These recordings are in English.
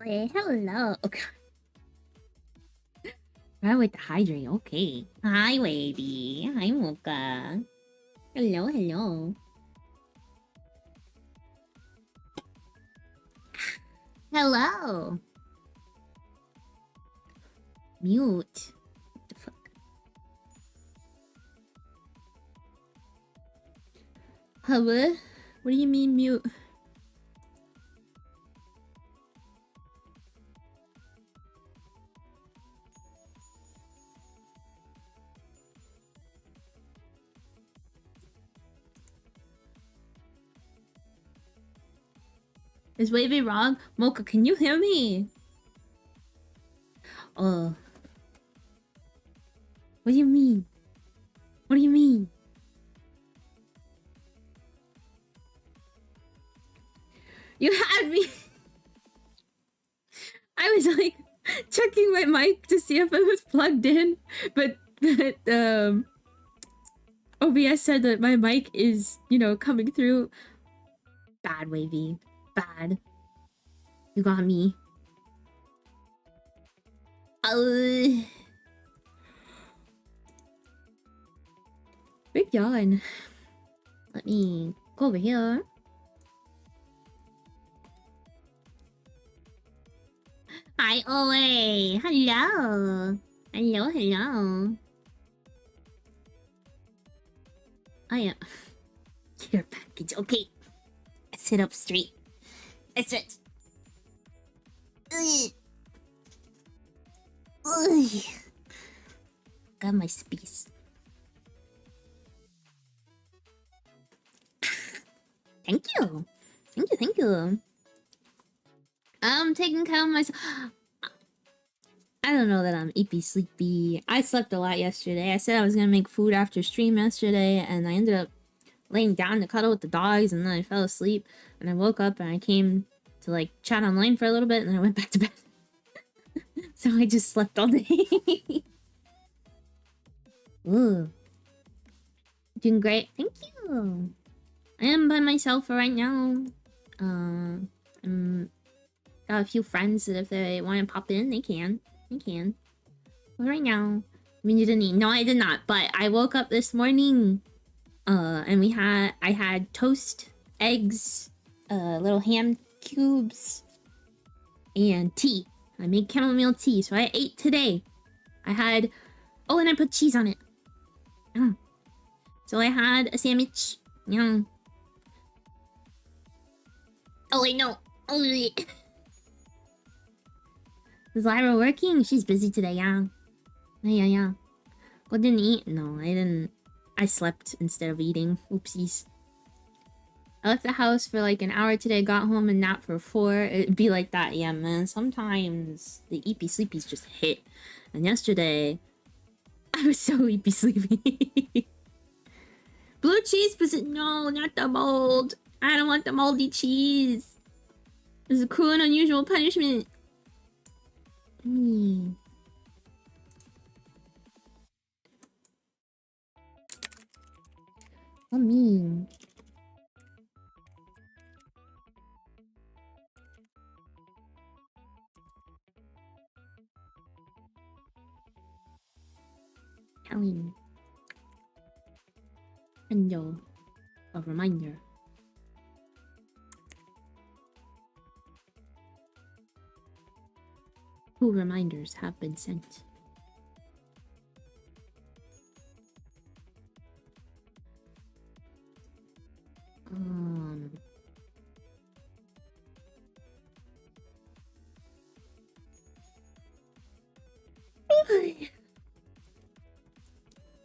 Say hello. Okay. Right with the hydrate. Okay. Hi, Wavy. Hi, Mocha. Hello, hello. Hello. Mute. What the fuck? Hello? What do you mean mute? Is Wavy wrong? Mocha, can you hear me? What do you mean? What do you mean? You had me. I was like checking my mic to see if it was plugged in, but OBS said that my mic is, coming through. Bad, Wavy. Bad. You got me. Big yawn. Let me go over here. Hi, Owe. Hello. Hello, hello. I am. Your package. Okay. Sit up straight. I sit. Got my space. Thank you. Thank you. I'm taking care of myself. I don't know that I'm sleepy. I slept a lot yesterday. I said I was gonna make food after stream yesterday, and I ended up laying down to cuddle with the dogs, and then I fell asleep, and I woke up and I came to chat online for a little bit, and then I went back to bed. So I just slept all day. Ooh. Doing great. Thank you. I am by myself for right now. Got a few friends that if they want to pop in, they can. But right now, I mean, you didn't eat. No, I did not. But I woke up this morning, and I had toast, eggs, little ham cubes, and tea. I made chamomile tea, so I ate today. I had, and I put cheese on it. So I had a sandwich. Yeah. Oh wait, no. Oh wait. Is Lyra working? She's busy today, yeah. Yeah. Well, didn't eat? No, I didn't. I slept instead of eating. Oopsies. I left the house for an hour today, got home and napped for 4. It'd be like that, yeah, man. Sometimes the eepy sleepies just hit. And yesterday, I was so eepy sleepy. Blue cheese, but no, not the mold. I don't want the moldy cheese. This is a cruel and unusual punishment. Oh, mean. Telling. Hello. A reminder. Two reminders have been sent.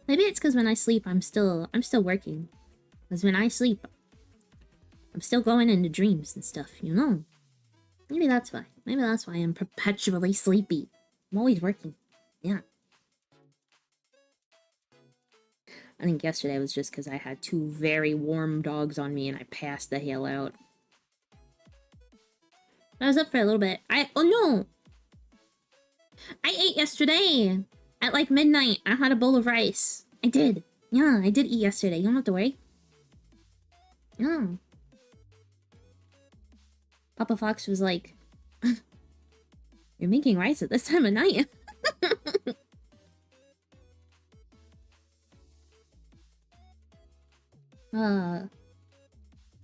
Maybe it's because when I sleep, I'm still working. Because when I sleep, I'm still going into dreams and stuff, Maybe that's why. Maybe that's why I'm perpetually sleepy. I'm always working. Yeah. I think yesterday was just because I had 2 very warm dogs on me and I passed the hell out. I was up for a little bit. Oh no! I ate yesterday! At midnight, I had a bowl of rice. I did. Yeah, I did eat yesterday. You don't have to worry. Yeah. Papa Fox was like... You're making rice at this time of night.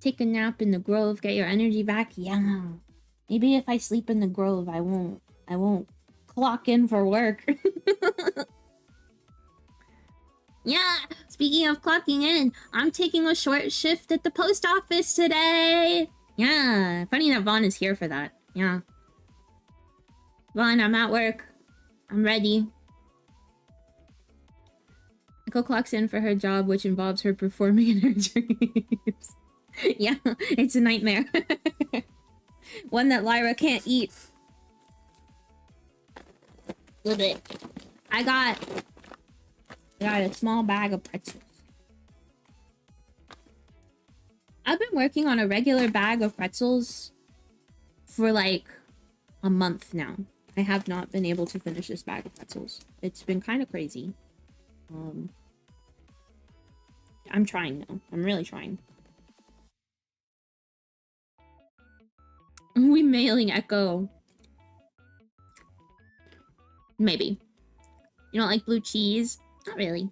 Take a nap in the grove, get your energy back. Yeah. Maybe if I sleep in the grove, I won't clock in for work. Yeah, speaking of clocking in, I'm taking a short shift at the post office today. Yeah, funny that Vaughn is here for that. Yeah. Vaughn, I'm at work. I'm ready. Echo clocks in for her job, which involves her performing in her dreams. Yeah, it's a nightmare. One that Lyra can't eat. Little bit. I got a small bag of pretzels. I've been working on a regular bag of pretzels for like a month now. I have not been able to finish this bag of pretzels. It's been kind of crazy. I'm trying though. I'm really trying. Are we mailing Echo? Maybe. You don't like blue cheese? Not really.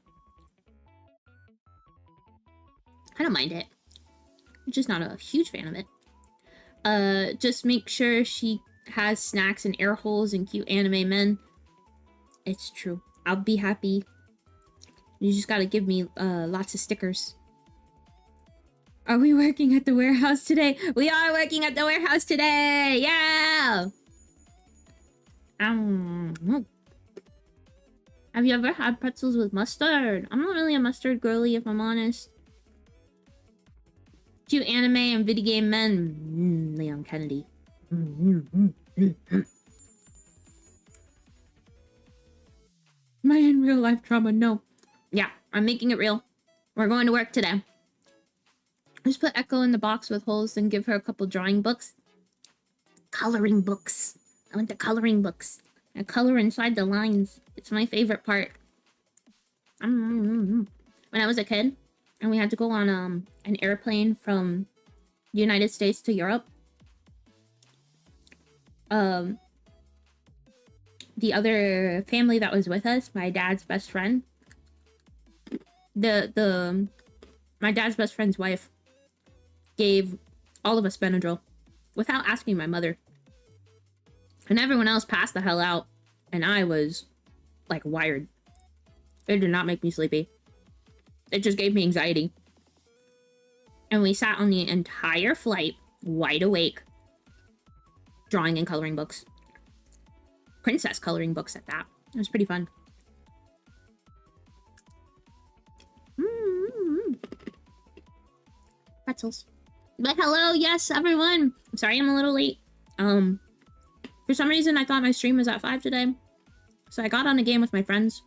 I don't mind it. I'm just not a huge fan of it. Just make sure she has snacks and air holes and cute anime men. It's true. I'll be happy. You just gotta give me lots of stickers. Are we working at the warehouse today? We are working at the warehouse today! Yeah! Have you ever had pretzels with mustard? I'm not really a mustard girly, if I'm honest. Cute anime and video game men. Leon Kennedy. My in real life trauma, no. Yeah, I'm making it real. We're going to work today. Just put Echo in the box with holes and give her a couple drawing books. Coloring books. I want the coloring books. I color inside the lines. It's my favorite part. When I was a kid and we had to go on an airplane from the United States to Europe, the other family that was with us, my dad's best friend, my dad's best friend's wife gave all of us Benadryl without asking my mother. And everyone else passed the hell out. And I was, like, wired. It did not make me sleepy. It just gave me anxiety. And we sat on the entire flight, wide awake, drawing and coloring books. Princess coloring books at that. It was pretty fun. Pretzels. But hello, yes, everyone. I'm sorry I'm a little late. For some reason, I thought my stream was at 5 today. So I got on a game with my friends.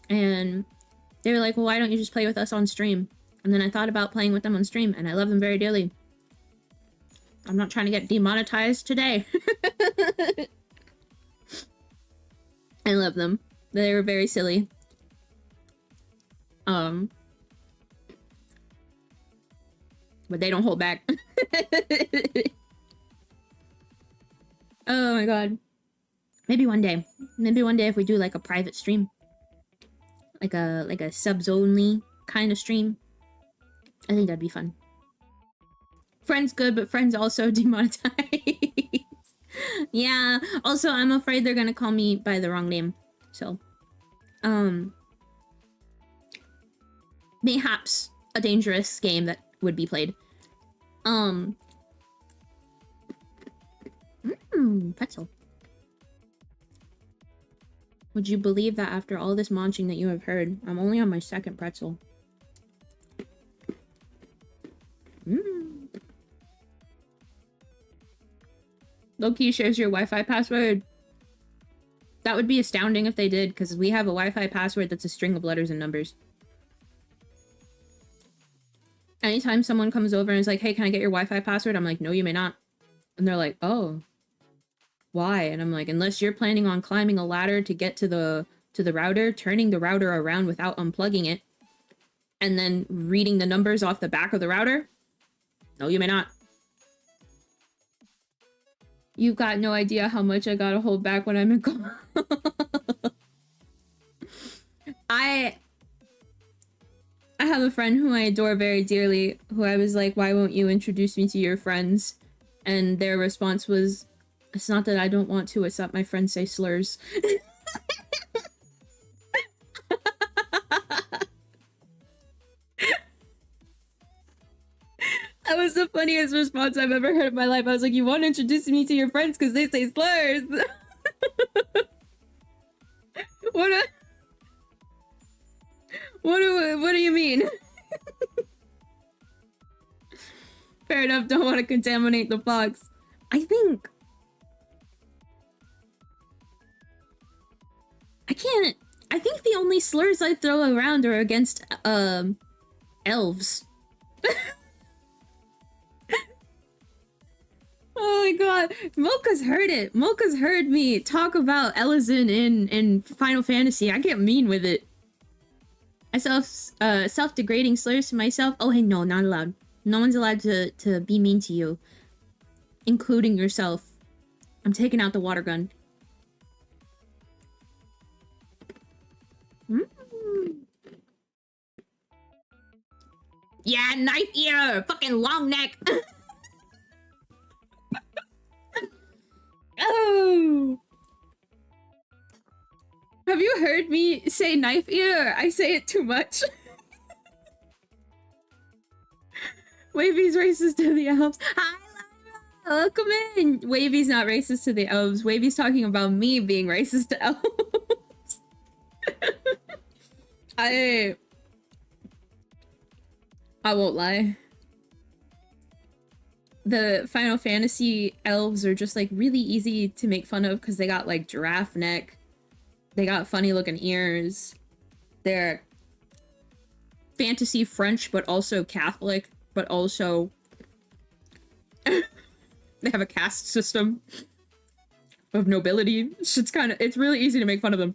And they were like, well, why don't you just play with us on stream? And then I thought about playing with them on stream, and I love them very dearly. I'm not trying to get demonetized today. I love them. They were very silly. But they don't hold back. Oh my god. Maybe one day. Maybe one day if we do like a private stream. Like a subs only kind of stream. I think that'd be fun. Friends good, but friends also demonetized. Yeah. Also, I'm afraid they're gonna call me by the wrong name. So, mayhaps a dangerous game that would be played. Pretzel. Would you believe that after all this munching that you have heard, I'm only on my second pretzel? Loki shares your Wi-Fi password. That would be astounding if they did, because we have a Wi-Fi password that's a string of letters and numbers. Anytime someone comes over and is like, hey, can I get your Wi-Fi password? I'm like, no, you may not. And they're like, oh, why? And I'm like, unless you're planning on climbing a ladder to get to the router, turning the router around without unplugging it, and then reading the numbers off the back of the router, no, you may not. You've got no idea how much I gotta hold back when I'm in I have a friend who I adore very dearly, who I was like, why won't you introduce me to your friends? And their response was, it's not that I don't want to, it's that my friends say slurs. That was the funniest response I've ever heard in my life. I was like, you want to introduce me to your friends because they say slurs? What do you mean? Fair enough, don't want to contaminate the fox. I think the only slurs I throw around are against elves. Oh my god, Mocha's heard it. Mocha's heard me talk about Ellison in Final Fantasy. I get mean with it. I self-degrading slurs to myself. Oh hey, no, not allowed. No one's allowed to be mean to you, including yourself. I'm taking out the water gun. Yeah, knife ear, fucking long neck. Oh. Have you heard me say knife ear? I say it too much. Wavy's racist to the elves. Hi, Lyra! Welcome in! Wavy's not racist to the elves. Wavy's talking about me being racist to elves. I won't lie. The Final Fantasy elves are just like really easy to make fun of because they got like giraffe neck. They got funny looking ears. They're fantasy French, but also Catholic, but also they have a caste system of nobility. It's really easy to make fun of them.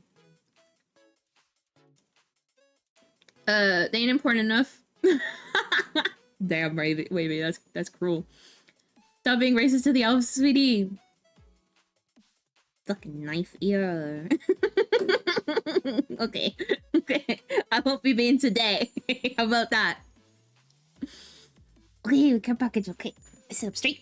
They ain't important enough. Damn, Wavy, that's cruel. Stop being racist to the elves, sweetie. Fucking knife ear. Okay. I won't be mean today. How about that? Okay, care package. Okay, sit up straight.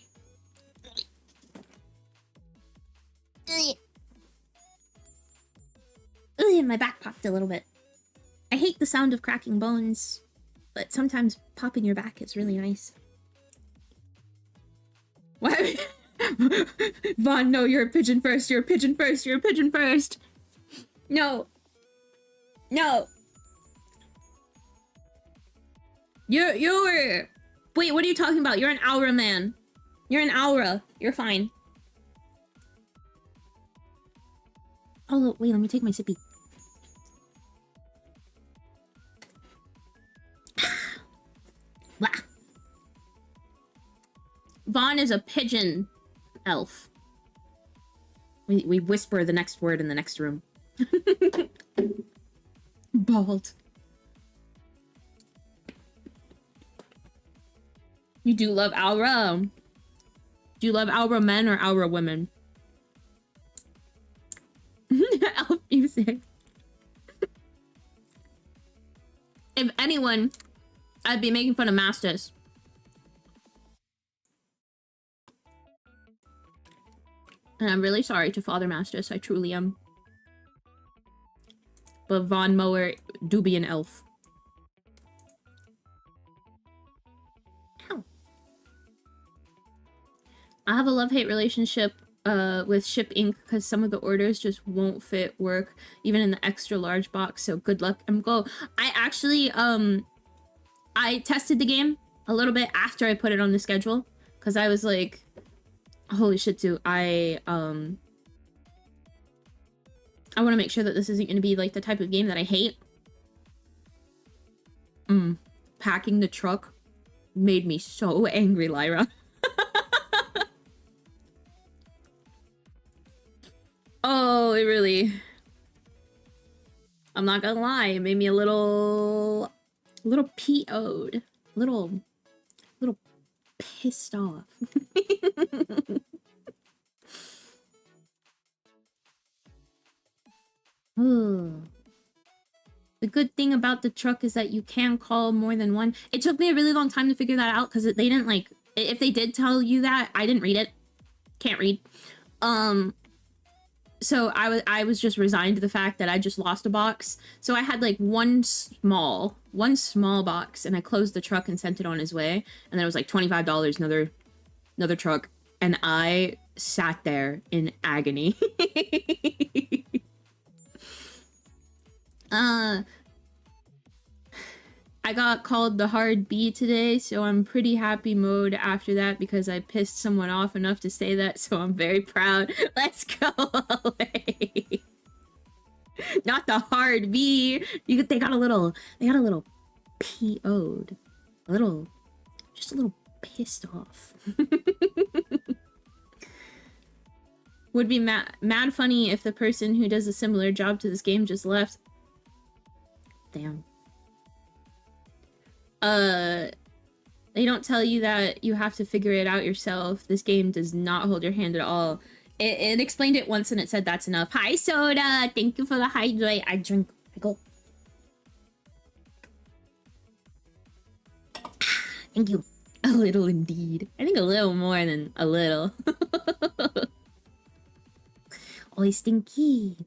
My back popped a little bit. I hate the sound of cracking bones, but sometimes popping your back is really nice. What? Vaughn, no, you're a pigeon first. You're a pigeon first. You're a pigeon first. No. No. You're... Wait, what are you talking about? You're an aura man. You're an aura. You're fine. Oh, wait, let me take my sippy. Blah. Vaughn is a pigeon elf. We whisper the next word in the next room. Bald. You do love aura. Do you love aura men or aura women? Elf music. If anyone, I'd be making fun of Masters. And I'm really sorry to Father Masters, I truly am. But Von Mower do be an elf. Ow. I have a love-hate relationship with Ship Inc. because some of the orders just won't fit work, even in the extra large box, so good luck and go. I actually, I tested the game a little bit after I put it on the schedule, because I was like, holy shit, dude, I want to make sure that this isn't going to be, like, the type of game that I hate. Packing the truck made me so angry, Lyra. Oh, it really... I'm not gonna lie, it made me a little PO'd. Little pissed off. Ooh. The good thing about the truck is that you can call more than one. It took me a really long time to figure that out because they didn't like... If they did tell you that, I didn't read it. Can't read. So I was just resigned to the fact that I just lost a box. So I had like one small box, and I closed the truck and sent it on his way. And then it was like $25, another truck. And I sat there in agony. I got called the hard B today, so I'm pretty happy mode after that because I pissed someone off enough to say that, so I'm very proud. Let's go away. Not the hard B. They got a little PO'd. Just a little pissed off. Would be mad funny if the person who does a similar job to this game just left. Damn. They don't tell you that you have to figure it out yourself. This game does not hold your hand at all. It explained it once and it said that's enough. Hi, Soda! Thank you for the hydrate. I drink. I go. Thank you. A little indeed. I think a little more than a little. Always stinky.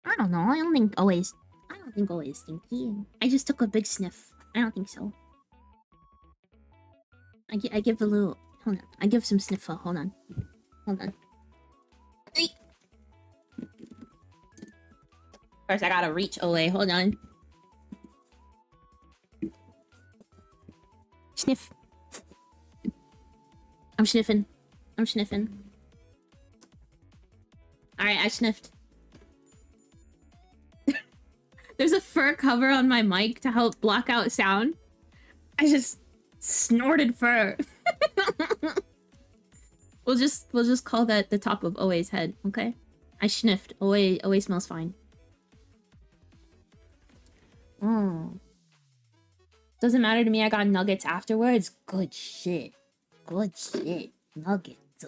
I don't know. I don't think always stinky. I just took a big sniff. I don't think so. I give a little... Hold on. I give some sniffer. Hold on. First, I gotta reach away. Hold on. Sniff. I'm sniffing. Alright, I sniffed. There's a fur cover on my mic to help block out sound. I just snorted fur. We'll just call that the top of Oe's head, okay? I sniffed. Oe smells fine. Oh. Doesn't matter to me, I got nuggets afterwards. Good shit. Nuggets.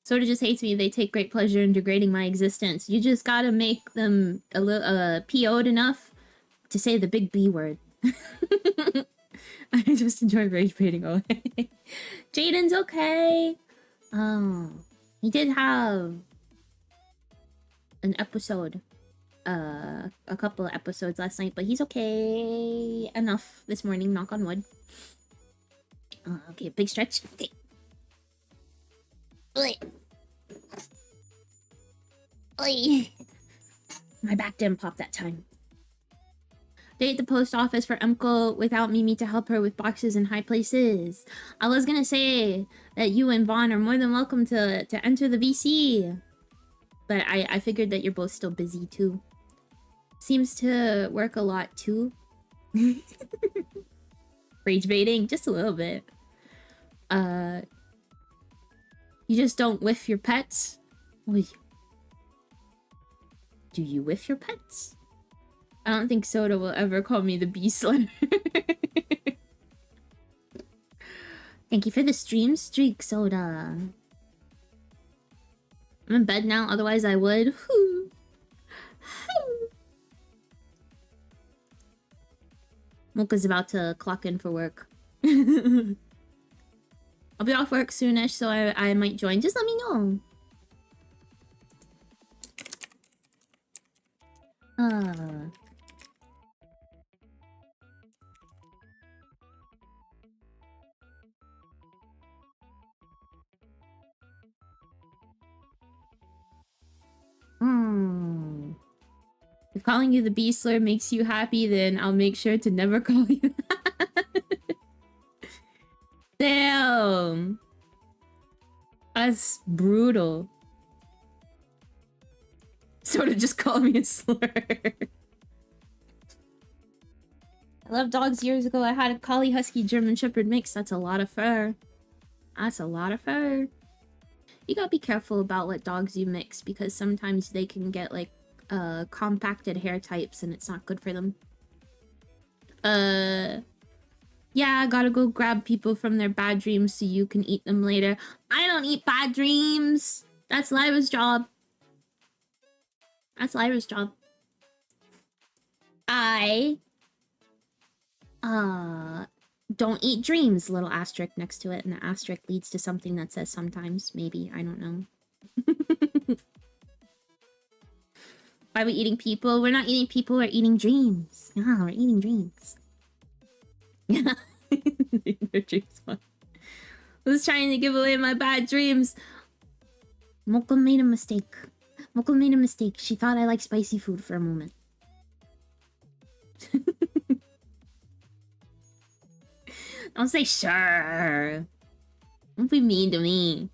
Soda just hates me. They take great pleasure in degrading my existence. You just gotta make them a little PO'd enough to say the big B word. I just enjoy rage baiting away. Jaden's okay. Oh, he did have an episode, a couple of episodes last night, but he's okay enough this morning. Knock on wood. Okay, big stretch. Okay. Oy. My back didn't pop that time. Day at the post office for Emko without Mimi to help her with boxes in high places. I was gonna say that you and Vaughn are more than welcome to enter the VC. But I figured that you're both still busy too. Seems to work a lot too. Rage baiting, just a little bit. You just don't whiff your pets? Oy. Do you whiff your pets? I don't think Soda will ever call me the Beastler. Thank you for the stream streak, Soda. I'm in bed now, otherwise I would. Mocha's about to clock in for work. I'll be off work soonish, so I might join. Just let me know. If calling you the Beastler makes you happy, then I'll make sure to never call you that. Damn. That's brutal. Sort of just called me a slur. I loved dogs years ago. I had a Collie Husky German Shepherd mix. That's a lot of fur. That's a lot of fur. You gotta be careful about what dogs you mix because sometimes they can get like compacted hair types and it's not good for them. Yeah, I gotta go grab people from their bad dreams so you can eat them later. I don't eat bad dreams. That's Lyra's job. That's Lyra's job. I don't eat dreams. Little asterisk next to it, and the asterisk leads to something that says sometimes, maybe, I don't know. Why are we eating people? We're not eating people, we're eating dreams. Yeah, we're eating dreams. Yeah. Their dreams fun. I was trying to give away my bad dreams. Mocha made a mistake. Mocha made a mistake. She thought I liked spicy food for a moment. Don't say sure. Don't be mean to me.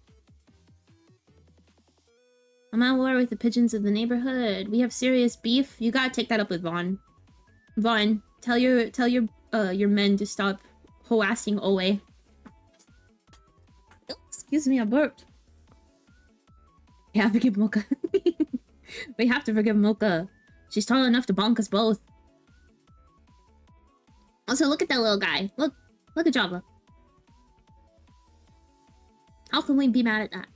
I'm at war with the pigeons of the neighborhood. We have serious beef. You gotta take that up with Vaughn. Vaughn, tell your men to stop harassing Owe. Oh, excuse me, I burped. Yeah, forgive Mocha. We have to forgive Mocha. She's tall enough to bonk us both. Also, look at that little guy. Look at Java. How can we be mad at that?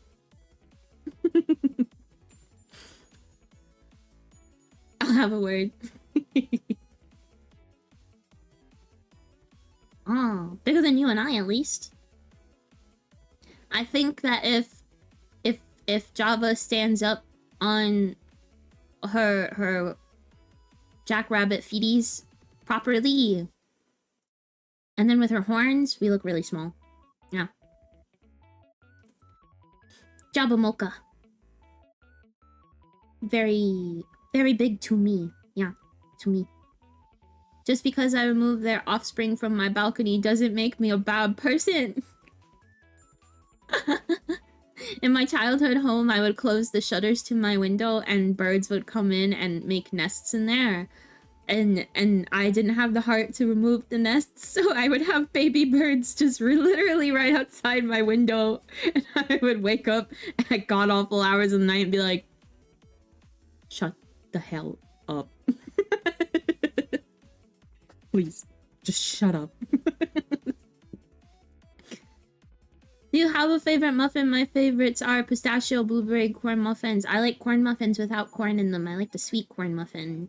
I'll have a word. Oh, bigger than you and I, at least. I think that if Java stands up on her jackrabbit feeties properly, and then with her horns, we look really small. Yeah. Jabba Mocha. Very, very big to me. Yeah, to me. Just because I removed their offspring from my balcony doesn't make me a bad person. In my childhood home, I would close the shutters to my window and birds would come in and make nests in there. And I didn't have the heart to remove the nests, so I would have baby birds just literally right outside my window. And I would wake up at god-awful hours of the night and be like, shut the hell up. Please, just shut up. Do you have a favorite muffin? My favorites are pistachio, blueberry, corn muffins. I like corn muffins without corn in them. I like the sweet corn muffin.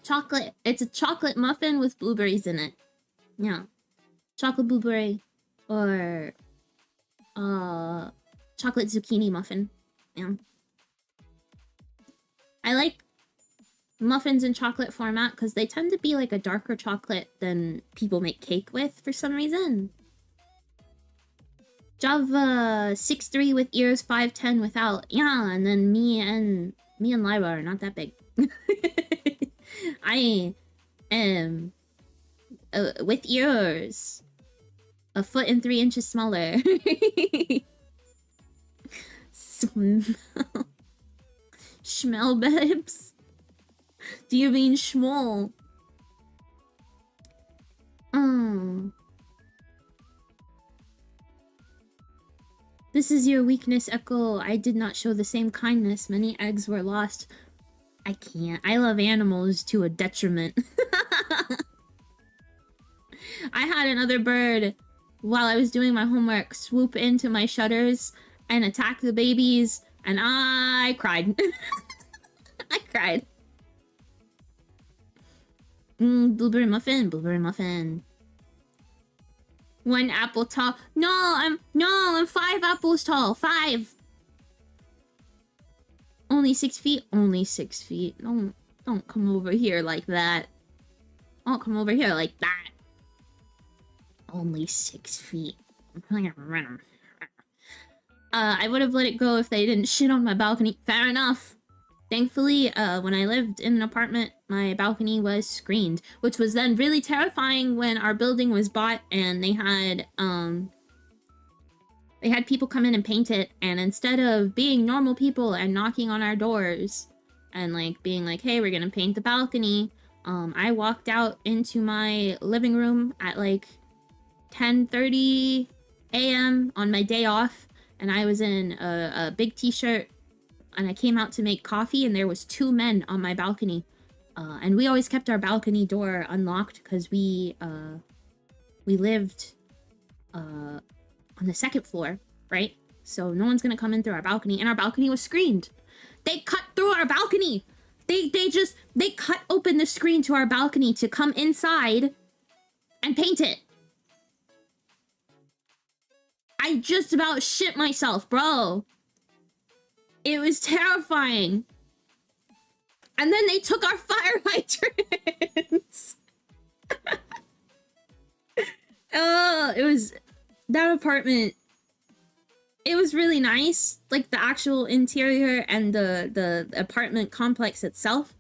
Chocolate. It's a chocolate muffin with blueberries in it. Yeah. Chocolate blueberry or chocolate zucchini muffin. Yeah. I like muffins in chocolate format because they tend to be like a darker chocolate than people make cake with for some reason. Java 6'3" with ears, 5'10" without. Yeah, and then me and Lyra are not that big. I am with ears, 1 foot and 3 inches smaller. Smell, babes. Do you mean schmall? This is your weakness, Echo. I did not show the same kindness. Many eggs were lost. I can't. I love animals to a detriment. I had another bird, while I was doing my homework, swoop into my shutters and attack the babies, and I cried. I cried. Blueberry muffin, blueberry muffin. 1 apple tall. No, I'm 5 apples tall. 5. Only 6 feet. Only 6 feet. Don't come over here like that. Don't come over here like that. Only 6 feet. I would have let it go if they didn't shit on my balcony. Fair enough. Thankfully, when I lived in an apartment, my balcony was screened, which was then really terrifying when our building was bought and they had people come in and paint it, and instead of being normal people and knocking on our doors and like being like, hey, we're gonna paint the balcony, I walked out into my living room at like 10:30 a.m. on my day off, and I was in a big t-shirt, and I came out to make coffee, and there was 2 men on my balcony. And we always kept our balcony door unlocked because we lived on the second floor, right? So no one's gonna come in through our balcony, and our balcony was screened. They cut through our balcony. They cut open the screen to our balcony to come inside and paint it. I just about shit myself, bro. It was terrifying. And then they took our fire hydrants. Oh, it was... That apartment... It was really nice. Like, the actual interior and the apartment complex itself.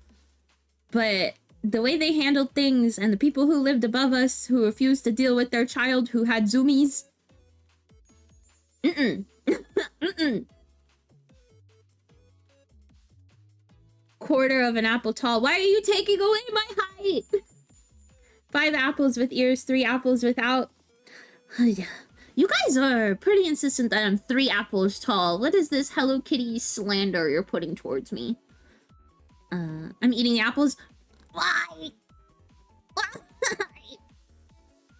But the way they handled things and the people who lived above us who refused to deal with their child who had zoomies... Mm-mm. Mm-mm. Quarter of an apple tall. Why are you taking away my height? 5 apples with ears, 3 apples without. You guys are pretty insistent that I'm 3 apples tall. What is this Hello Kitty slander you're putting towards me? I'm eating the apples. Why?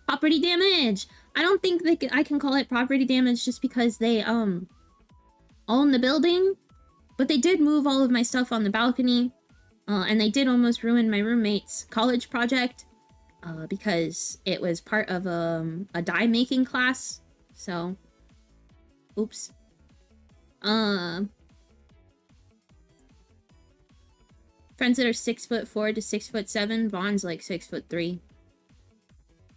Property damage. I don't think I can call it property damage just because they own the building. But they did move all of my stuff on the balcony, and they did almost ruin my roommate's college project, because it was part of a dye making class. So, oops. Friends that are 6'4" to 6'7", Vaughn's like 6'3".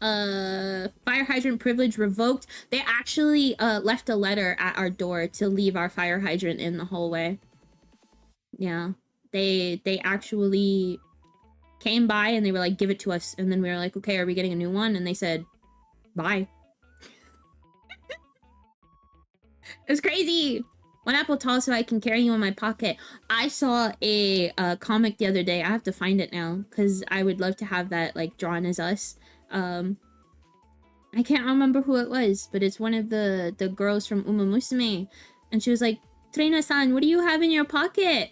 Fire hydrant privilege revoked. They actually left a letter at our door to leave our fire hydrant in the hallway. Yeah, they actually came by and they were like, give it to us, and then we were like, okay, are we getting a new one? And they said, bye. It was crazy. 1 apple tall so I can carry you in my pocket. I saw a comic the other day. I have to find it now because I would love to have that like drawn as us. I can't remember who it was, but it's one of the girls from Uma Musume, and she was like, Trainer-san, what do you have in your pocket?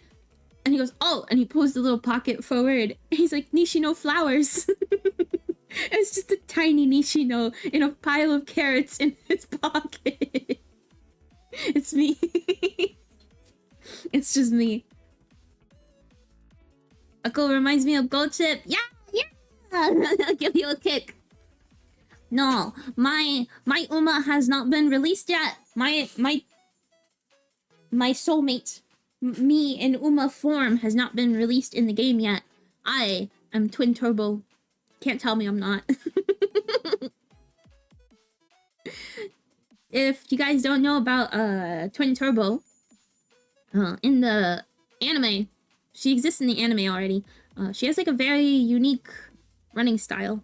And he goes, oh, and he pulls the little pocket forward, and he's like, Nishino flowers. It's just a tiny Nishino in a pile of carrots in his pocket. It's me. It's just me. Akko reminds me of Gold Chip. Yeah, yeah. I'll give you a kick. No, my Uma has not been released yet. My soulmate, me in Uma form, has not been released in the game yet. I am Twin Turbo. Can't tell me I'm not. If you guys don't know about Twin Turbo, in the anime, she exists in the anime already. She has like a very unique running style.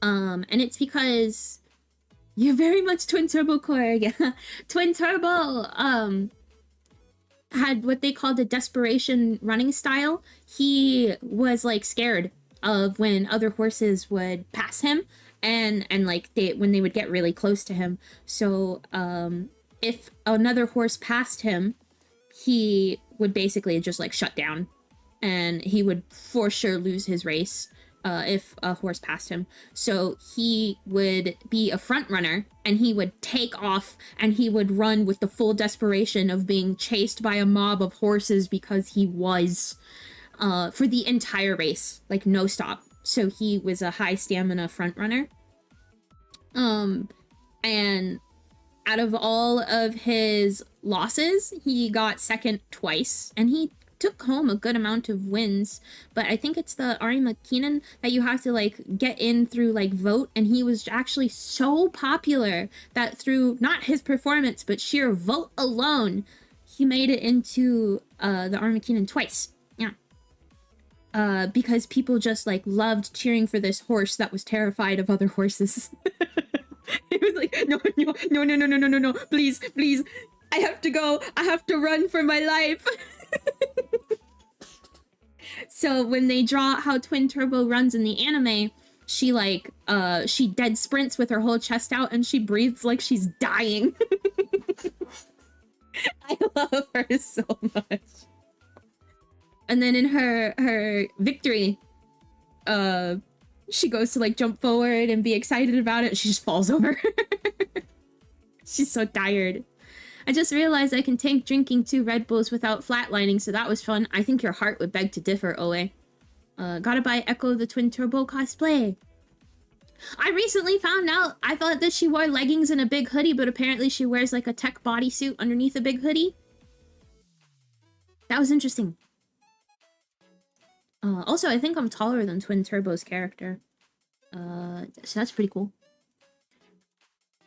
And it's because you're very much Twin Turbo core. Yeah. Twin Turbo had what they called a desperation running style. He was like scared of when other horses would pass him, and like when they would get really close to him. So if another horse passed him, he would basically just like shut down, and he would for sure lose his race if a horse passed him. So he would be a front runner, and he would take off, and he would run with the full desperation of being chased by a mob of horses, because he was for the entire race, like no stop. So he was a high stamina front runner. And out of all of his losses, he got second twice, and he took home a good amount of wins. But I think it's the Arimakinen that you have to like get in through like vote, and he was actually so popular that through not his performance but sheer vote alone, he made it into the Arimakinen twice. Yeah. Because people just like loved cheering for this horse that was terrified of other horses. It was like, no, please, I have to go, I have to run for my life. So when they draw how Twin Turbo runs in the anime, she like she dead sprints with her whole chest out, and she breathes like she's dying. I love her so much. And then in her victory, she goes to like jump forward and be excited about it. She just falls over. She's so tired. I just realized I can tank drinking 2 Red Bulls without flatlining, so that was fun. I think your heart would beg to differ, Oe. Gotta buy Echo the Twin Turbo cosplay. I recently found out, I thought that she wore leggings and a big hoodie, but apparently she wears like a tech bodysuit underneath a big hoodie. That was interesting. Also, I think I'm taller than Twin Turbo's character. So that's pretty cool.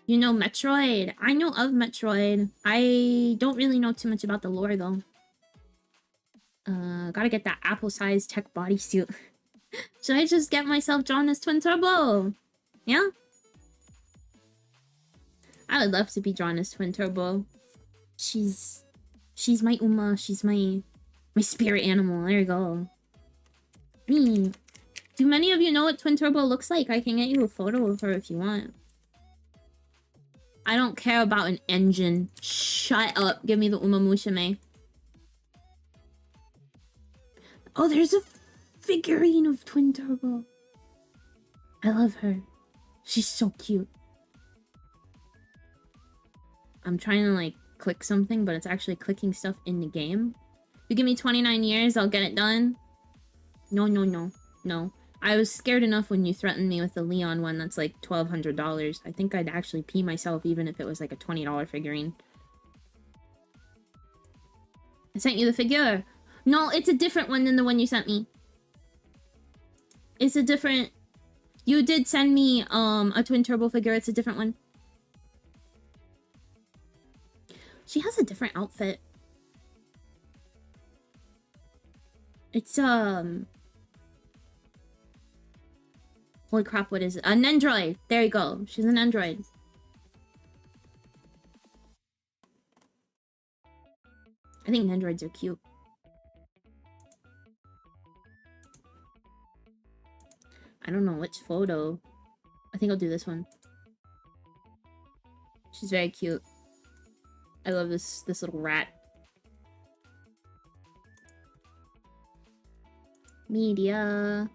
You know Metroid. I know of Metroid. I don't really know too much about the lore, though. Gotta get that apple-sized tech bodysuit. Should I just get myself drawn as Twin Turbo? Yeah? I would love to be drawn as Twin Turbo. She's my Uma. She's my spirit animal. There you go. Do many of you know what Twin Turbo looks like? I can get you a photo of her if you want. I don't care about an engine. Shut up. Give me the Uma Mushime. Oh, there's a figurine of Twin Turbo. I love her. She's so cute. I'm trying to like click something, but it's actually clicking stuff in the game. If you give me 29 years, I'll get it done. No, no, no. No. I was scared enough when you threatened me with the Leon one that's like $1,200. I think I'd actually pee myself even if it was like a $20 figurine. I sent you the figure. No, it's a different one than the one you sent me. It's a different... You did send me a Twin Turbo figure. It's a different one. She has a different outfit. It's holy crap, what is it? An android! There you go. She's an android. I think androids are cute. I don't know which photo. I think I'll do this one. She's very cute. I love this little rat. Media.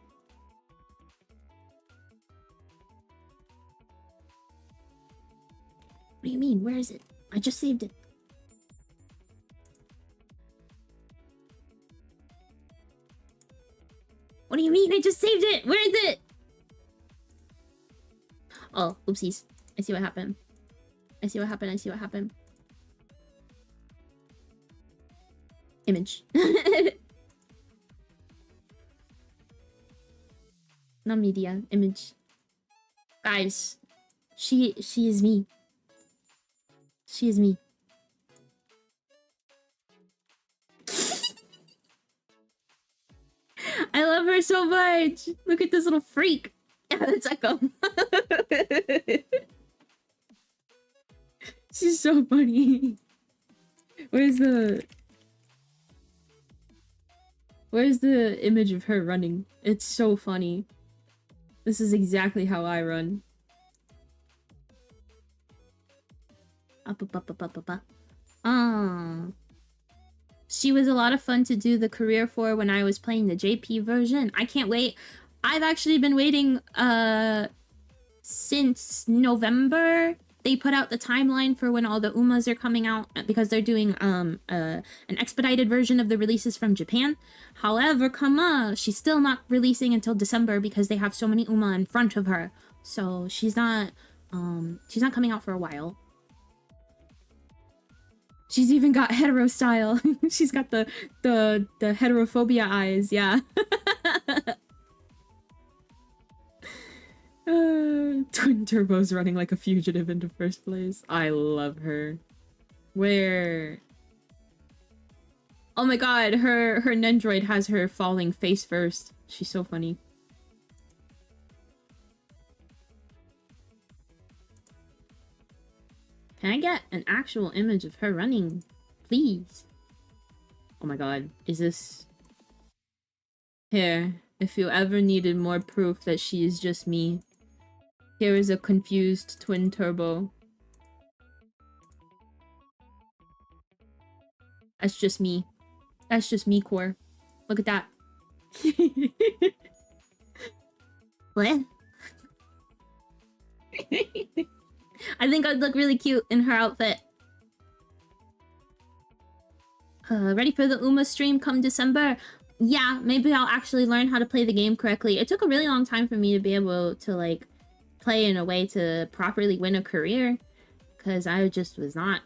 What do you mean? Where is it? I just saved it. What do you mean? I just saved it! Where is it? Oh, oopsies. I see what happened. I see what happened. I see what happened. Image. Not media. Image. Guys. She is me. She is me. I love her so much. Look at this little freak. Yeah, that's Echo. She's so funny. Where's the image of her running? It's so funny. This is exactly how I run. She was a lot of fun to do the career for when I was playing the JP version. I can't wait. I've actually been waiting since November. They put out the timeline for when all the Umas are coming out because they're doing an expedited version of the releases from Japan. However, she's still not releasing until December because they have so many Uma in front of her. So she's not coming out for a while. She's even got hetero style. She's got the heterophobia eyes, yeah. Twin Turbo's running like a fugitive into first place. I love her. Where? Oh my god, her Nendroid has her falling face first. She's so funny. Can I get an actual image of her running? Please. Oh my god. Is this... Here. If you ever needed more proof that she is just me, here is a confused Twin Turbo. That's just me. That's just me, core. Look at that. What? I think I'd look really cute in her outfit. Ready for the Uma stream come December? Yeah, maybe I'll actually learn how to play the game correctly. It took a really long time for me to be able to, like, play in a way to properly win a career. Because I just was not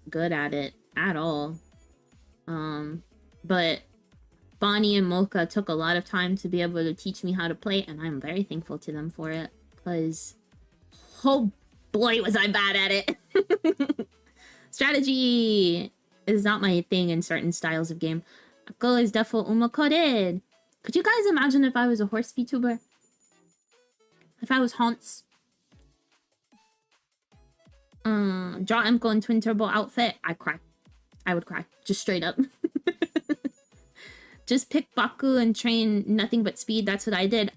good at it at all. But Bonnie and Mocha took a lot of time to be able to teach me how to play, and I'm very thankful to them for it. Because, oh boy, was I bad at it. Strategy is not my thing in certain styles of game. Ako is defo umakored. Could you guys imagine if I was a horse VTuber? If I was Haunts? Draw Emko in Twin Turbo outfit, I'd cry. I would cry. Just straight up. Just pick Baku and train nothing but speed. That's what I did.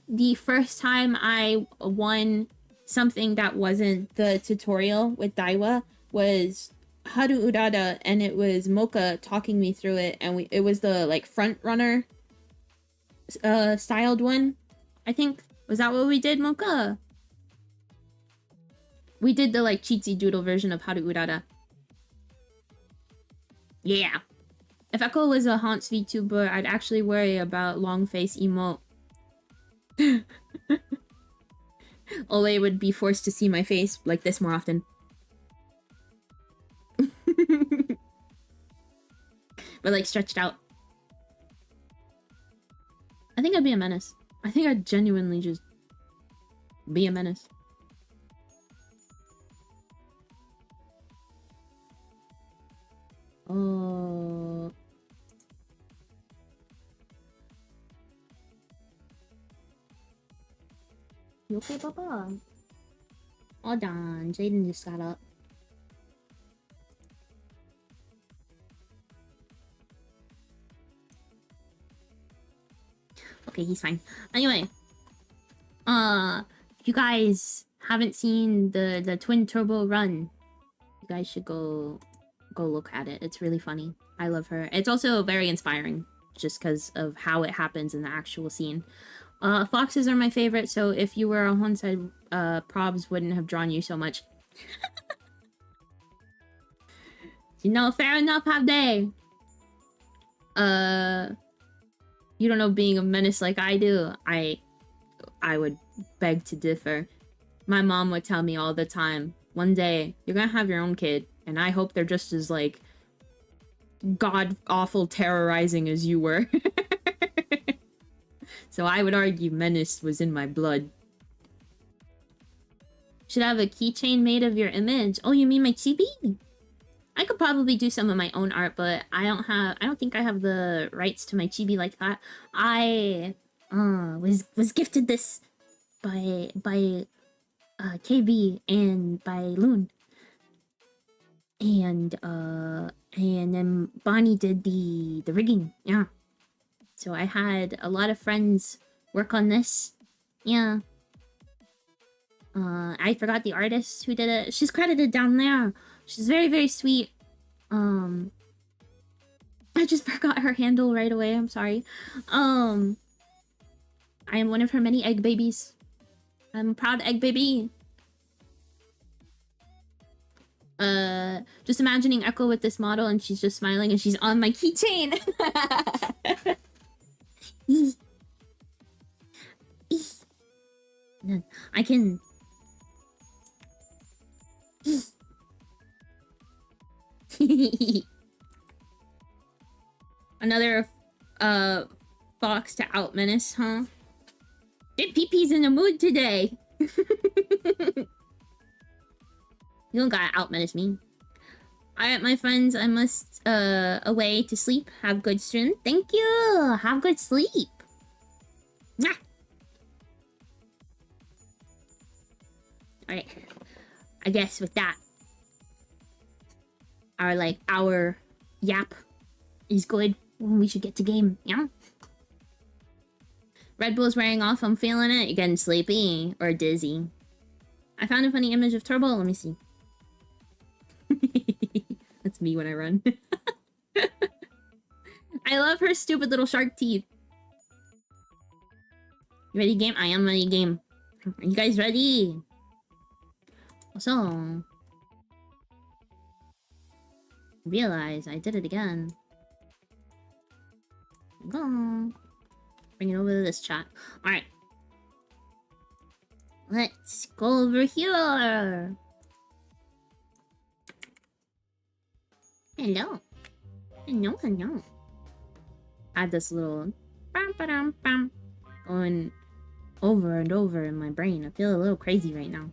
The first time I won something that wasn't the tutorial with Daiwa was Haru Urada, and it was Mocha talking me through it, and it was the, like, front runner styled one, I think. Was that what we did, Mocha? We did the, like, cheatsy doodle version of Haru Urada. Yeah. If Echo was a Haunts VTuber, I'd actually worry about long face emote. Ole would be forced to see my face like this more often. But, like, stretched out. I think I'd be a menace. I think I'd genuinely just be a menace. Oh. You okay, Papa? Hold on, Jaden just got up. Okay, he's fine. Anyway, if you guys haven't seen the Twin Turbo run, you guys should go look at it. It's really funny. I love her. It's also very inspiring, just because of how it happens in the actual scene. Foxes are my favorite, so if you were a Honsai, probs wouldn't have drawn you so much. You know, fair enough, have they? You don't know being a menace like I do. I would beg to differ. My mom would tell me all the time, one day, you're gonna have your own kid, and I hope they're just as, like, god-awful terrorizing as you were. So I would argue menace was in my blood. Should have a keychain made of your image. Oh, you mean my chibi? I could probably do some of my own art, but I don't think I have the rights to my chibi like that. I was gifted this by KB and by Loon. And then Bonnie did the rigging. Yeah. So I had a lot of friends work on this. Yeah. I forgot the artist who did it. She's credited down there. She's very, very sweet. I just forgot her handle right away. I'm sorry. I am one of her many egg babies. I'm a proud egg baby. Just imagining Echo with this model and she's just smiling and she's on my keychain. I can... Another, fox to out menace, huh? Big Pee-Pee's in the mood today! You don't gotta out menace me. Alright, my friends, I must, away to sleep. Have good stream. Thank you! Have good sleep! Mwah! Alright. I guess with that, our yap is good when we should get to game, yeah? Red Bull's wearing off, I'm feeling it. You're getting sleepy or dizzy. I found a funny image of Turbo. Let me see. That's me when I run. I love her stupid little shark teeth. You ready, game? I am ready, game. Are you guys ready? So... realize I did it again. Go. Bring it over to this chat. Alright. Let's go over here. Hello. Hello, hello. Add this little bam, ba-dum, bam, going over and over in my brain. I feel a little crazy right now.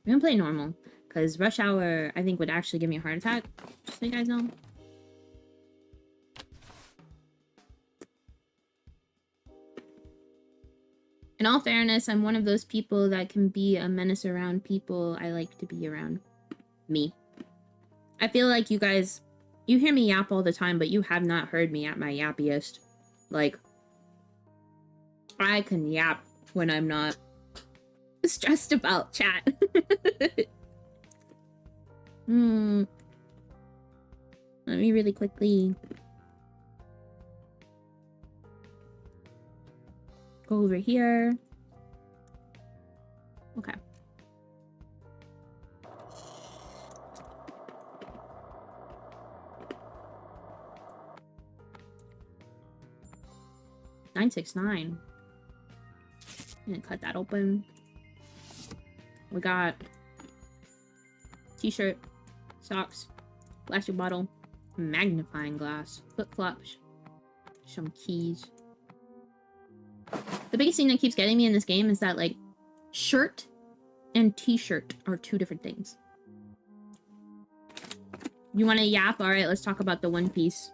I'm gonna play normal, because Rush Hour, I think, would actually give me a heart attack, just so you guys know. In all fairness, I'm one of those people that can be a menace around people I like to be around. Me. I feel like you guys, you hear me yap all the time, but you have not heard me at my yappiest. Like, I can yap when I'm not stressed about chat. Let me really quickly go over here. Okay. $9.69. I'm gonna cut that open. We got t-shirt, socks, plastic bottle, magnifying glass, flip-flops, some keys. The biggest thing that keeps getting me in this game is that, like, shirt and t-shirt are two different things. You want to yap? Alright, let's talk about the One Piece.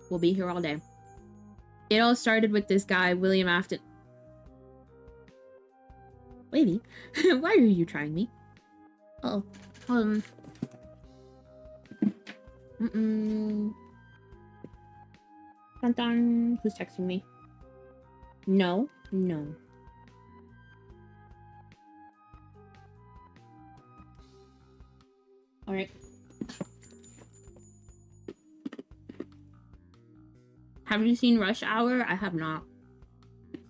We'll be here all day. It all started with this guy, William Afton. Wavy, why are you trying me? Uh oh. Dun dun. Who's texting me? No. No. Alright. Have you seen Rush Hour? I have not.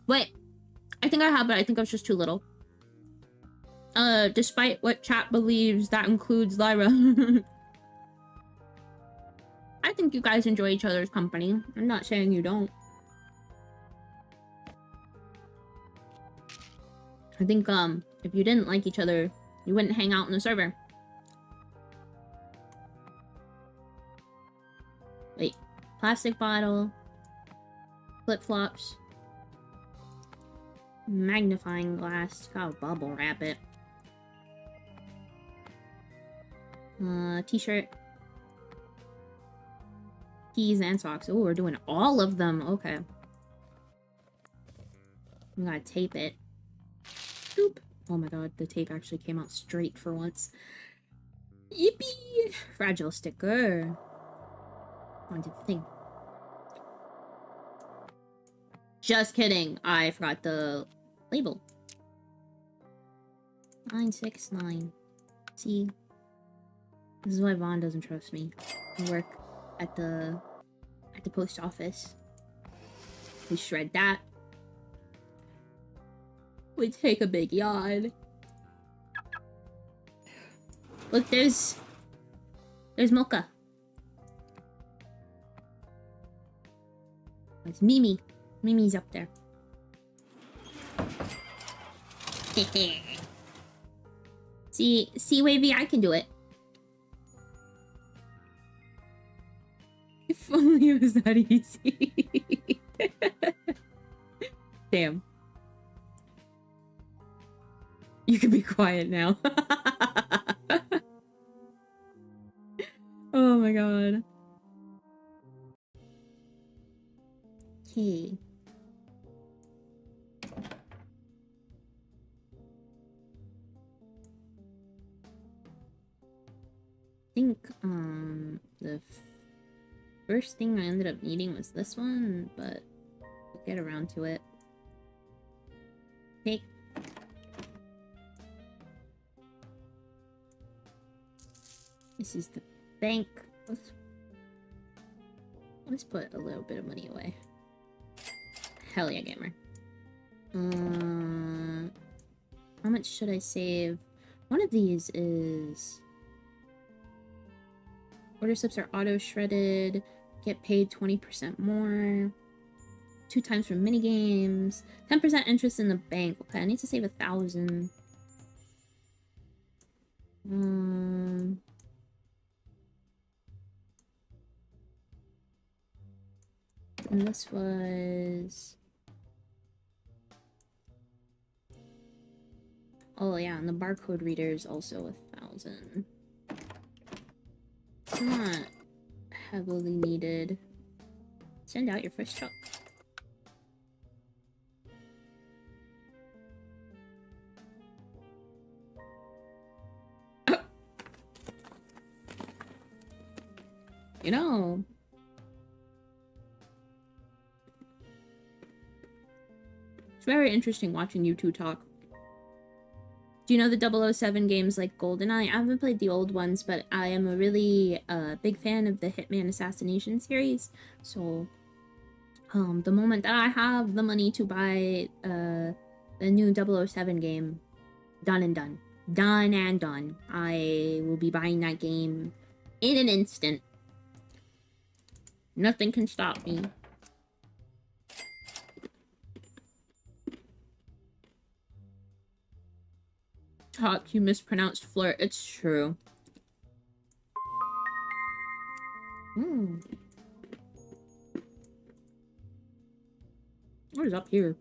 Wait. I think I have, but I think I was just too little. Despite what chat believes, that includes Lyra. I think you guys enjoy each other's company. I'm not saying you don't. I think, if you didn't like each other, you wouldn't hang out in the server. Wait. Plastic bottle. Flip-flops. Magnifying glass. Gotta bubble wrap it. T-shirt. Keys and socks. Oh, we're doing all of them. Okay. We gotta tape it. Boop. Oh my god, the tape actually came out straight for once. Yippee! Fragile sticker. Onto the thing. Just kidding. I forgot the label. 969. See? This is why Vaughn doesn't trust me. I work at the post office. We shred that. We take a big yawn. Look, there's Mocha. It's Mimi. Mimi's up there. See, Wavy, I can do it. If only it was that easy. Damn. You can be quiet now. Oh my god. Okay. I think, the first thing I ended up needing was this one, but we'll get around to it. Okay. This is the bank. Let's put a little bit of money away. Hell yeah, gamer. How much should I save? One of these is... Order slips are auto-shredded. Get paid 20% more. 2 times for minigames. 10% interest in the bank. Okay, I need to save 1,000. And this was... Oh yeah, and the barcode reader is also 1,000. It's not heavily needed. Send out your first truck. You know, it's very interesting watching you two talk. Do you know the 007 games like GoldenEye? I haven't played the old ones, but I am a really big fan of the Hitman Assassination series. So, the moment that I have the money to buy the new 007 game, done and done. Done and done. I will be buying that game in an instant. Nothing can stop me. Talk, you mispronounced flirt. It's true. What is up here?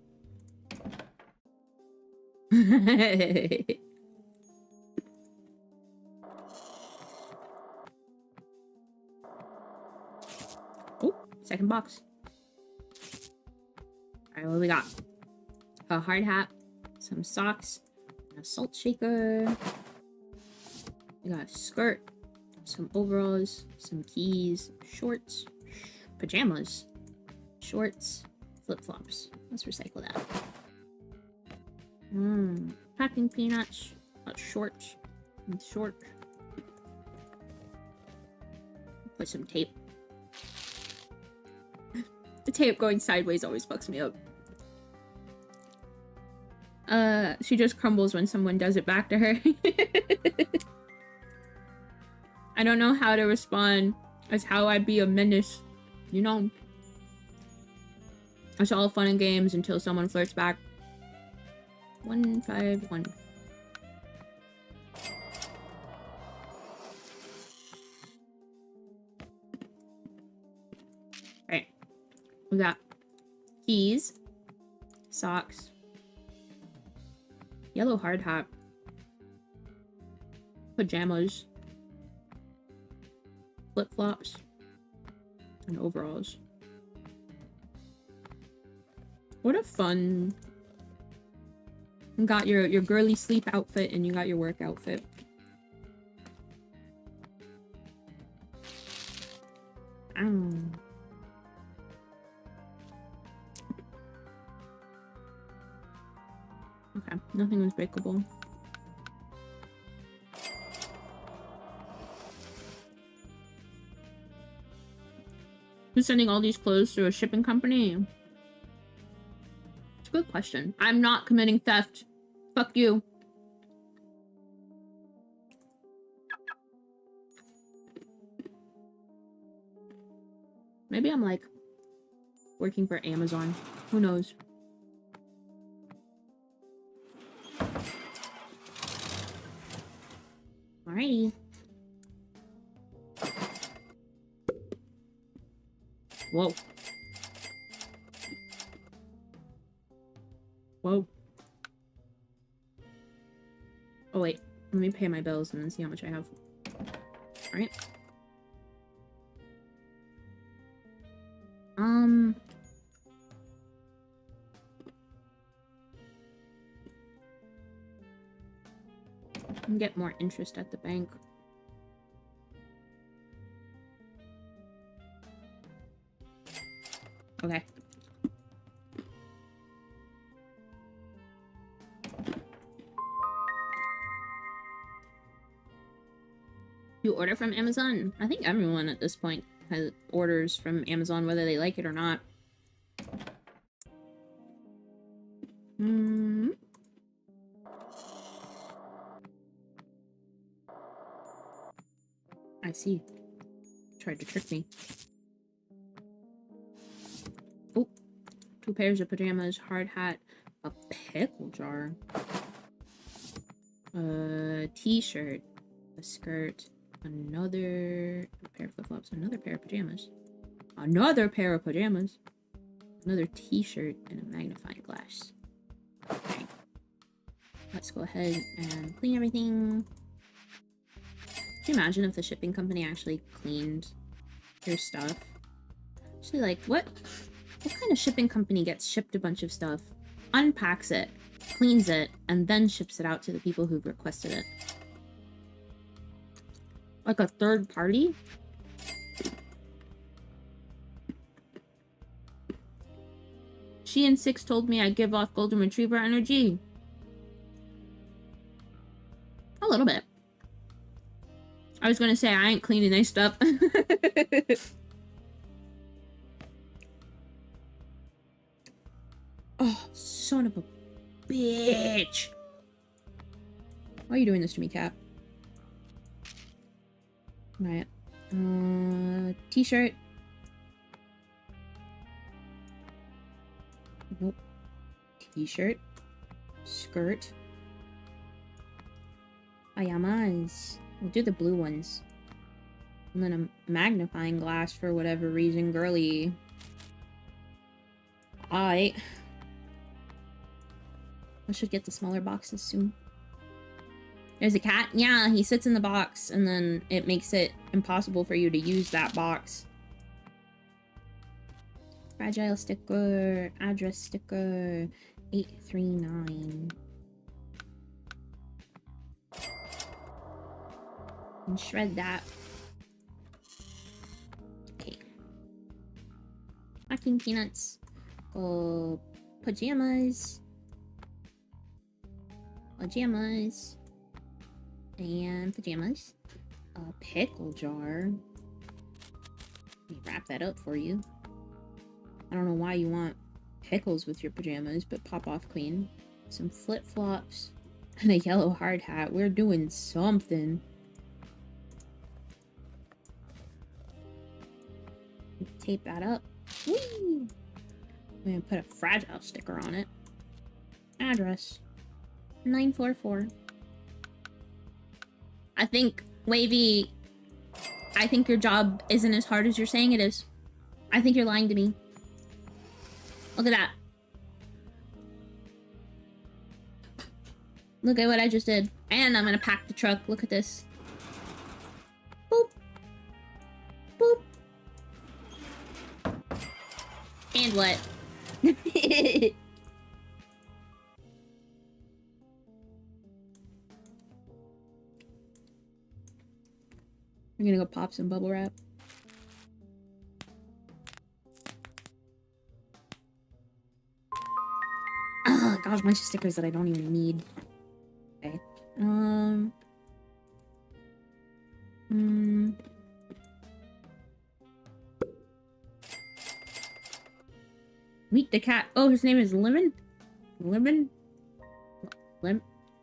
Oh, second box. Alright, what we got? A hard hat, some socks, a salt shaker. We got a skirt, some overalls, some keys, shorts, pajamas, shorts, flip-flops. Let's recycle that. Packing peanuts, shorts, and short. Put some tape. The tape going sideways always fucks me up. She just crumbles when someone does it back to her. I don't know how to respond as how I'd be a menace. You know? It's all fun and games until someone flirts back. 151. Right. We got keys, socks, yellow hard hat, pajamas, flip-flops, and overalls. What a fun... You got your girly sleep outfit and you got your work outfit. Okay, nothing was breakable. Who's sending all these clothes to a shipping company? It's a good question. I'm not committing theft. Fuck you. Maybe I'm like working for Amazon. Who knows? Alrighty. Whoa. Whoa. Oh wait, let me pay my bills and then see how much I have. Alright. Can get more interest at the bank. Okay. You order from Amazon? I think everyone at this point has orders from Amazon, whether they like it or not. Hmm. I see. Tried to trick me. Oh, 2 pairs of pajamas, hard hat, a pickle jar, a t-shirt, a skirt, another pair of flip-flops, another pair of pajamas, another pair of pajamas, another t-shirt, and a magnifying glass. Okay. Let's go ahead and clean everything. Can you imagine if the shipping company actually cleaned your stuff? Actually, like, what kind of shipping company gets shipped a bunch of stuff, unpacks it, cleans it, and then ships it out to the people who've requested it? Like a third party? She and Six told me I give off golden retriever energy. A little bit. I was gonna say I ain't cleaning nice stuff. Oh, son of a bitch. Why are you doing this to me, cat? Right. T-shirt. Nope. T-shirt. Skirt. Pajamas. We'll do the blue ones. And then a magnifying glass for whatever reason, girly. I should get the smaller boxes soon. There's a cat? Yeah, he sits in the box, and then it makes it impossible for you to use that box. Fragile sticker, address sticker, 839. And shred that. Okay. Packing peanuts. Go pajamas. Pajamas. And pajamas. A pickle jar. Let me wrap that up for you. I don't know why you want pickles with your pajamas, but pop off clean. Some flip-flops. And a yellow hard hat. We're doing something. Tape that up. Whee! I'm gonna put a fragile sticker on it. Address. 944. I think, Wavy, I think your job isn't as hard as you're saying it is. I think you're lying to me. Look at that. Look at what I just did. And I'm gonna pack the truck. Look at this. Boop. Boop. And what? I'm gonna go pop some bubble wrap. Oh gosh, a bunch of stickers that I don't even need. Okay. Meet the cat. Oh, his name is Lemon? Lemon?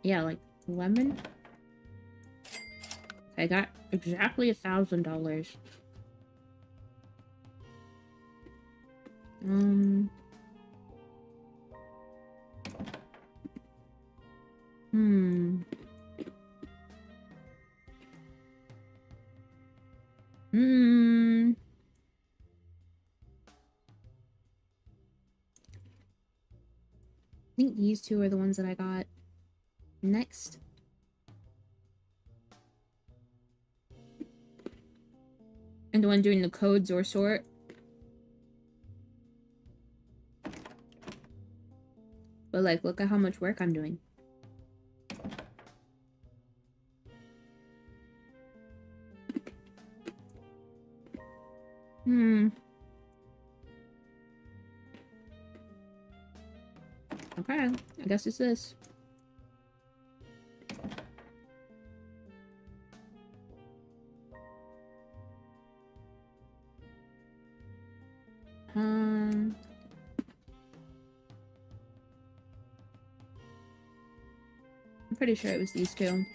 Yeah, like lemon. I got exactly $1,000. I think these two are the ones that I got next. And the one doing the codes or sort. But like, look at how much work I'm doing. Okay, I guess it's this. I'm pretty sure it was these two.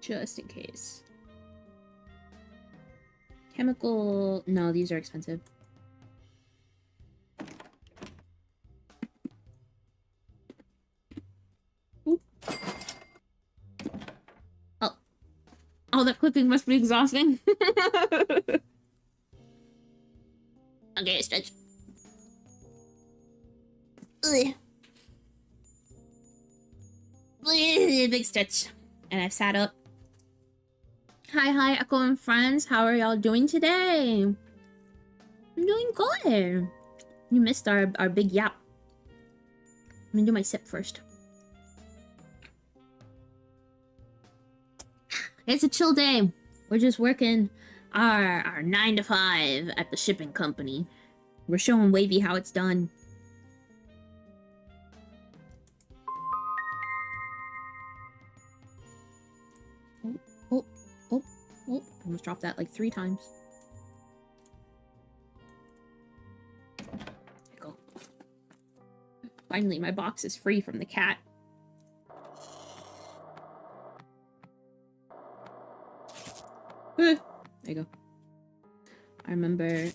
Just in case. Chemical... No, these are expensive. Oop. Oh. Oh, that clipping must be exhausting. Okay, stretch. Ugh. Big stretch. And I've sat up. Hi, Echo and friends. How are y'all doing today? I'm doing good. You missed our big yap. I'm gonna do my sip first. It's a chill day. We're just working our 9 to 5 at the shipping company. We're showing Wavy how it's done. Oh, almost dropped that like 3 times. There you go. Finally, my box is free from the cat. There you go. I remember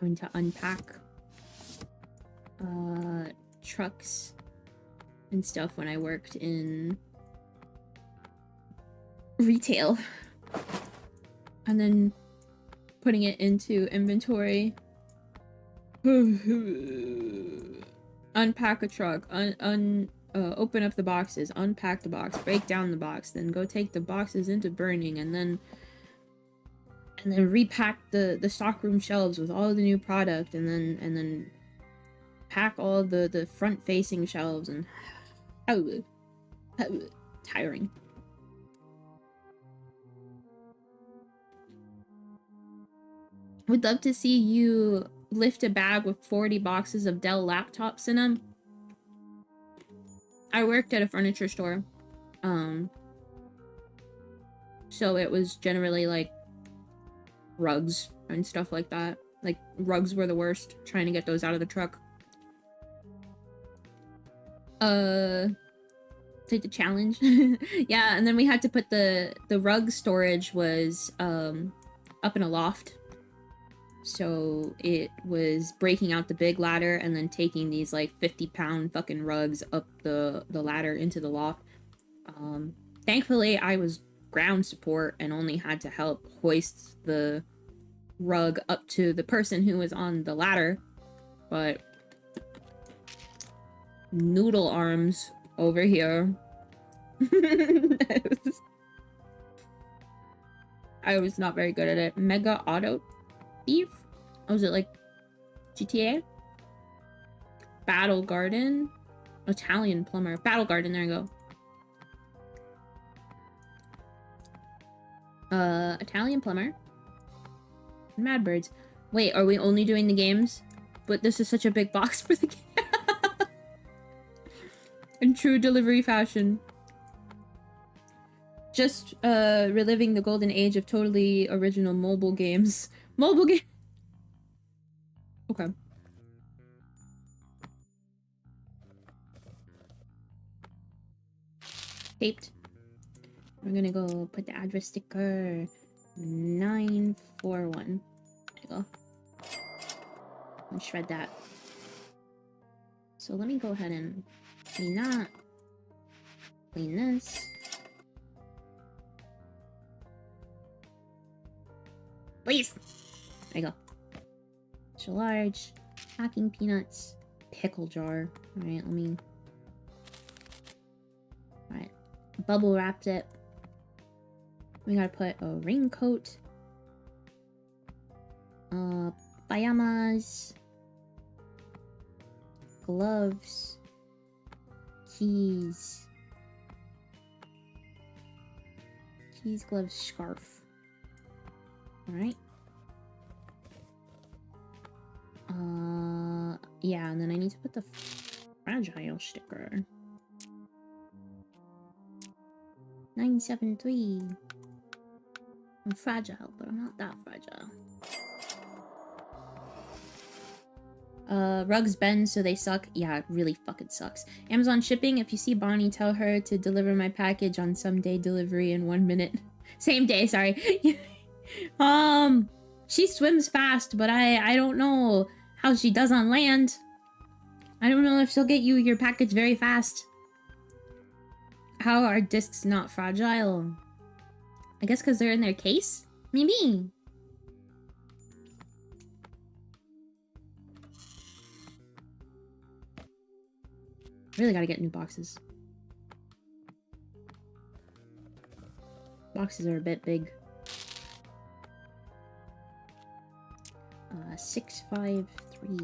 having to unpack trucks and stuff when I worked in retail. And then putting it into inventory. Unpack a truck. Open up the boxes. Unpack the box. Break down the box. Then go take the boxes into burning. And then repack the stockroom shelves with all the new product. And then pack all the front-facing shelves. And tiring. Would love to see you lift a bag with 40 boxes of Dell laptops in them. I worked at a furniture store. So it was generally like rugs and stuff like that. Like rugs were the worst, trying to get those out of the truck. Take the challenge. Yeah, and then we had to put the rug storage was up in a loft. So it was breaking out the big ladder and then taking these like 50-pound fucking rugs up the ladder into the loft. Thankfully, I was ground support and only had to help hoist the rug up to the person who was on the ladder. But noodle arms over here. I was not very good at it. Mega Auto Thief? Oh, was it like GTA? Battle Garden? Italian Plumber. Battle Garden, there you go. Italian Plumber. Mad Birds. Wait, are we only doing the games? But this is such a big box for the game. In true delivery fashion. Just reliving the golden age of totally original mobile games. Mobile game. Okay. Taped. We're gonna go put the address sticker 941. There you go. And shred that. So let me go ahead and clean that. Clean this. Please! There you go. Extra large. Packing peanuts. Pickle jar. Alright, let me... Alright. Bubble wrapped it. We gotta put a raincoat. Pajamas. Gloves. Keys. Keys, gloves, scarf. Alright. Yeah, and then I need to put the fragile sticker. 973. I'm fragile, but I'm not that fragile. Rugs bend, so they suck. Yeah, it really fucking sucks. Amazon shipping. If you see Bonnie, tell her to deliver my package on someday delivery in 1 minute. Same day, sorry. She swims fast, but I don't know how she does on land. I don't know if she'll get you your package very fast. How are discs not fragile? I guess because they're in their case? Maybe. Really gotta get new boxes. Boxes are a bit big. 653.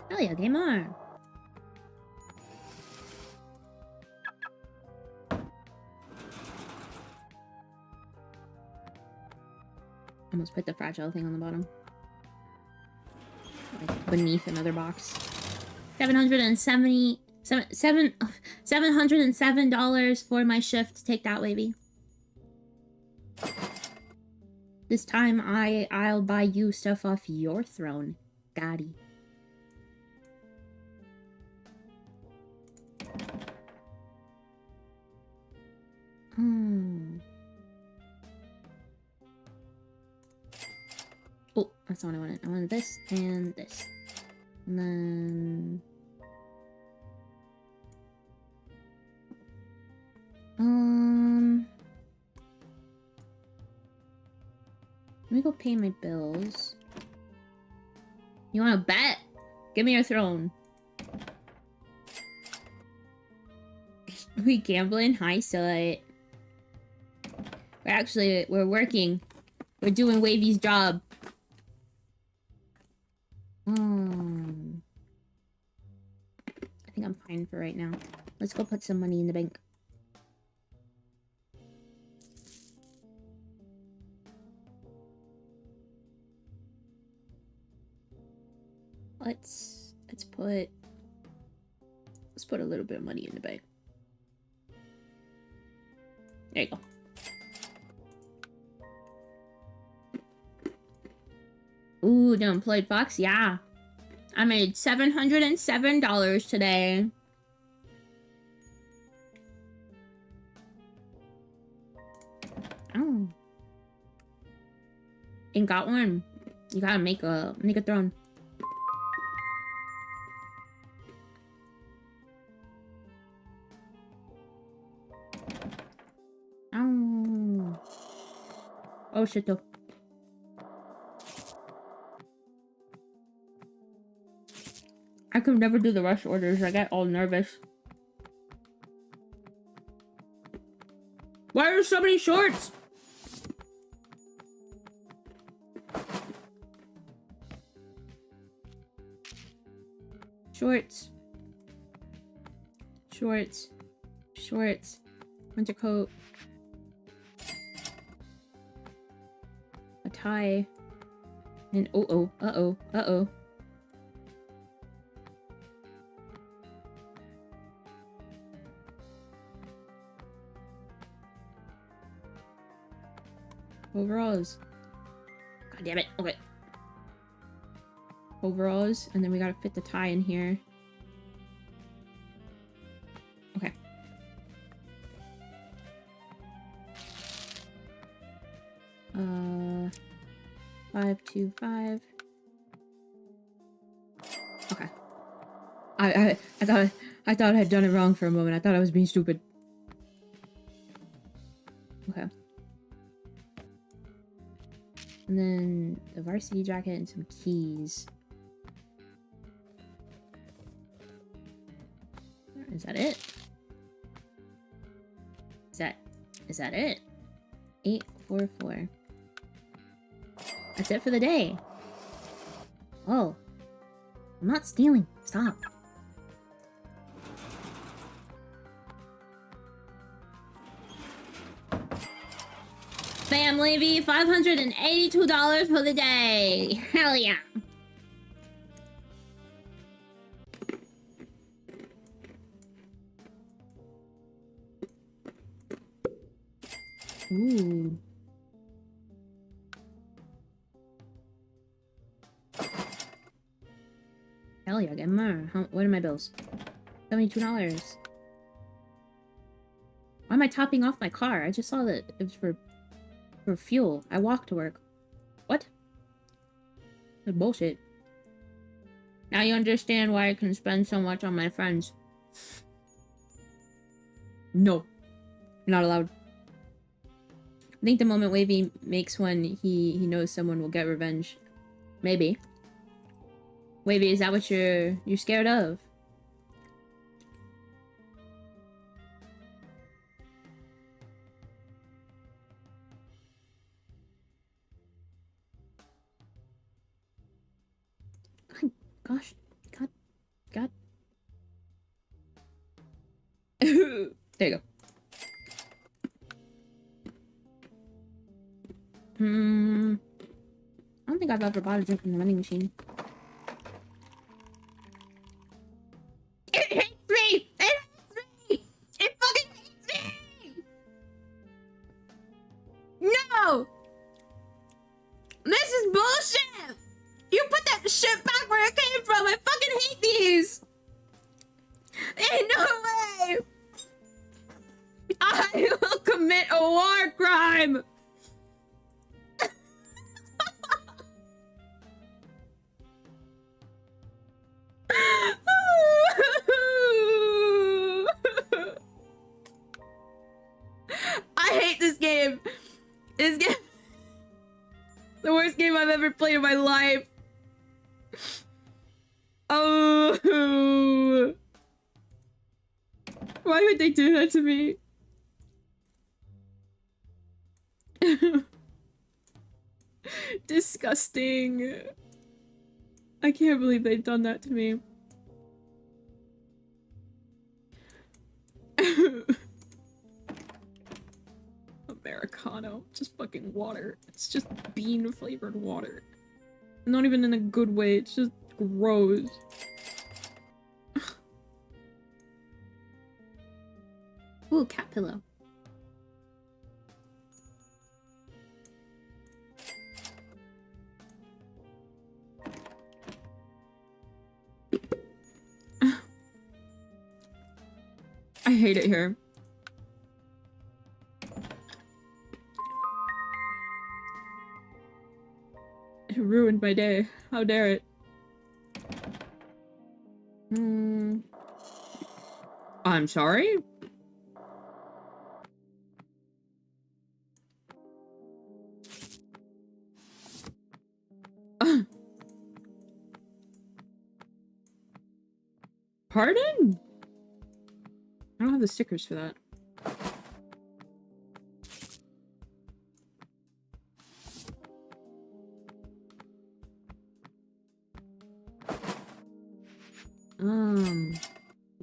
Hell yeah, game on. Almost put the fragile thing on the bottom. Like beneath another box. $707 for my shift. Take that, wavy. This time I'll buy you stuff off your throne. Gotti. Oh, that's not what I wanted. I wanted this and this. And then... Let me go pay my bills. You wanna bet? Give me your throne. We gambling? Hi, Slut. We're working. We're doing Wavy's job. I think I'm fine for right now. Let's go put some money in the bank. Let's put a little bit of money in the bank. There you go. Ooh, the employed box? Yeah. I made $707 today. Oh. Ain't got one. You gotta make a throne. Oh. Oh shit though. I could never do the rush orders. I get all nervous. Why are there so many shorts? Shorts. Shorts. Shorts. Winter coat. A tie. And uh-oh. Overalls. God damn it. Okay. Overalls, and then we gotta fit the tie in here. Okay. Uh, 525. Okay. I thought I had done it wrong for a moment. I thought I was being stupid. Okay. And then the varsity jacket and some keys. Is that it? Is that it? 844. That's it for the day. Oh. I'm not stealing. Stop. Family V, $582 for the day. Hell yeah. Ooh. Hell yeah, get more. What are my bills? $72. Why am I topping off my car? I just saw that it was for fuel. I walk to work. What? That's bullshit. Now you understand why I can spend so much on my friends. No. Not allowed. I think the moment Wavy makes one, he knows someone will get revenge. Maybe. Wavy, is that what you're scared of? Gosh. God. There you go. I don't think I've ever bought a drink from the vending machine. It hates me! It hates me! It fucking hates me! No! This is bullshit! You put that shit back where it came from! I fucking hate these! Ain't no way! I will commit a war crime! I hate this game. This game, the worst game I've ever played in my life. Oh, why would they do that to me? Disgusting. I can't believe they've done that to me. Americano. Just fucking water. It's just bean flavored water. Not even in a good way. It's just gross. Ooh, cat pillow. I hate it here. It ruined my day. How dare it? I'm sorry? Pardon? I don't have the stickers for that.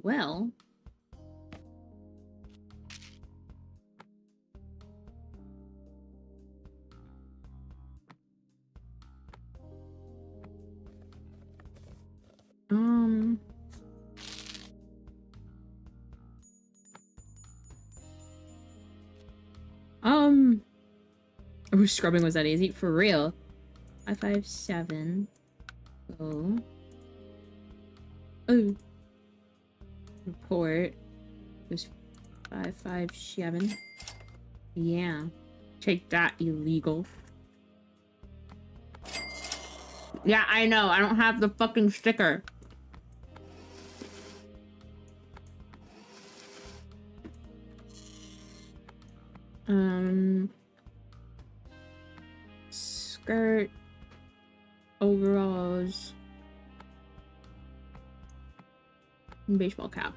Well. Oh, scrubbing was that easy? For real. 557. Oh. Oh. Report. It was 557. Yeah. Take that, illegal. Yeah, I know. I don't have the fucking sticker. Skirt. Overalls. And baseball cap.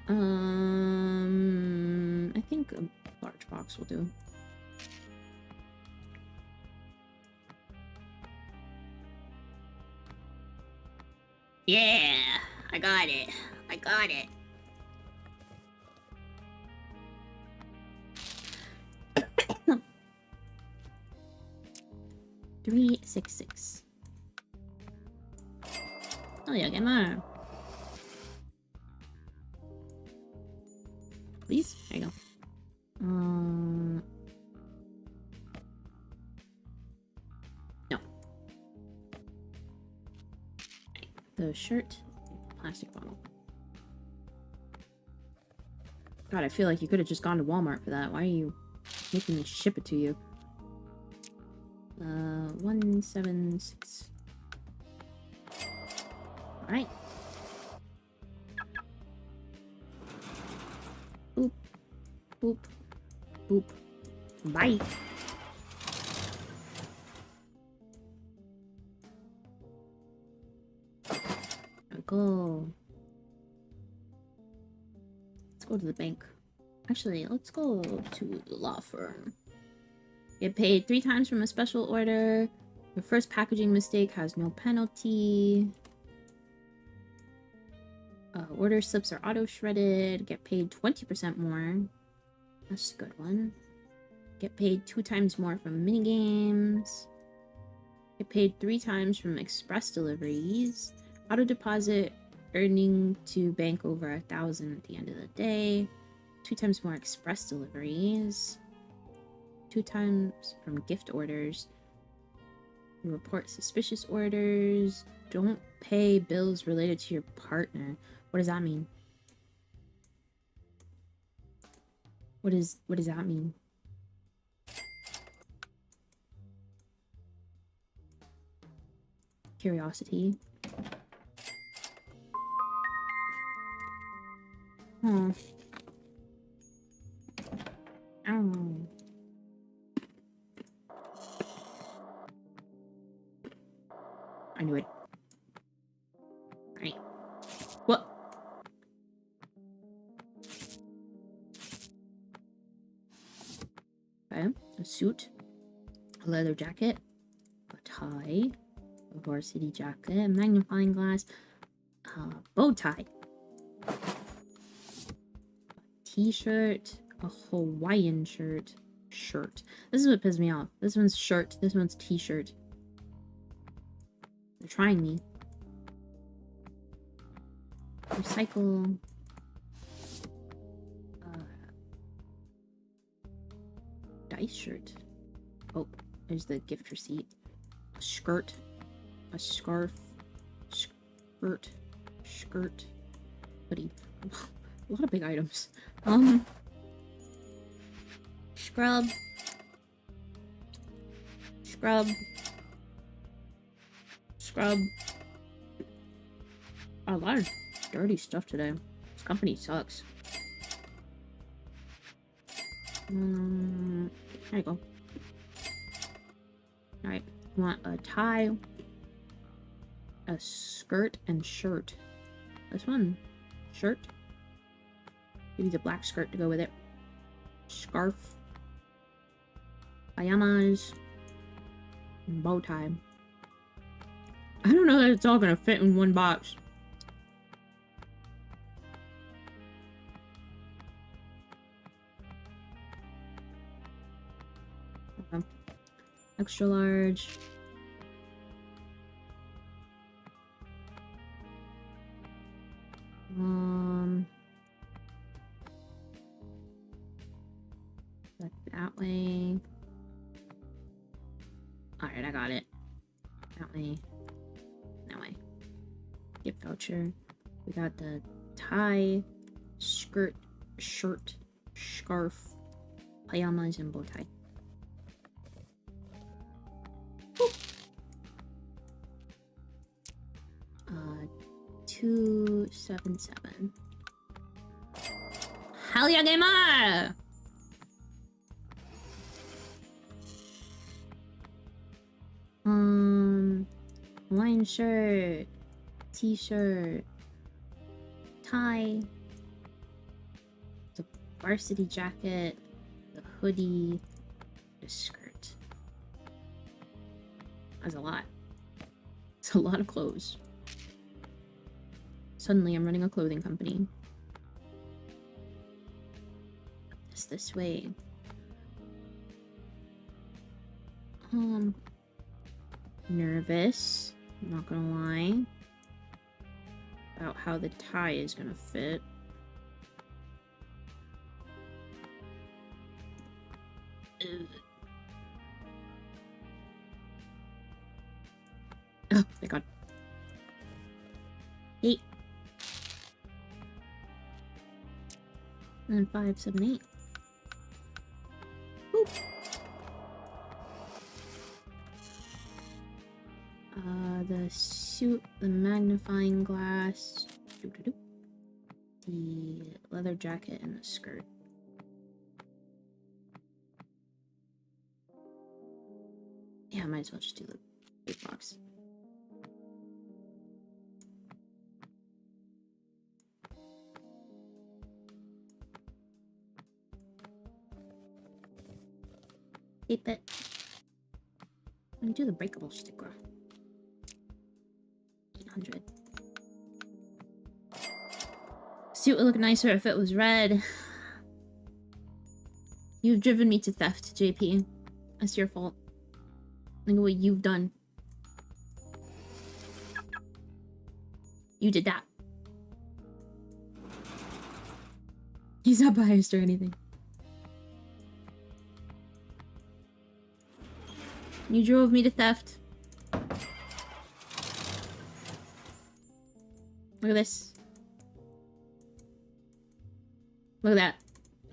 I think a large box will do. Yeah, I got it. I got it. $366. Oh yeah, get more. Please? There you go. No. The shirt, plastic bottle. God, I feel like you could have just gone to Walmart for that. Why are you making me ship it to you? 176. Alright. Boop. Boop. Boop. Bye. Go. Let's go to the bank. Actually, let's go to the law firm. Get paid 3 times from a special order. Your first packaging mistake has no penalty. Order slips are auto-shredded. Get paid 20% more. That's a good one. Get paid 2 times more from minigames. Get paid 3 times from express deliveries. Auto deposit, earning to bank over 1,000 at the end of the day. 2 times more express deliveries. 2 times from gift orders. Report suspicious orders. Don't pay bills related to your partner. What does that mean? What does that mean? Curiosity. Oh. Oh. I knew it. Right. What? Okay. A suit. A leather jacket. A tie. A varsity jacket. A magnifying glass. A bow tie. T-shirt, a Hawaiian shirt. This is what pisses me off. This one's shirt, this one's t-shirt. They're trying me. Recycle. Dice shirt. Oh, there's the gift receipt. A skirt. A scarf. Skirt. Hoodie. A lot of big items. Scrub. A lot of dirty stuff today. This company sucks. There you go. Alright, want a tie, a skirt, and shirt. This one, shirt. Give you the black skirt to go with it. Scarf. Pajamas. And bow tie. I don't know that it's all gonna fit in one box. Okay. Extra large. That way. Alright, I got it. That way. That way. Gift voucher. We got the tie, skirt, shirt, scarf, pajamas, and bow tie. 277. Hell yeah, gamer! Hawaiian shirt, t-shirt, tie, the varsity jacket, the hoodie, the skirt. That's a lot. It's a lot of clothes. Suddenly I'm running a clothing company. It's this way. Nervous, I'm not gonna lie, about how the tie is gonna fit. Ugh. Oh, thank God. And then 5, 7, 8. Boop. The suit, the magnifying glass, the leather jacket, and the skirt. Yeah, I might as well just do the big box. Keep it. Let me do the breakable sticker. 800. Suit would look nicer if it was red. You've driven me to theft, JP. That's your fault. Look at what you've done. You did that. He's not biased or anything. You drove me to theft. Look at this. Look at that.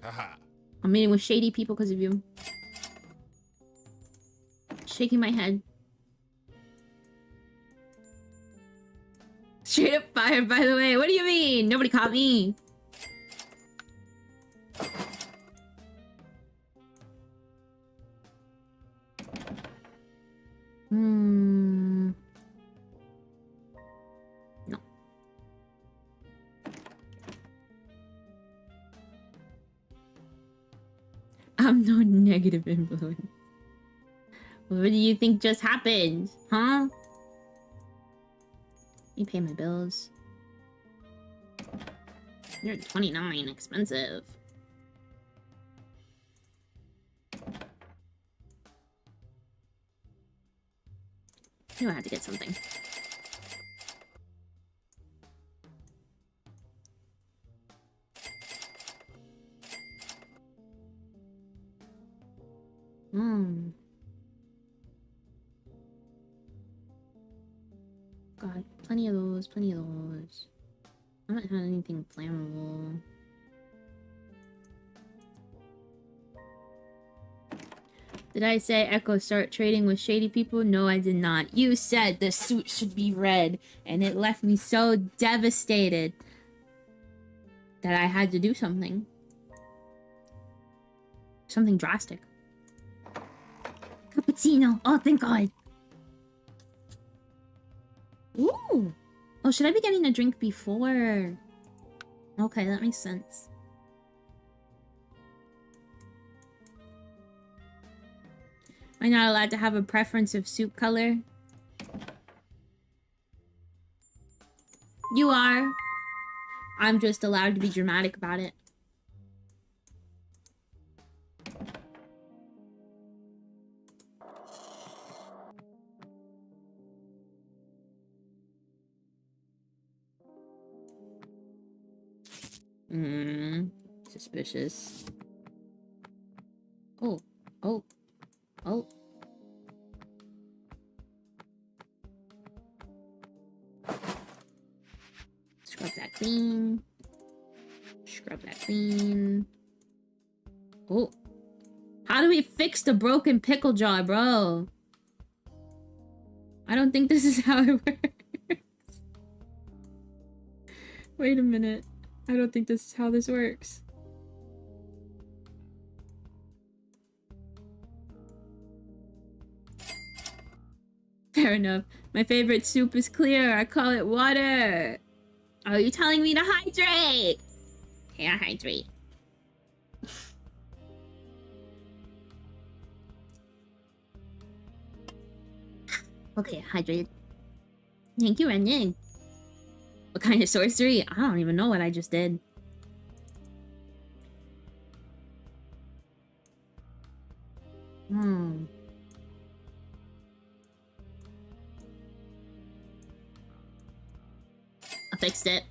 Haha. I'm meeting with shady people because of you. Shaking my head. Straight up fired, by the way. What do you mean? Nobody caught me. No. I'm no negative influence. What do you think just happened? Huh? You pay my bills. You're 29, expensive. You have to get something. God, plenty of those, plenty of those. I haven't had anything flammable. Did I say Echo start trading with shady people? No, I did not. You said the suit should be red, and it left me so devastated that I had to do something. Something drastic. Cappuccino. Oh, thank God. Ooh. Oh, should I be getting a drink before? Okay, that makes sense. Am I not allowed to have a preference of soup color? You are. I'm just allowed to be dramatic about it. Suspicious. Oh. Oh. Oh. Scrub that clean. Scrub that clean. Oh. How do we fix the broken pickle jar, bro? I don't think this is how it works. Wait a minute. I don't think this is how this works. Fair enough. My favorite soup is clear. I call it water. Are you telling me to hydrate? Okay, I hydrate. Okay, hydrate. Thank you, Renjin. What kind of sorcery? I don't even know what I just did. I fixed it.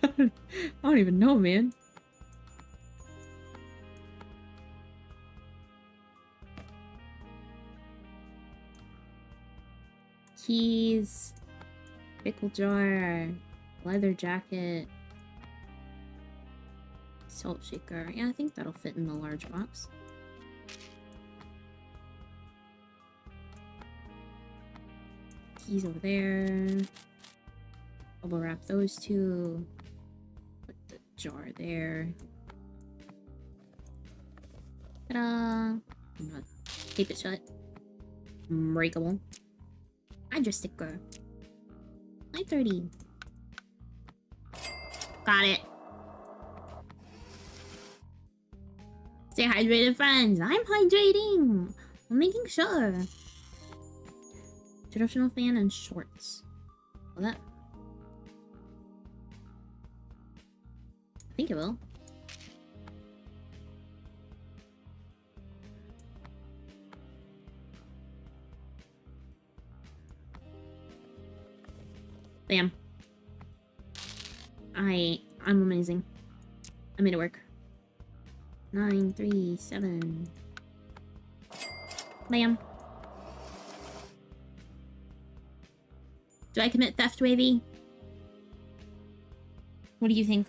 I don't even know, man. Keys. Pickle jar. Leather jacket. Salt shaker. Yeah, I think that'll fit in the large box. Keys over there. Bubble wrap those two. Put the jar there. Ta-da! I'm gonna tape it shut. Breakable. Address sticker. 9:30. Got it. Stay hydrated, friends. I'm hydrating. I'm making sure. Traditional fan and shorts. Will that? I think it will. Bam. I'm amazing. I made it work. 9, 3, 7. Bam. Do I commit theft, Wavy? What do you think?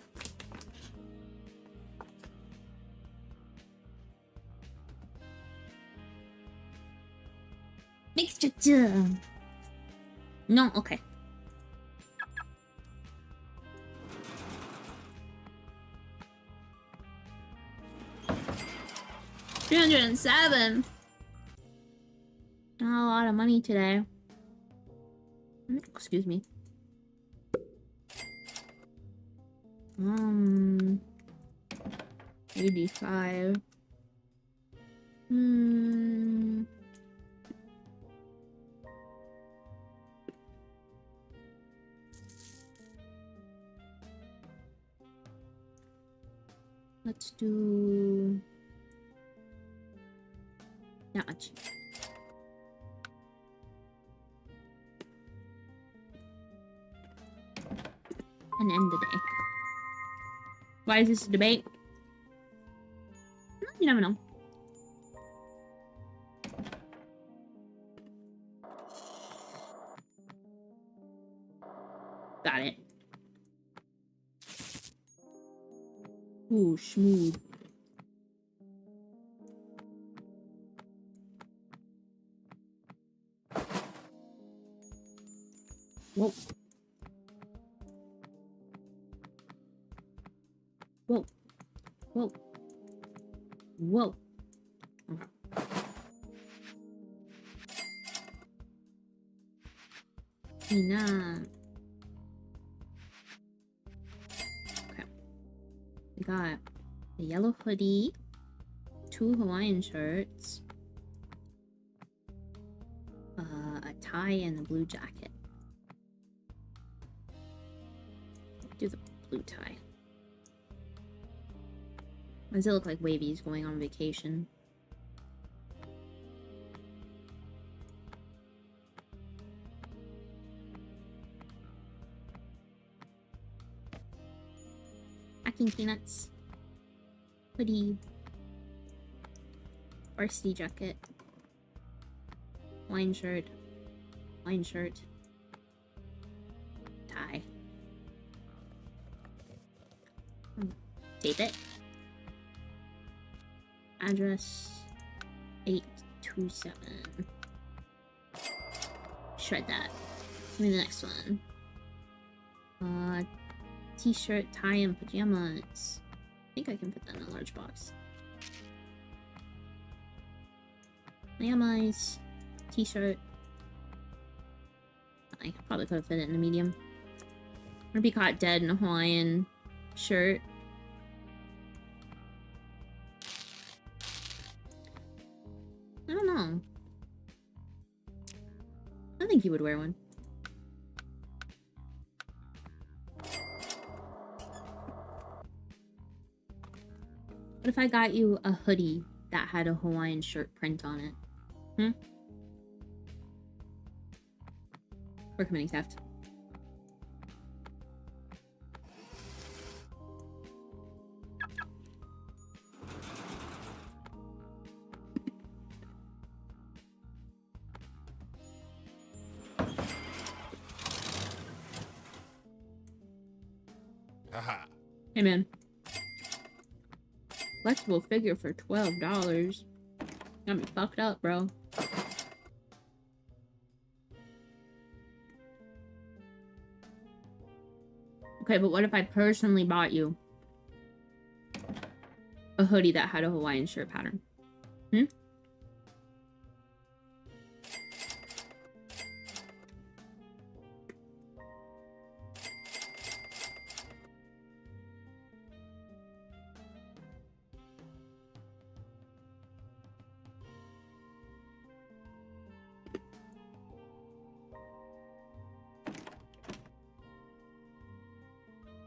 Mixture. No, okay. 307. Not a lot of money today. Excuse me. 85. Let's do that much. And end the day. Why is this a debate? You never know. Got it. Ooh, smooth. Whoa. Whoa. Whoa. Whoa. Okay. Nah. Okay. We got a yellow hoodie, 2 Hawaiian shirts, a tie, and a blue jacket. Do the blue tie. Why does it look like Wavy's going on vacation? Packing peanuts. Hoodie. Varsity jacket. Wine shirt. Wine shirt. Tie. Tape it. Address 827. Shred that. Give me the next one. T-shirt, tie, and pajamas. I think I can put that in a large box. Pajamas, t-shirt. I probably could have fit it in a medium. Or be caught dead in a Hawaiian shirt. I don't know. I think you would wear one. What if I got you a hoodie that had a Hawaiian shirt print on it? We're committing theft. Hey, man. Flexible figure for $12. Got me fucked up, bro. Okay, but what if I personally bought you a hoodie that had a Hawaiian shirt pattern? Hmm?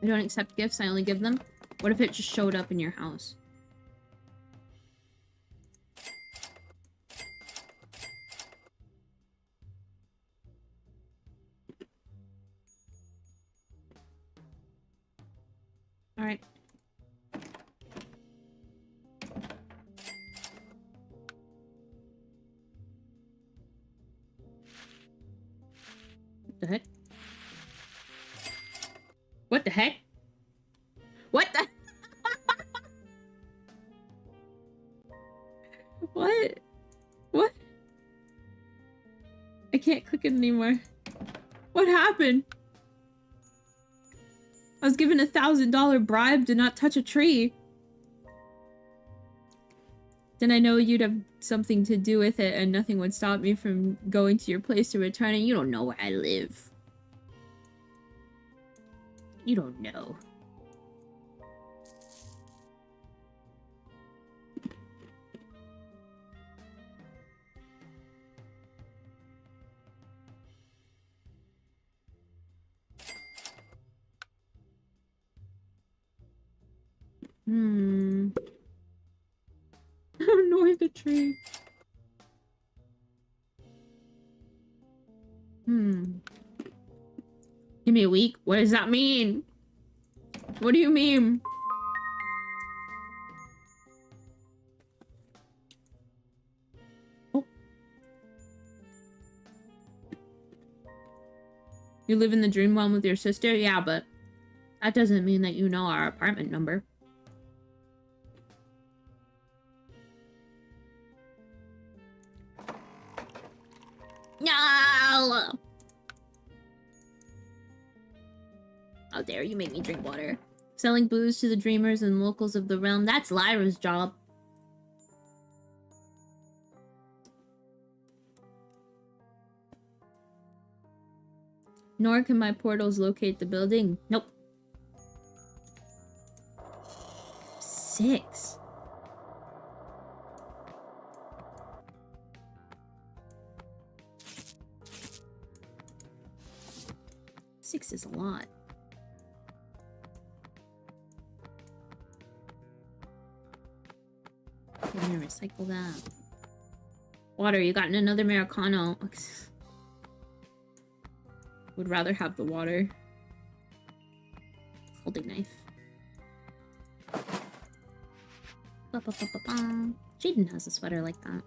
I don't accept gifts, I only give them? What if it just showed up in your house? Alright. What the heck? What the heck? What the? What? What? I can't click it anymore. What happened? I was given a $1,000 bribe to not touch a tree. Then I know you'd have something to do with it and nothing would stop me from going to your place to return it. You don't know where I live. You don't know. Annoy the tree. Give me a week? What does that mean? What do you mean? Oh. You live in the dream realm with your sister? Yeah, but that doesn't mean that you know our apartment number. No! How dare you make me drink water. Selling booze to the dreamers and locals of the realm. That's Lyra's job. Nor can my portals locate the building. Nope. 6. Six is a lot. I'm gonna recycle that. Water, you gotten another Americano. Would rather have the water. Folding knife. Jaden has a sweater like that.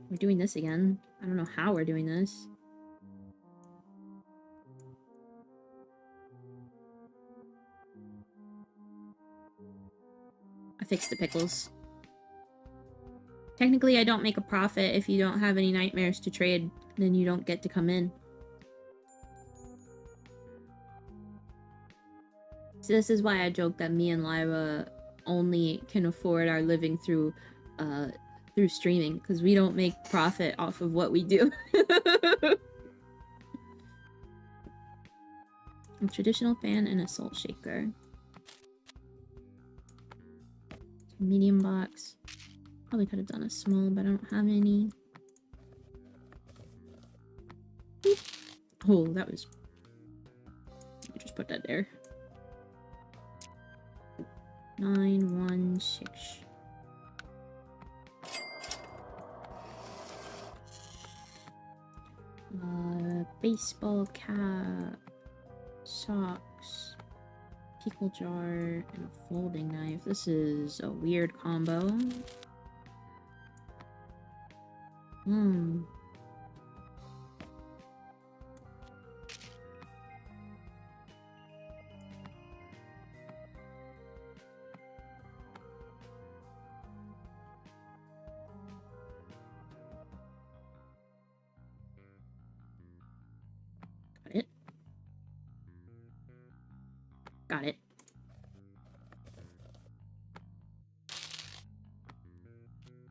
We're doing this again. I don't know how we're doing this. I fixed the pickles. Technically, I don't make a profit if you don't have any nightmares to trade. Then you don't get to come in. So this is why I joke that me and Lyra only can afford our living through streaming, because we don't make profit off of what we do. A traditional fan and a salt shaker. Medium box. Probably could have done a small, but I don't have any. Oh, that was... Let me just put that there. 916. Baseball cap, socks, pickle jar, and a folding knife. This is a weird combo.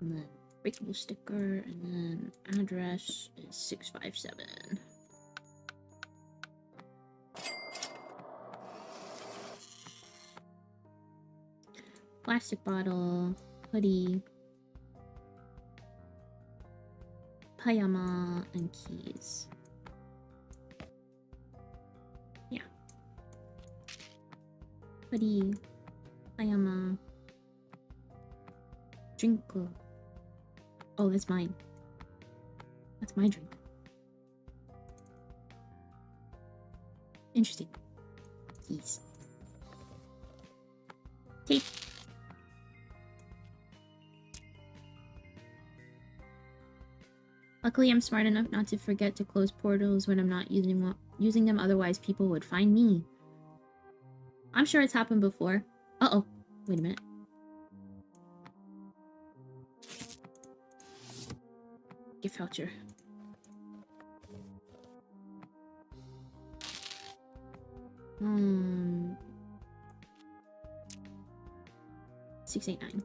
And then breakable sticker, and then address is 657. Plastic bottle, hoodie, pajama, and keys. Yeah. Hoodie, pajama, drink. Oh, that's mine. That's my drink. Interesting. Keys. Tape. Luckily, I'm smart enough not to forget to close portals when I'm not using them, otherwise people would find me. I'm sure it's happened before. Uh-oh. Wait a minute. Gift voucher. Hmm. 689.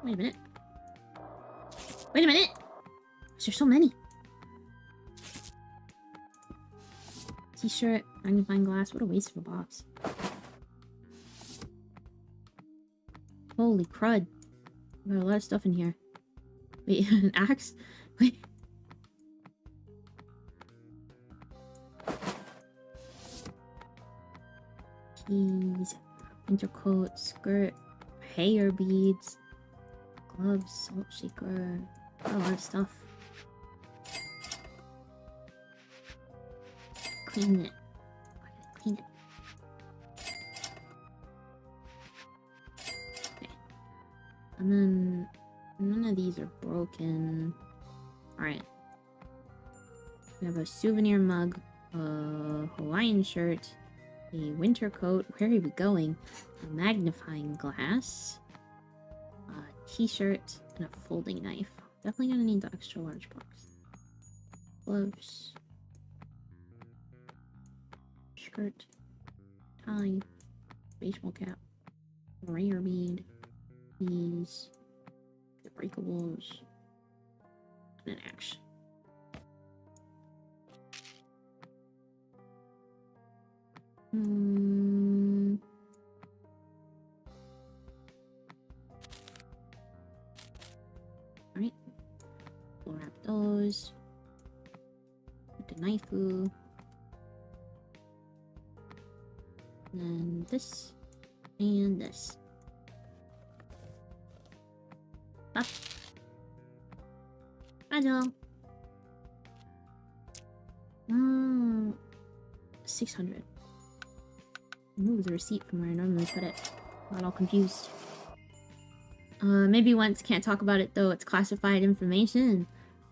Wait a minute. Wait a minute! There's so many. T-shirt, magnifying glass. What a waste of a box. Holy crud. Got a lot of stuff in here. Wait, an axe? Wait. Keys, winter coat, skirt, hair beads, gloves, salt shaker. Got a lot of stuff. Clean it. I gotta clean it. Okay. And then none of these are broken. Alright. We have a souvenir mug, a Hawaiian shirt, a winter coat. Where are we going? A magnifying glass, a t-shirt, and a folding knife. Definitely gonna need the extra large box. Gloves. Skirt. Tie. Baseball cap. Rare bead. Keys. The breakables. And an axe. Alright. We'll wrap those. Put the knifeu. And then this. And this. Up. Fragile. 600. Move the receipt from where I normally put it. Got all confused. Maybe once, can't talk about it though, it's classified information.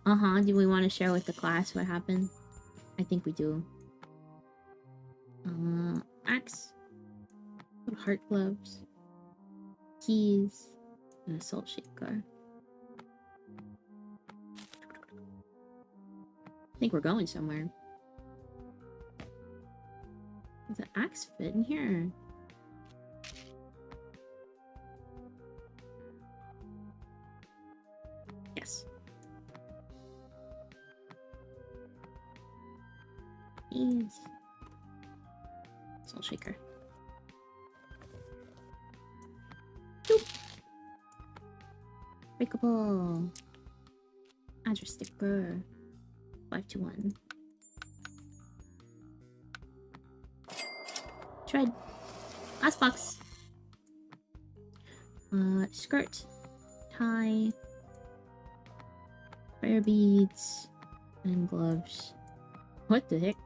Do we want to share with the class what happened? I think we do. Axe. Heart gloves. Keys. And a salt shaker. I think we're going somewhere. Does the axe fit in here? Yes. Keys. Salt shaker. Boop. Breakable. Address sticker. 521. Tread. Last box. Skirt. Tie. Prayer beads. And gloves. What the heck?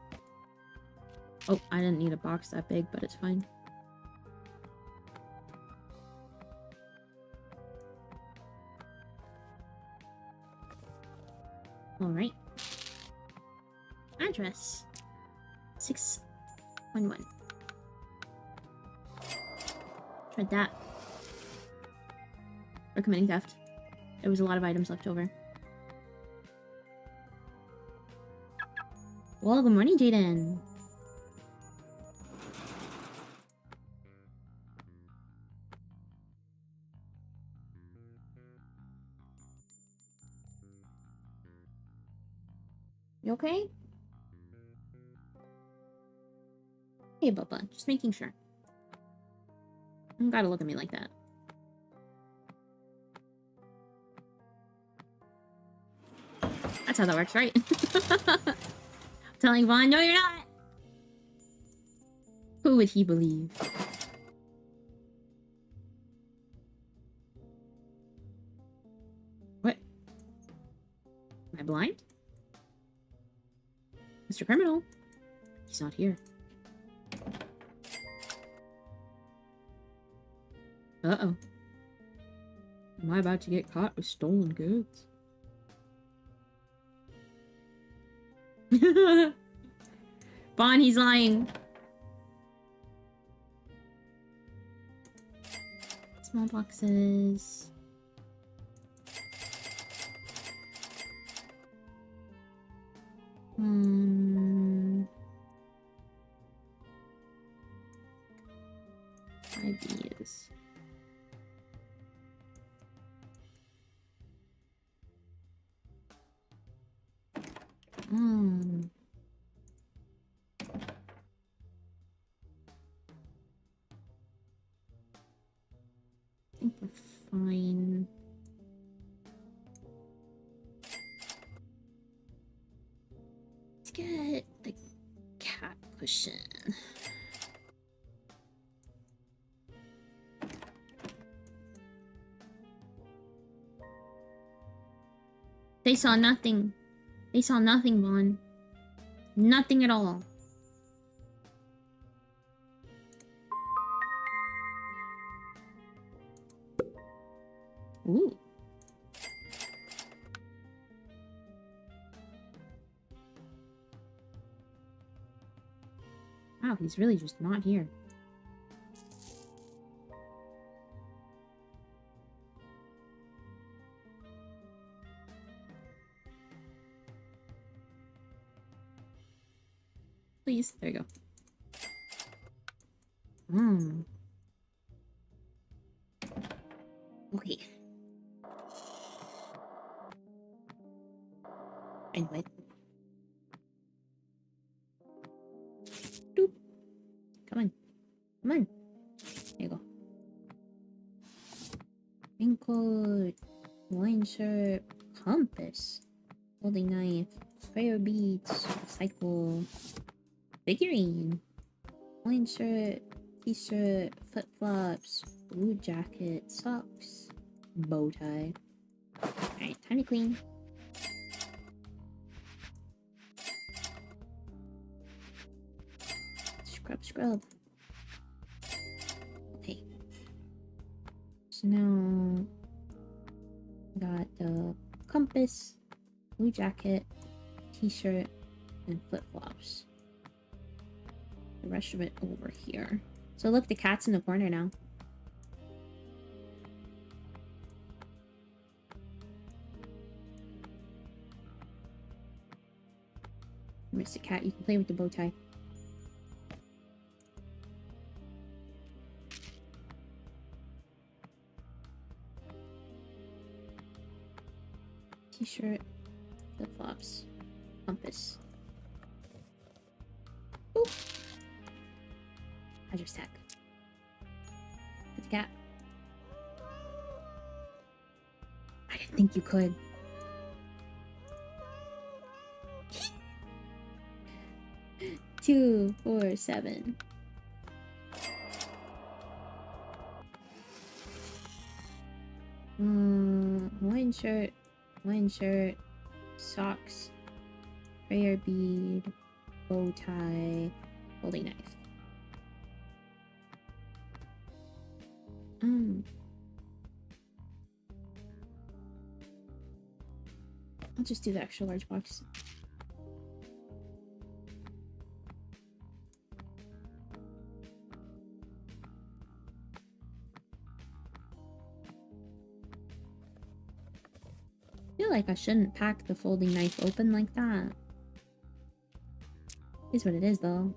Oh, I didn't need a box that big, but it's fine. Alright. Address. 611. Tried that. Recommending theft. There was a lot of items left over. Well, good morning, Jaden. You okay? Hey, Bubba. Just making sure. You gotta look at me like that. That's how that works, right? Telling Vaughn, no, you're not! Who would he believe? What? Am I blind? Mr. Criminal? He's not here. Uh-oh. Am I about to get caught with stolen goods? Vaughn, he's lying. Small boxes. Ideas. I think we're fine. Let's get the cat cushion. They saw nothing. They saw nothing, Vaughn. Nothing at all. Ooh. Wow, he's really just not here. Please. There you go. Okay. And wait. Doop. Come on. Come on. There you go. Raincoat. Wine shirt. Compass. Holding knife. Prayer beads. Cycle. Figurine. Wine shirt. T-shirt. Flip-flops. Blue jacket. Socks. Bow tie. Alright, time to clean. Scrub. Okay. So now got the compass, blue jacket, t-shirt, and flip-flops. The rest of it over here. So look, the cat's in the corner now. Mr. Cat, you can play with the bow tie. T-shirt, flip-flops, compass. Boop. How's your stack? Put the cat. I didn't think you could. 2, 4, 7. Wine shirt, socks, prayer bead, bow tie, holding knife. I'll just do the extra large box. I feel like I shouldn't pack the folding knife open like that. Is what it is, though.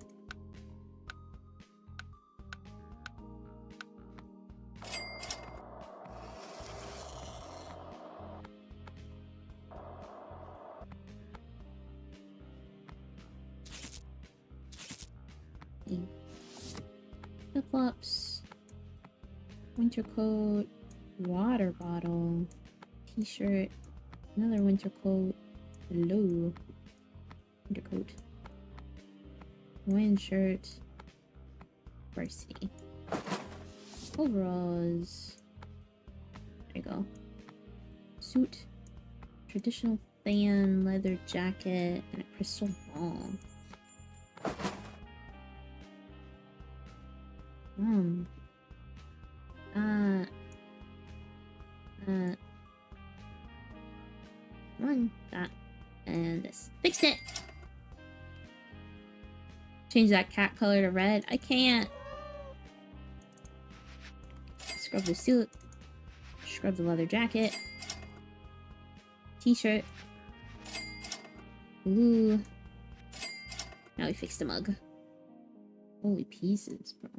Flip-flops, winter coat, water bottle, t-shirt, another winter coat, hello, winter coat, Hawaiian shirt, varsity, overalls, there you go, suit, traditional fan, leather jacket, and a crystal ball. One, that, and this. Fixed it! Change that cat color to red. I can't! Scrub the suit. Scrub the leather jacket. T-shirt. Blue. Now we fixed the mug. Holy pieces, bro.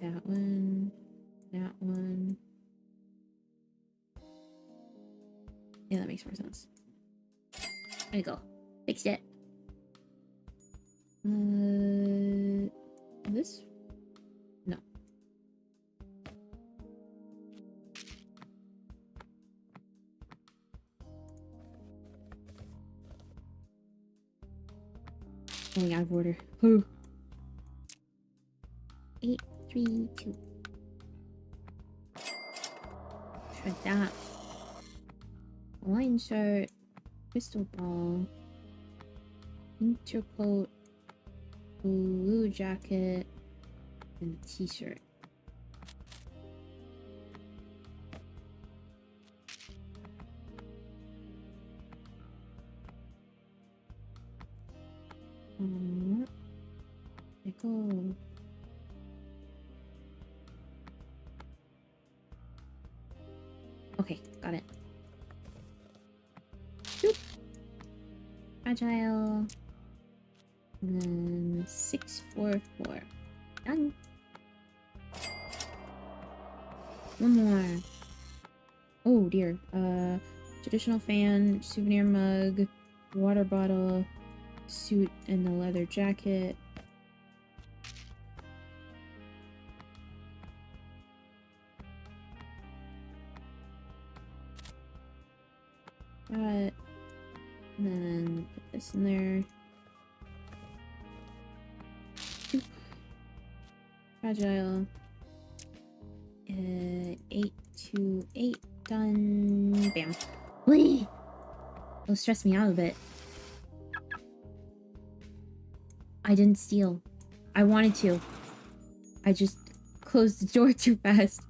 That one. That one. Yeah, that makes more sense. There you go. Fixed it. This? No. Going out of order. 8, 3, 2. Shred that. Hawaiian shirt. Crystal ball. Winter coat. Blue jacket. And a t-shirt. There you go. Okay, got it. Boop. Agile. And then 644. Done. One more. Oh dear. Traditional fan, souvenir mug, water bottle, suit, and the leather jacket. And then put this in there. Fragile. 8 to 8. Done. Bam. Whee! It'll stress me out a bit. I didn't steal. I wanted to. I just closed the door too fast.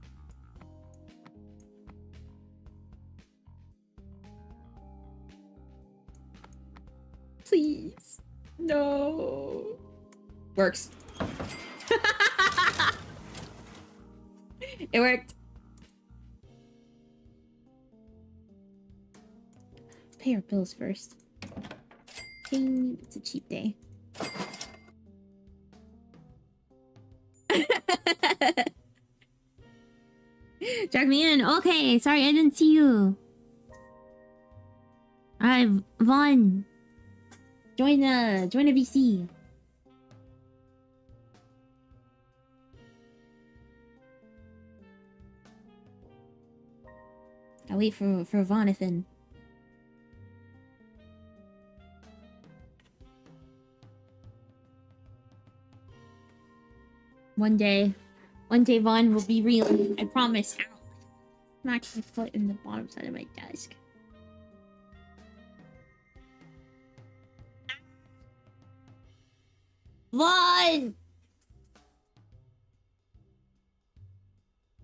Please. No. Works. It worked. Pay our bills first. Ding, it's a cheap day. Drag me in. Okay, sorry, I didn't see you. Alright, Vaughn. Join a VC. I'll wait for Vonathan. One day Vaughn will be real. I promise. Ow. Smack my foot in the bottom side of my desk. Vaughn!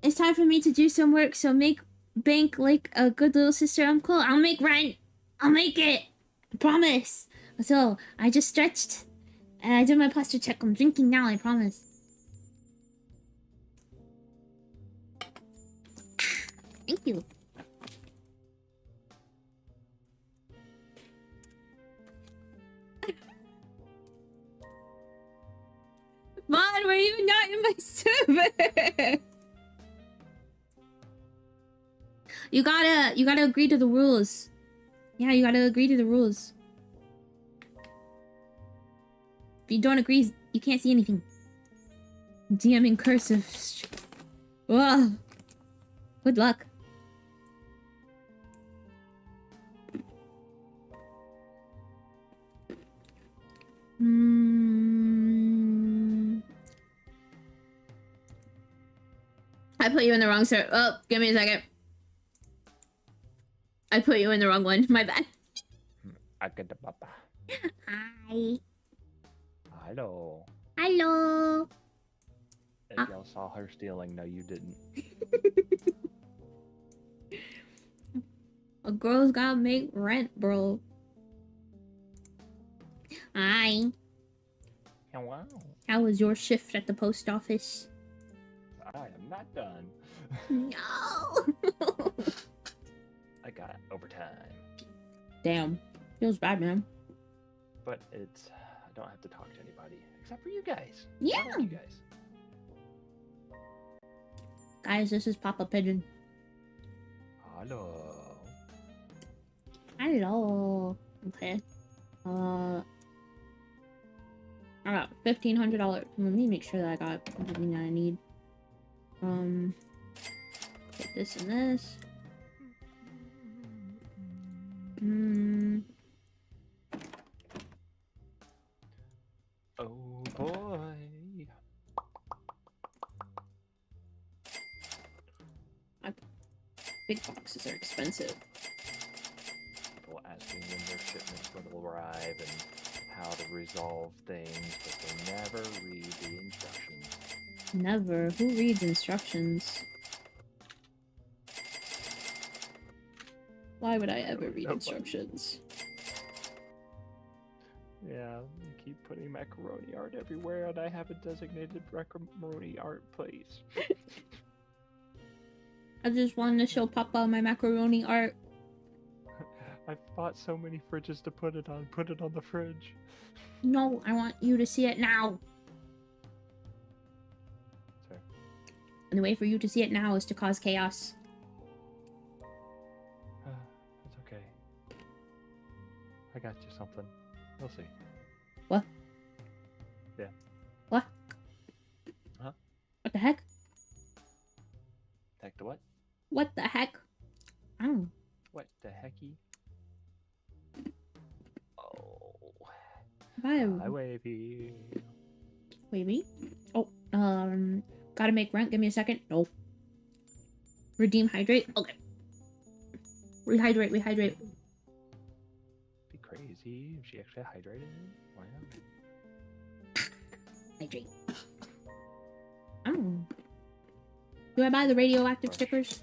It's time for me to do some work, so make bank like a good little sister uncle. I'll make rent. I'll make it. I promise. So, I just stretched. And I did my posture check. I'm drinking now, I promise. Thank you. Vaughn, were you not in my server? You gotta agree to the rules. Yeah, you gotta agree to the rules. If you don't agree, you can't see anything. DM in cursive. Whoa. Good luck. I put you in the wrong server. Oh, give me a second. I put you in the wrong one. My bad. Hi. Hello. Hello. If y'all saw her stealing, no, you didn't. A girl's gotta make rent, bro. Hi. Wow. How was your shift at the post office? I am not done. No. I got overtime. Damn. Feels bad, man. But it's... I don't have to talk to anybody. Except for you guys. Yeah. I like you guys. Guys, this is Papa Pigeon. Hello. Hello. Okay. I got $1,500. Let me make sure that I got everything that I need. Put this and this. Oh boy. Big boxes are expensive. People asking when their shipments will arrive and how to resolve things, but they never read the instructions. Never. Who reads instructions? Why would I ever read instructions? Yeah, you keep putting macaroni art everywhere, and I have a designated macaroni art place. I just wanted to show Papa my macaroni art. I've bought so many fridges to put it on. Put it on the fridge. No, I want you to see it now. Sorry. And the way for you to see it now is to cause chaos. That's okay. I got you something. We'll see. What? Yeah. What? Huh? What the heck? Heck the what? What the heck? Oh. What the hecky? Oh. Hi, Wavy. Wavy. Oh, gotta make rent. Give me a second. No. Redeem hydrate. Okay. Rehydrate. Be crazy if she actually hydrated. Why not? Hydrate. Oh. Do I buy the radioactive stickers?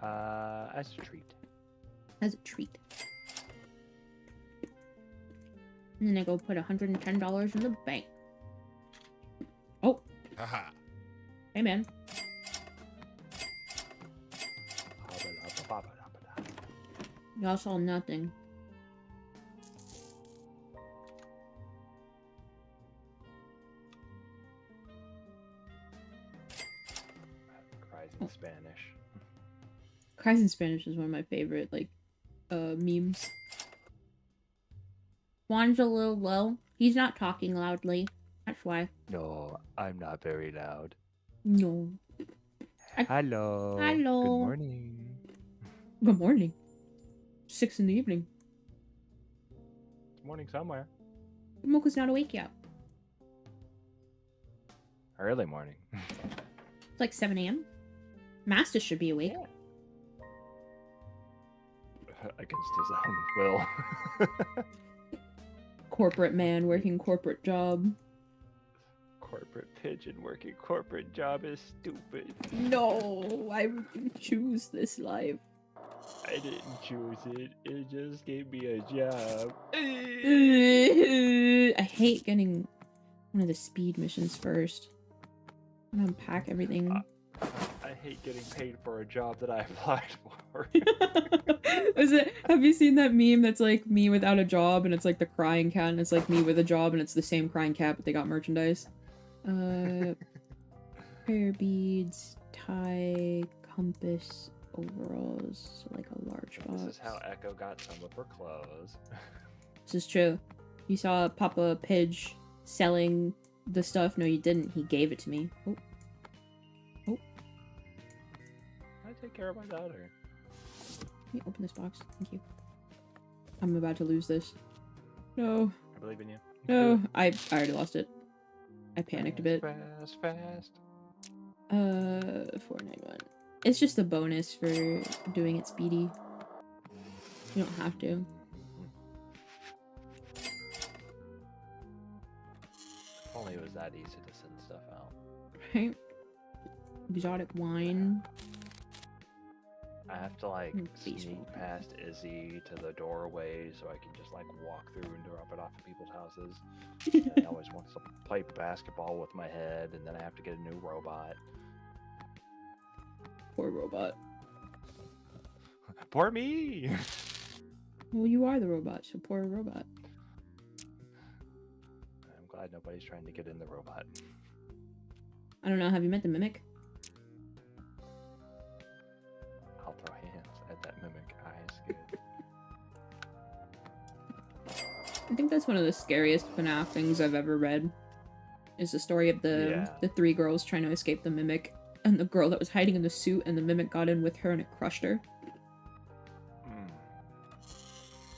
As a treat. As a treat. And then I go put $110 in the bank. Oh. Haha. Hey, man. Y'all saw nothing. Cries in Spanish. Cries in Spanish is one of my favorite, like, memes. Juan's a little low. He's not talking loudly. That's why. No, I'm not very loud. No. Hello. Hello. Good morning. Good morning. 6 in the evening. It's morning somewhere. Mocha's not awake yet. Early morning. It's like 7 a.m. Master should be awake. Yeah. Against his own will. Corporate man working corporate job. Corporate pigeon working corporate job is stupid. No, I didn't choose this life. I didn't choose it. It just gave me a job. I hate getting one of the speed missions first. I'm gonna unpack everything. I hate getting paid for a job that I applied for. Have you seen that meme that's like me without a job and it's like the crying cat and it's like me with a job and it's the same crying cat but they got merchandise? Prayer beads, tie, compass, overalls, so like a large box. This is how Echo got some of her clothes. This is true. You saw Papa Pidge selling the stuff. No, you didn't. He gave it to me. Oh. Oh. I take care of my daughter. Let me open this box. Thank you. I'm about to lose this. No. I believe in you. No. I already lost it. I panicked a bit. Fast. 491. It's just a bonus for doing it speedy. You don't have to. If only it was that easy to send stuff out. Right? Exotic wine. I have to like Baseball sneak past Izzy to the doorway so I can just like walk through and drop it off at people's houses. And I always want to play basketball with my head, and then I have to get a new robot. Poor robot. Poor me! Well, you are the robot, so poor robot. I'm glad nobody's trying to get in the robot. I don't know, have you met the mimic? I'll throw hands at that mimic. Eyes good. I think that's one of the scariest FNAF things I've ever read. Is the story of the 3 girls trying to escape the mimic, and the girl that was hiding in the suit, and the mimic got in with her and it crushed her.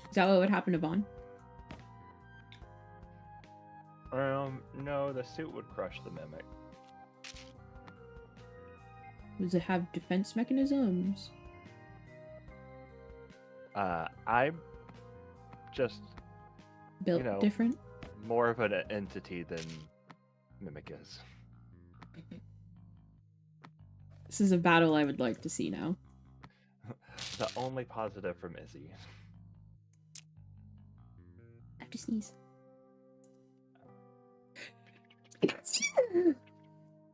Is that what would happen to Vaughn? No, the suit would crush the mimic. Does it have defense mechanisms? I'm just Built different? more of an entity than Mimic is. This is a battle I would like to see now. The only positive from Izzy. I have to sneeze.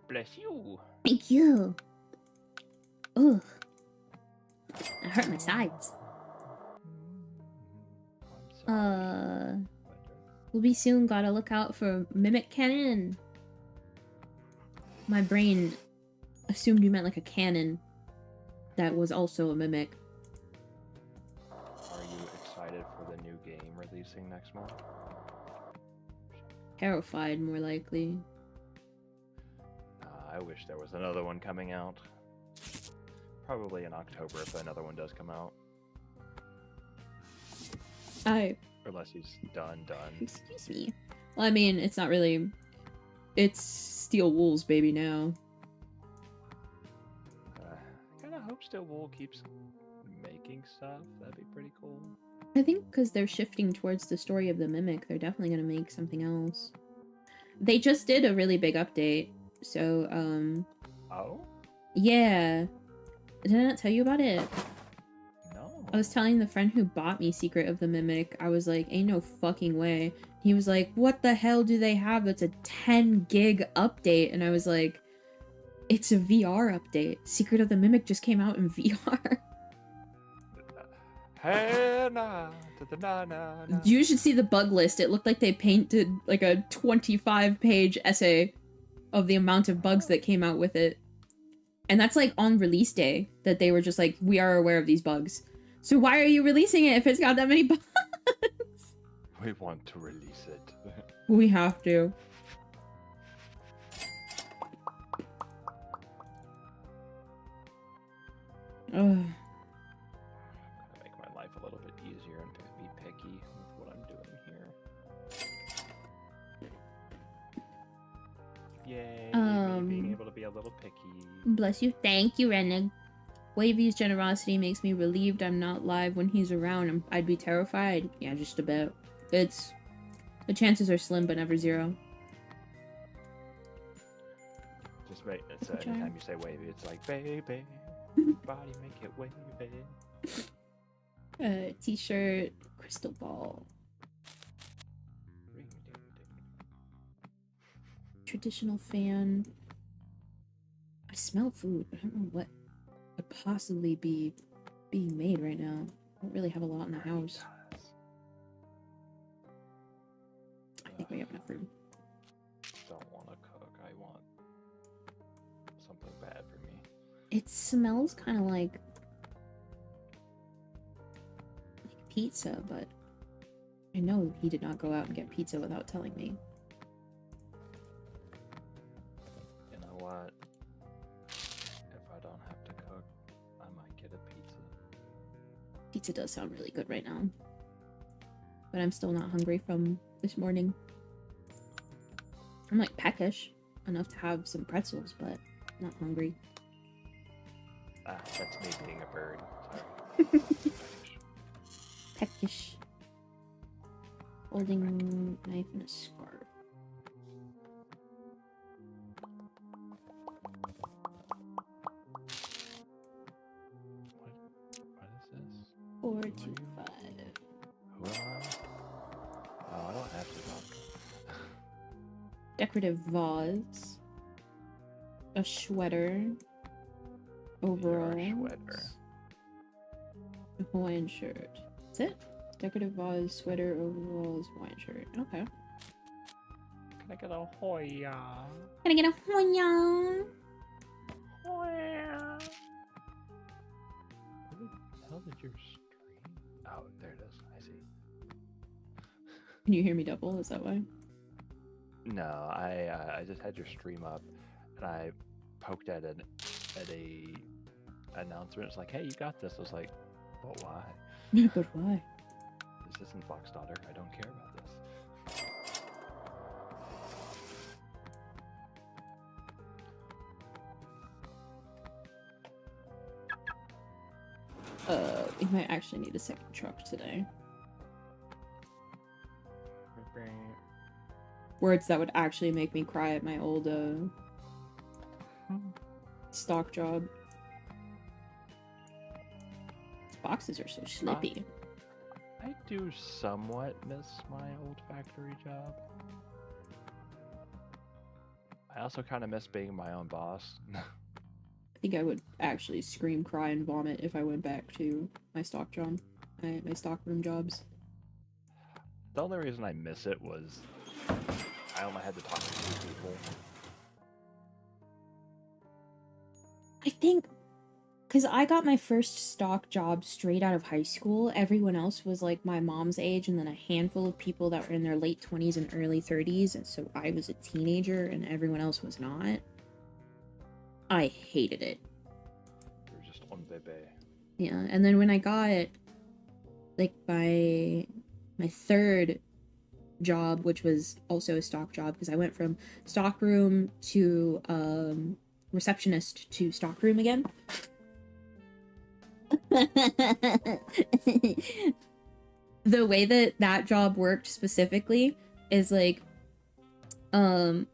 Bless you. Thank you. Ugh. It hurt my sides. We'll be soon. Gotta look out for mimic cannon. My brain assumed you meant like a cannon that was also a mimic. Are you excited for the new game releasing next month? Terrified, more likely. I wish there was another one coming out. Probably in October if another one does come out. Unless he's done. Excuse me. Well, I mean, it's not really... It's Steel Wool's baby now. I kind of hope Steel Wool keeps making stuff. That'd be pretty cool. I think because they're shifting towards the story of the Mimic, they're definitely going to make something else. They just did a really big update, so, Oh? Yeah. Did I not tell you about it? No. I was telling the friend who bought me Secret of the Mimic, I was like, ain't no fucking way. He was like, what the hell do they have? That's a 10 gig update. And I was like, it's a VR update. Secret of the Mimic just came out in VR. Hey, nah, to the nah, nah, nah. You should see the bug list. It looked like they painted like a 25-page essay of the amount of bugs that came out with it. And that's like on release day that they were just like, we are aware of these bugs. So why are you releasing it if it's got that many bugs? We want to release it. We have to. Ugh. Make my life a little bit easier and be picky with what I'm doing here. Yay, me being able to be a little picky. Bless you. Thank you, Rennig. Wavy's generosity makes me relieved I'm not live when he's around. I'd be terrified. Yeah, just about. It's... The chances are slim, but never zero. Just wait. It's anytime you say wavy, it's like, baby, body make it wavy. T-shirt, crystal ball. Traditional fan. I smell food, but I don't know what could possibly be being made right now. I don't really have a lot in the house. I think we have enough room. Don't want to cook. I want something bad for me. It smells kind of like pizza, but I know he did not go out and get pizza without telling me. You know what? If I don't have to cook, I might get a pizza. Pizza does sound really good right now. But I'm still not hungry from this morning. I'm like peckish enough to have some pretzels, but not hungry. Ah, that's me being a bird. Sorry. Peckish. Holding knife and a scarf. What is this? 425. Who am I? Oh, I don't have to talk. Decorative vase. A sweater. Overalls. Sweater. A Hawaiian shirt. That's it? Decorative vase, sweater, overalls, Hawaiian shirt. Okay. Can I get a Hoya? Can I get a Hawaiian? Hoya. Where the hell did your stream? Oh, there it is. I see. Can you hear me double? Is that why? No, I just had your stream up, and I poked at a announcement. It's like, hey, you got this. I was like, but why? But why? This isn't Fox Daughter. I don't care about this. We might actually need a second truck today. Words that would actually make me cry at my old stock job. These boxes are so slippy. I do somewhat miss my old factory job. I also kind of miss being my own boss. I think I would actually scream, cry, and vomit if I went back to my stock job, my stockroom jobs. The only reason I miss it was I only had to talk to 2 people. I think because I got my first stock job straight out of high school. Everyone else was like my mom's age, and then a handful of people that were in their late 20s and early 30s, and so I was a teenager and everyone else was not. I hated it. You're just on bebe. Yeah, and then when I got like my third job, which was also a stock job, because I went from stockroom to receptionist to stockroom again. The way that job worked specifically is like the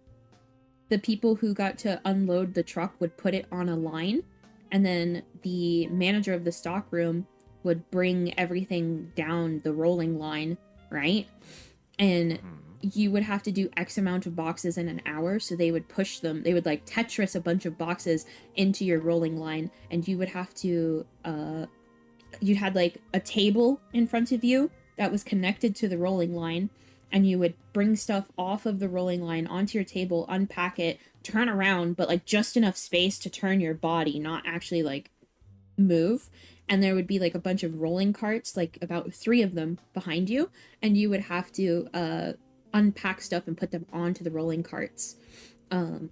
people who got to unload the truck would put it on a line, and then the manager of the stockroom would bring everything down the rolling line, right? And you would have to do X amount of boxes in an hour, so they would push them. They would like Tetris a bunch of boxes into your rolling line, and you would have to you had like a table in front of you that was connected to the rolling line, and you would bring stuff off of the rolling line onto your table, unpack it, turn around, but like just enough space to turn your body, not actually like move. And there would be like a bunch of rolling carts, like about 3 of them behind you, and you would have to unpack stuff and put them onto the rolling carts. And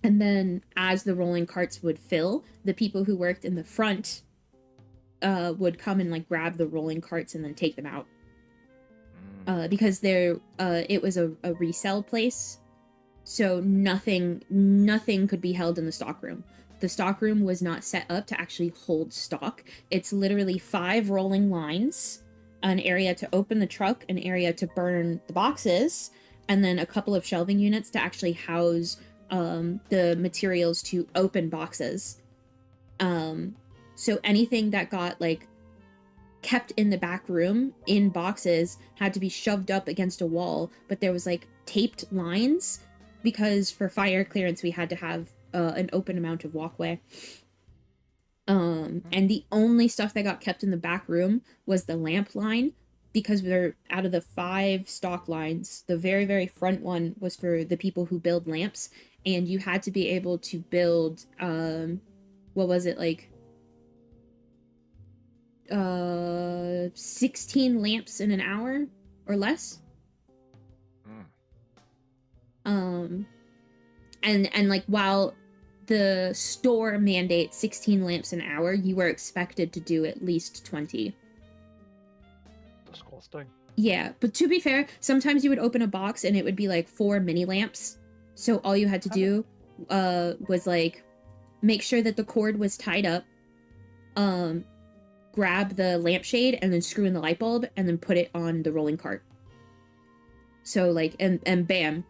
then as the rolling carts would fill, the people who worked in the front would come and like grab the rolling carts and then take them out. Because it was a resale place, so nothing could be held in the stockroom. The stockroom was not set up to actually hold stock. It's literally 5 rolling lines, an area to open the truck, an area to burn the boxes, and then a couple of shelving units to actually house the materials to open boxes. So anything that got like kept in the back room in boxes had to be shoved up against a wall, but there was like taped lines because for fire clearance we had to have an open amount of walkway. And the only stuff that got kept in the back room was the lamp line, because we're out of the 5 stock lines, the very, very front one was for the people who build lamps, and you had to be able to build, what was it, like, 16 lamps in an hour or less. And like, while the store mandates 16 lamps an hour, you were expected to do at least 20. Disgusting. Yeah, but to be fair, sometimes you would open a box and it would be like 4 mini lamps. So all you had to do was like make sure that the cord was tied up, grab the lampshade and then screw in the light bulb and then put it on the rolling cart. So like, and bam,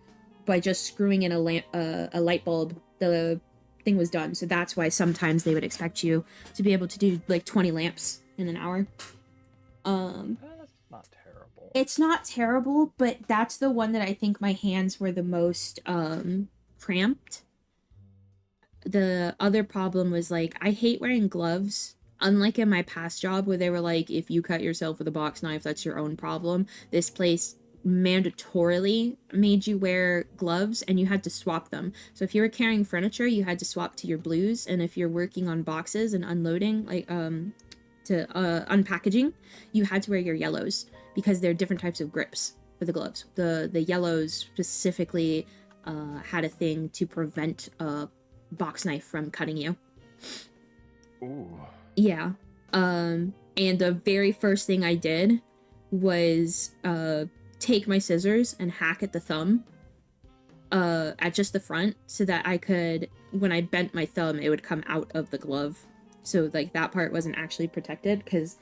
by just screwing in a light bulb, the thing was done. So that's why sometimes they would expect you to be able to do like 20 lamps in an hour. That's not terrible. It's not terrible, but that's the one that I think my hands were the most cramped. The other problem was like, I hate wearing gloves. Unlike in my past job where they were like, if you cut yourself with a box knife, that's your own problem. This place mandatorily made you wear gloves and you had to swap them. So if you were carrying furniture, you had to swap to your blues, and if you're working on boxes and unloading, like to unpackaging, you had to wear your yellows, because they're different types of grips for the gloves. The yellows specifically had a thing to prevent a box knife from cutting you. Ooh. Yeah. And the very first thing I did was take my scissors and hack at the thumb at just the front, so that I could, when I bent my thumb, it would come out of the glove. So like that part wasn't actually protected, because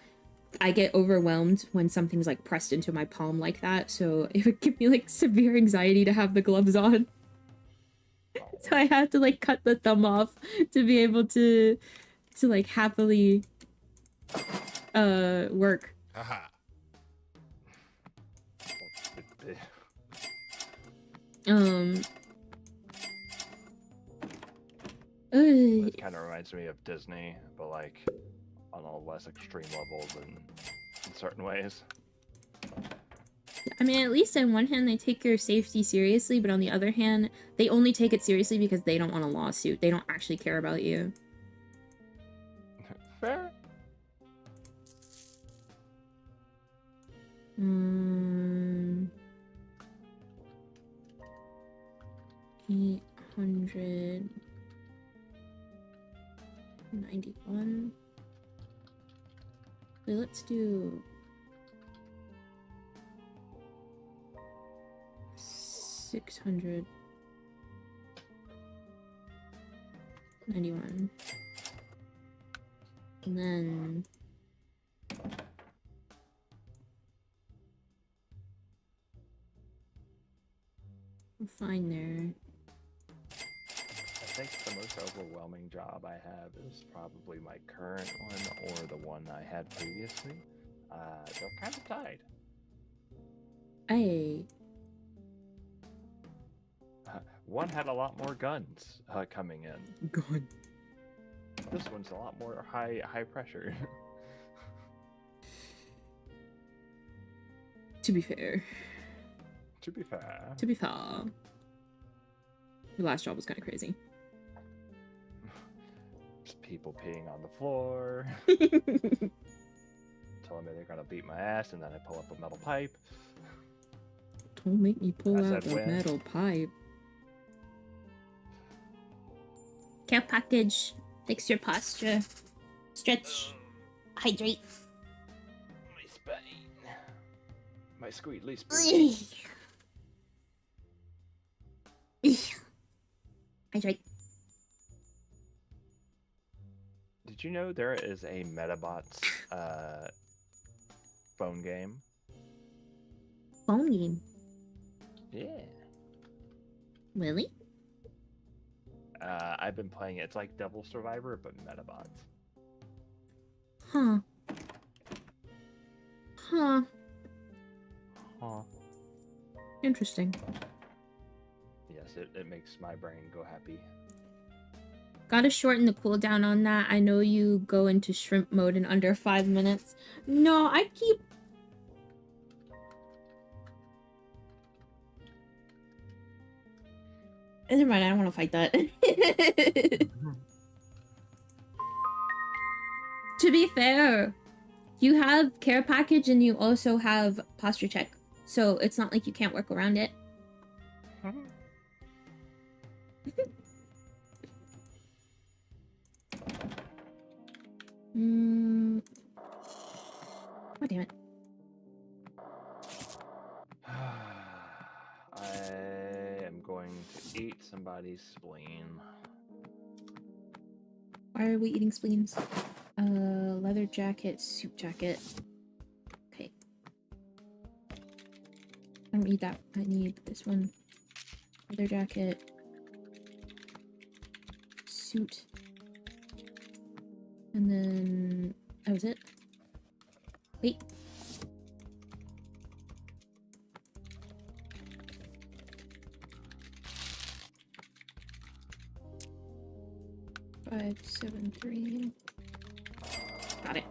I get overwhelmed when something's like pressed into my palm like that. So it would give me like severe anxiety to have the gloves on. So I had to like cut the thumb off to be able to like happily work. Haha. It kind of reminds me of Disney, but like on a less extreme level than in certain ways. I mean, at least on one hand, they take their safety seriously, but on the other hand, they only take it seriously because they don't want a lawsuit. They don't actually care about you. Fair. 891. So let's do 691. And then we're fine there. I think the most overwhelming job I have is probably my current one or the one I had previously. They're kind of tied. One had a lot more guns coming in. Gun. This one's a lot more high pressure. To be fair. To be fair. To be fair. Your last job was kind of crazy. Just people peeing on the floor. Telling me they're gonna beat my ass, and then I pull up a metal pipe. Don't make me pull I out said the when. metal pipe. Care package. Fix your posture. Stretch. Hydrate. My spine. My squeedly spine. Hydrate. Did you know there is a Metabots phone game? Phone game. Yeah. Really? I've been playing it. It's like Devil Survivor, but Metabots. Huh. Huh. Huh. Interesting. Yes, it makes my brain go happy. Gotta shorten the cooldown on that. I know you go into shrimp mode in under 5 minutes. No, I keep... Never mind, I don't want to fight that. To be fair, you have care package and you also have posture check. So it's not like you can't work around it. Oh, damn it. I am going to eat somebody's spleen. Why are we eating spleens? Leather jacket, suit jacket. Okay. I don't need that. I need this one. Leather jacket. Suit. And then... that was it. Wait. Five, 7, 3. Got it.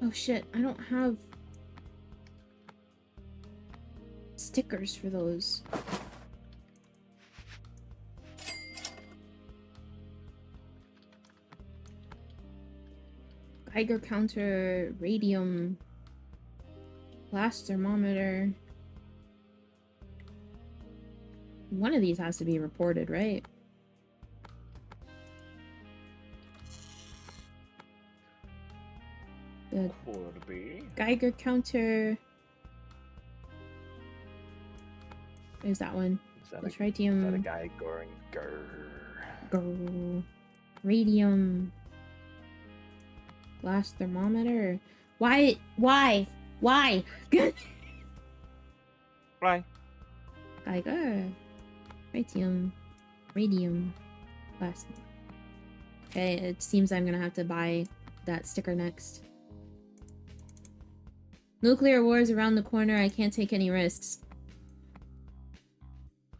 Oh shit, I don't have stickers for those. Geiger counter, radium, blast thermometer. One of these has to be reported, right? The Could be. Geiger counter. There's that one. Is that The a tritium. guy going Grrr. Radium. Glass thermometer. Why? Why? Why? Geiger. Tritium. Radium. Glass. Okay, it seems I'm gonna have to buy that sticker next. Nuclear war is around the corner. I can't take any risks.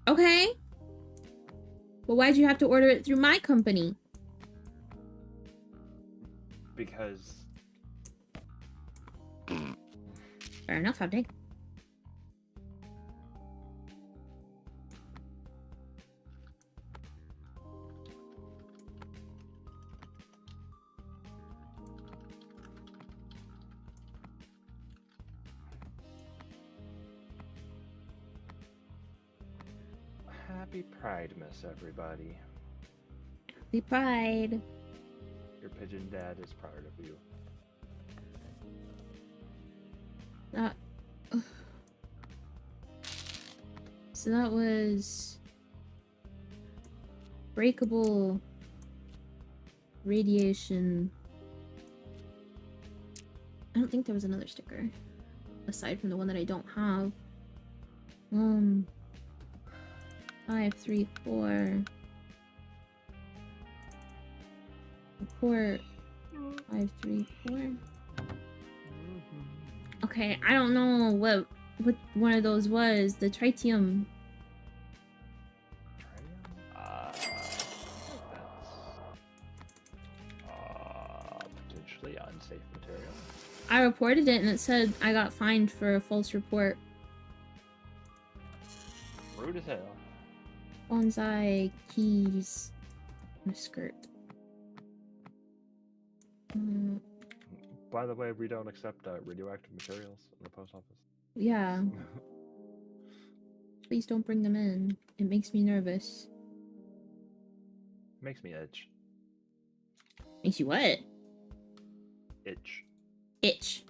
Okay. Well, why'd you have to order it through my company? Because... Fair enough, how big? Happy Pride-Miss, everybody. Happy Pride. Your pigeon dad is proud of you. So that was breakable radiation. I don't think there was another sticker aside from the one that I don't have. 5, 3, 4. Report 5, 3, 4. Okay, I don't know what one of those was. The tritium. That's potentially unsafe material. I reported it and it said I got fined for a false report. Rude as hell. Bonsai keys and a skirt. By the way, we don't accept radioactive materials in the post office. Yeah. Please don't bring them in. It makes me nervous. Makes me itch. Makes you what? Itch. Itch.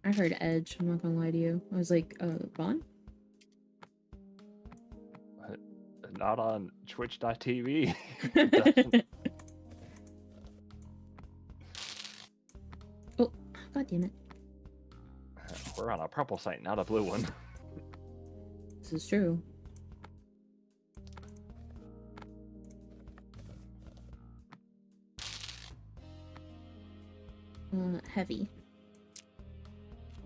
I heard edge, I'm not gonna lie to you. I was like, Vaughn? Not on Twitch.tv. Oh, god damn it. We're on a purple site, not a blue one. This is true. Heavy.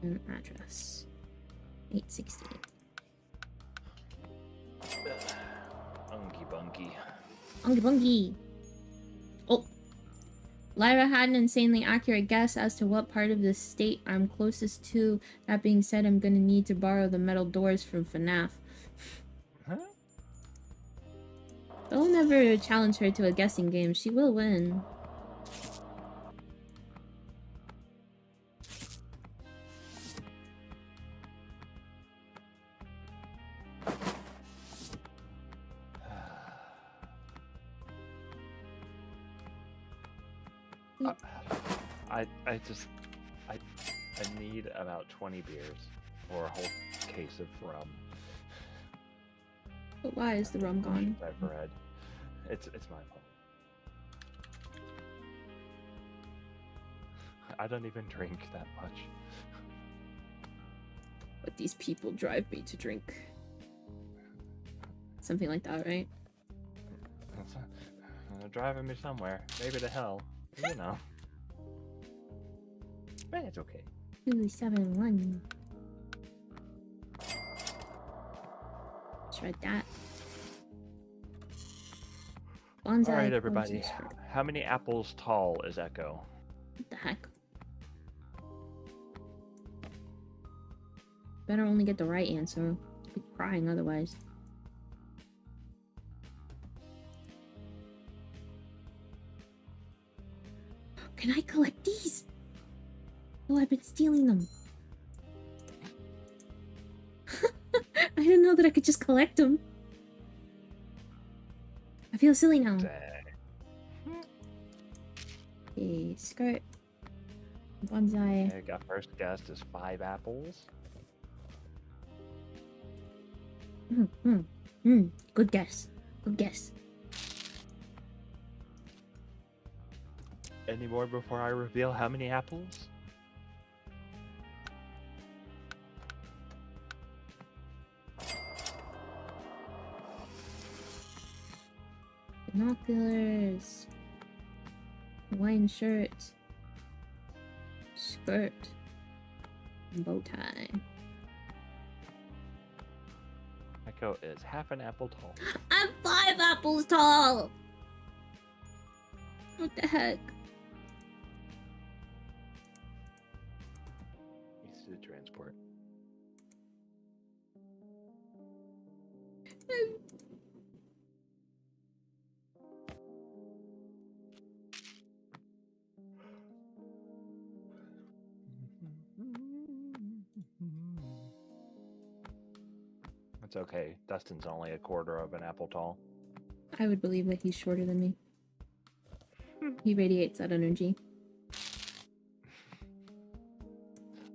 And address. 868. Unky bunky. Ungy bungy. Oh. Lyra had an insanely accurate guess as to what part of the state I'm closest to. That being said, I'm gonna need to borrow the metal doors from FNAF. Huh? Don't ever challenge her to a guessing game. She will win. I need about 20 beers or a whole case of rum. But why is the rum gone? I've read. It's my fault. I don't even drink that much. But these people drive me to drink. Something like that, right? They're driving me somewhere. Maybe to hell. You know. But it's okay. 271. Shred that. Bonsai. Alright, everybody. Bonsai shred. How many apples tall is Echo? What the heck? Better only get the right answer. I'll be crying otherwise. Can I collect these? Oh, I've been stealing them. I didn't know that I could just collect them. I feel silly now. Okay, skirt. Bonsai. I got first guessed is 5 apples. Good guess. Good guess. Any more before I reveal how many apples? Binoculars. Hawaiian shirt. Skirt. Bow tie. Echo is half an apple tall. I'm 5 apples tall! What the heck? Easy to transport. It's okay. Dustin's only a quarter of an apple tall. I would believe that he's shorter than me. He radiates that energy.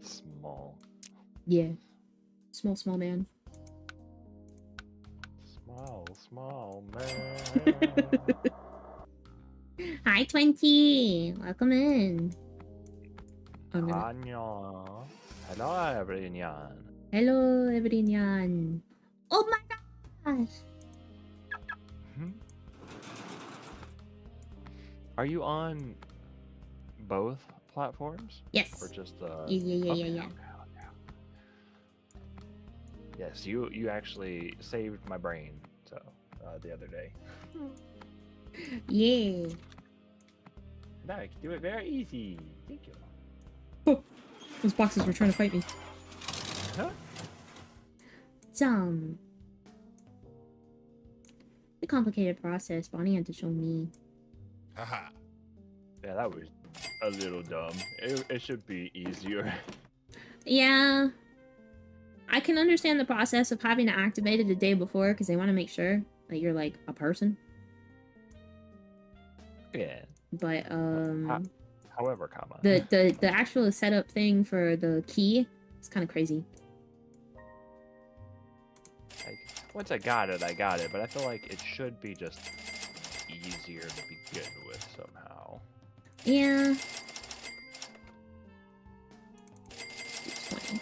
Small. Yeah. Small man. Small man. Hi, 20! Welcome in. I'm gonna... Anya. Hello, everyone. Hello, everyone. Oh my gosh! Are you on both platforms? Yes. Or just Yeah. Okay. Yes, you actually saved my brain. So the other day. Yeah. Now I can do it very easy. Thank you. Oh, those boxes were trying to fight me. Huh? It's a complicated process. Bonnie had to show me. Haha. Yeah, that was a little dumb. It should be easier. Yeah. I can understand the process of having to activate it the day before because they want to make sure that you're like a person. Yeah. But However, comma. the actual setup thing for the key is kind of crazy. Like, once I got it, but I feel like it should be just easier to begin with somehow. Yeah. 20.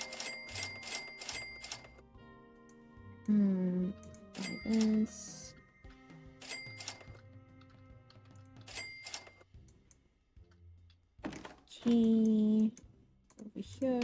Buy this. Okay. Over here.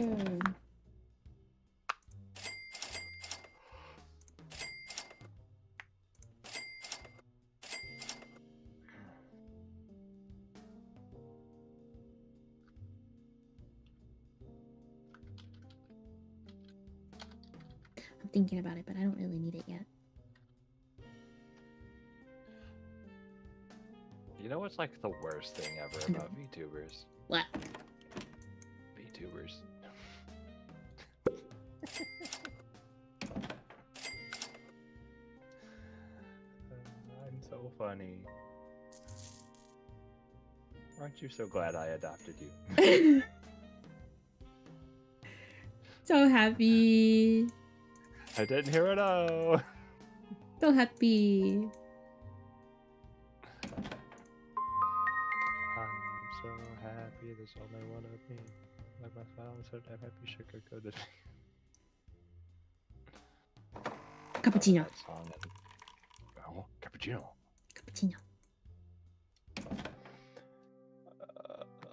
I'm thinking about it, but I don't really need it yet. You know what's like the worst thing ever about VTubers? What? VTubers. I'm so funny. Aren't you so glad I adopted you? So happy. I didn't hear it all. So happy. I'm so happy there's only one of me. Like my smile is so damn happy sugar-coated. Cappuccino. That song. Oh, cappuccino. Cappuccino.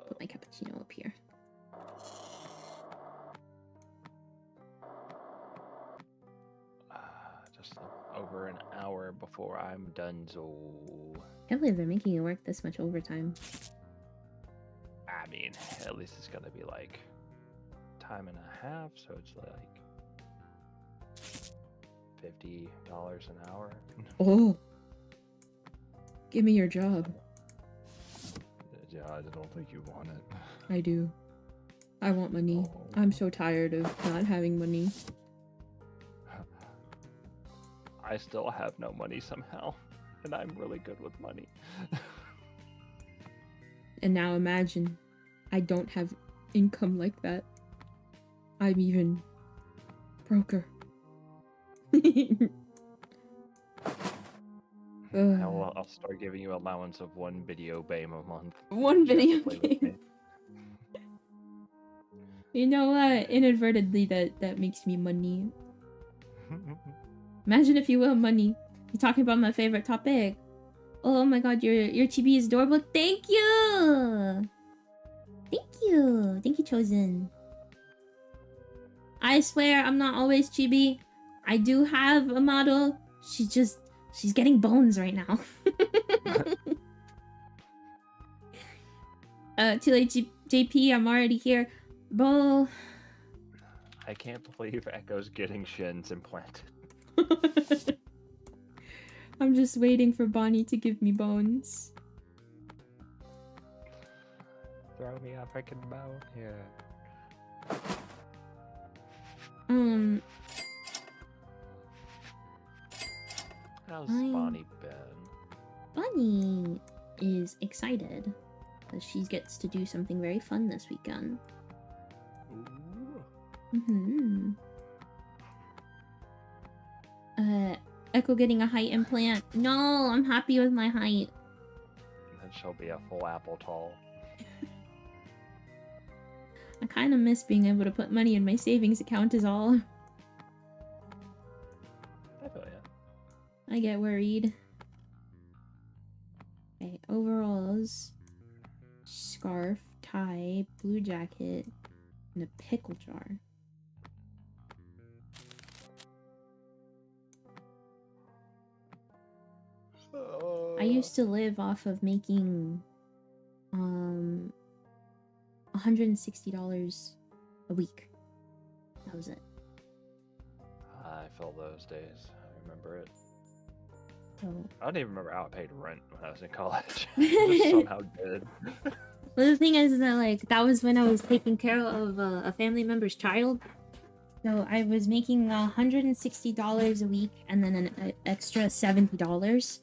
Put my cappuccino up here. Just over an hour before I'm done, so... Can't believe they're making it work this much overtime. I mean, at least it's gonna be like time and a half, so it's like $50 an hour. Oh. Give me your job. Yeah, I don't think you want it. I do. I want money. Oh. I'm so tired of not having money. I still have no money somehow, and I'm really good with money. And now imagine, I don't have income like that. I'm even broker. I'll start giving you allowance of one video game a month. One Just video play with game. You know what? Inadvertently, that makes me money. me. Imagine if you will money. You're talking about my favorite topic. Oh my god, your chibi is adorable. Thank you! Thank you! Thank you, Chosen. I swear I'm not always chibi. I do have a model. She's getting bones right now. Too late, JP, I'm already here. Bro. I can't believe Echo's getting shins implanted. I'm just waiting for Bonnie to give me bones. Throw me a freaking bone here. How's Bonnie been? Bonnie is excited because she gets to do something very fun this weekend. Ooh. Echo getting a height implant. No, I'm happy with my height. Then she'll be a full apple tall. I kind of miss being able to put money in my savings account is all. I feel ya. I get worried. Okay, overalls, scarf, tie, blue jacket, and a pickle jar. I used to live off of making $160 a week. That was it. I feel those days. I remember it. So I don't even remember how I paid rent when I was in college. I just somehow did. well, the thing is that like that was when I was taking care of a family member's child. So I was making $160 a week and then an extra $70.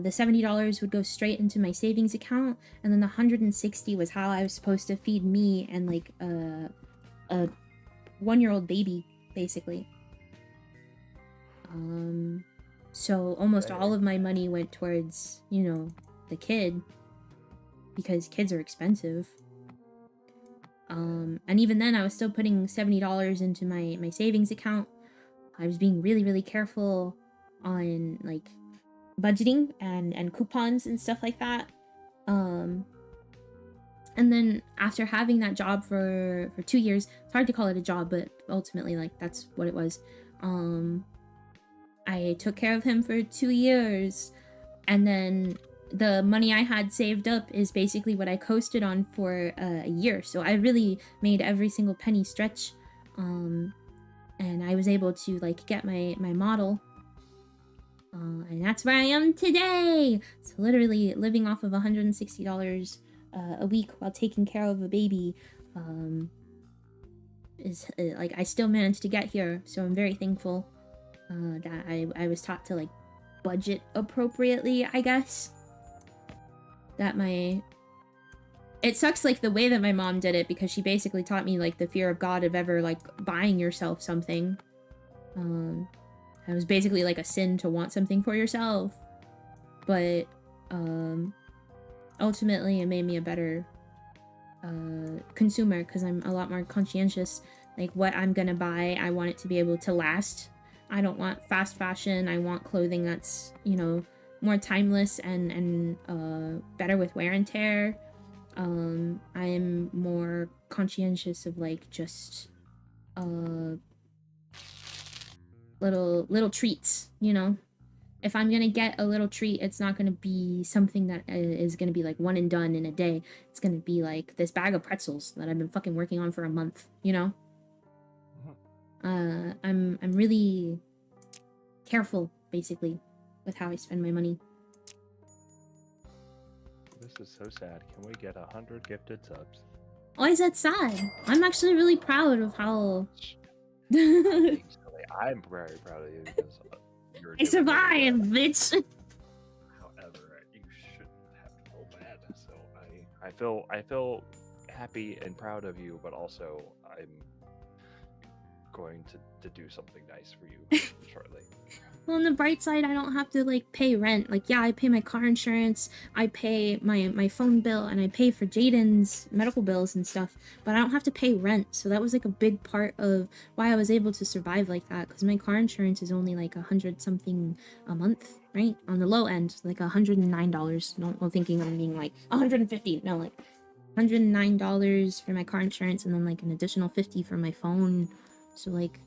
The $70 would go straight into my savings account, and then the $160 was how I was supposed to feed me and like a 1-year-old baby, basically. So almost all of my money went towards, you know, the kid, because kids are expensive. And even then I was still putting $70 into my savings account. I was being really, really careful on like budgeting and coupons and stuff like that. And then after having that job for 2 years, it's hard to call it a job, but ultimately, like, that's what it was. I took care of him for 2 years, and then the money I had saved up is basically what I coasted on for a year. So I really made every single penny stretch, and I was able to like get my model, and that's where I am today. So literally living off of $160 a week while taking care of a baby, is like I still managed to get here. So I'm very thankful that I was taught to like budget appropriately, I guess. That my it sucks like the way that my mom did it, because she basically taught me like the fear of God of ever like buying yourself something. It was basically like a sin to want something for yourself, but ultimately it made me a better consumer, because I'm a lot more conscientious. Like what I'm gonna buy, I want it to be able to last. I don't want fast fashion. I want clothing that's, you know, more timeless and better with wear and tear. I am more conscientious of like just little treats, you know. If I'm gonna get a little treat, it's not gonna be something that is gonna be like one and done in a day. It's gonna be like this bag of pretzels that I've been fucking working on for a month, you know. I'm really careful, basically, with how I spend my money. This is so sad. Can we get 100 gifted subs? Why is that sad? I'm actually really proud of how I'm very proud of you because you're I doing really survived, well. bitch. However, you shouldn't have to feel bad. So I feel happy and proud of you, but also I'm going to do something nice for you shortly. Well, on the bright side, I don't have to like pay rent. Like, yeah, I pay my car insurance, I pay my phone bill, and I pay for Jaden's medical bills and stuff, but I don't have to pay rent. So that was like a big part of why I was able to survive like that, because my car insurance is only like 100 something a month, right? On the low end, like $109. No, thinking I'm being like 150. No, like $109 for my car insurance, and then like an additional 50 for my phone. So like,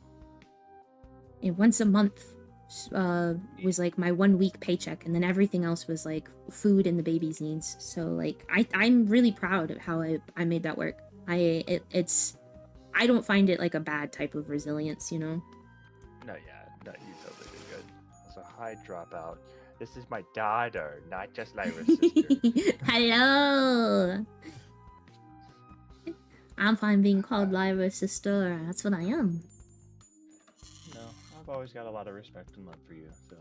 once a month was like my 1 week paycheck, and then everything else was like food and the baby's needs. So like I'm really proud of how I made that work. It's I don't find it like a bad type of resilience, you know. No, you totally did good. So hi, dropout. This is my daughter, not just Lyra's sister. Hello. I'm fine being called Lyra's sister. That's what I am. No, I've always got a lot of respect and love for you. So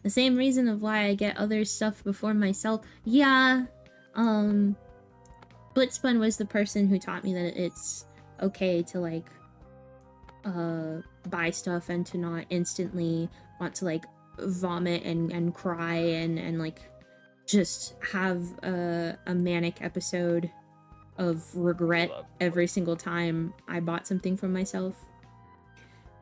the same reason of why I get other stuff before myself. Yeah, Blitzbun was the person who taught me that it's okay to like buy stuff and to not instantly want to like vomit and cry and like just have a manic episode of regret every single time I bought something for myself.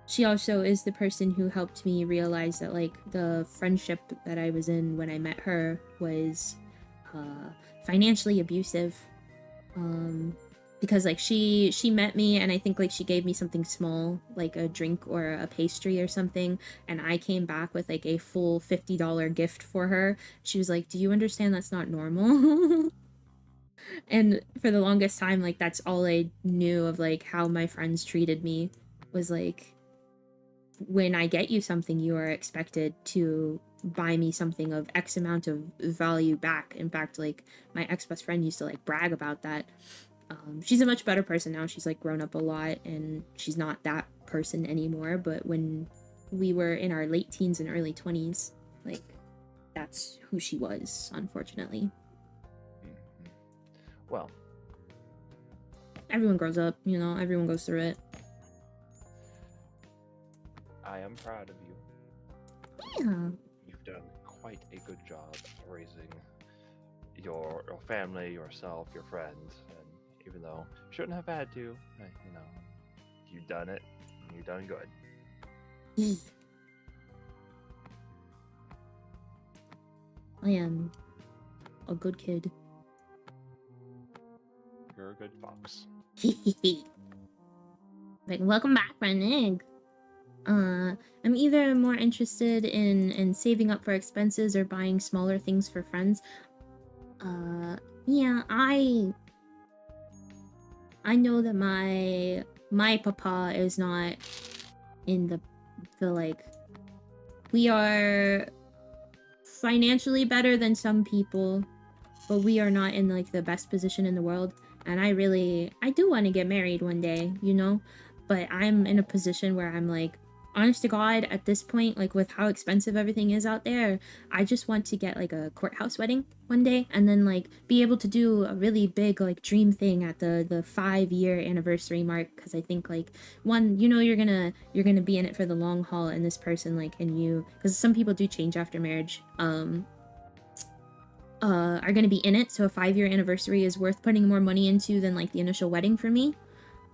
She also is the person who helped me realize that like the friendship that I was in when I met her was financially abusive. Because like she met me, and I think like she gave me something small, like a drink or a pastry or something, and I came back with like a full $50 gift for her. She was like, do you understand that's not normal? And for the longest time, like that's all I knew of like how my friends treated me, was like, when I get you something, you are expected to buy me something of X amount of value back. In fact, like my ex-best friend used to like brag about that. She's a much better person now. She's like grown up a lot, and she's not that person anymore. But when we were in our late teens and early 20s, like that's who she was, unfortunately. Well, everyone grows up, you know, everyone goes through it. I am proud of you. Yeah. You've done quite a good job raising your family, yourself, your friends, and even though you shouldn't have had to, you know, you've done it, and you've done good. I am a good kid. you're a good fox. Like, welcome back, Rennig. I'm either more interested in saving up for expenses or buying smaller things for friends. Yeah, I know that my papa is not in the like, we are financially better than some people, but we are not in like the best position in the world. And I do want to get married one day, you know, but I'm in a position where I'm like, honest to God, at this point, like with how expensive everything is out there, I just want to get like a courthouse wedding one day and then like be able to do a really big like dream thing at the 5-year anniversary mark, because I think like, one, you know, you're gonna be in it for the long haul, and this person like, and you, because some people do change after marriage, are gonna be in it, so a 5-year anniversary is worth putting more money into than like the initial wedding for me.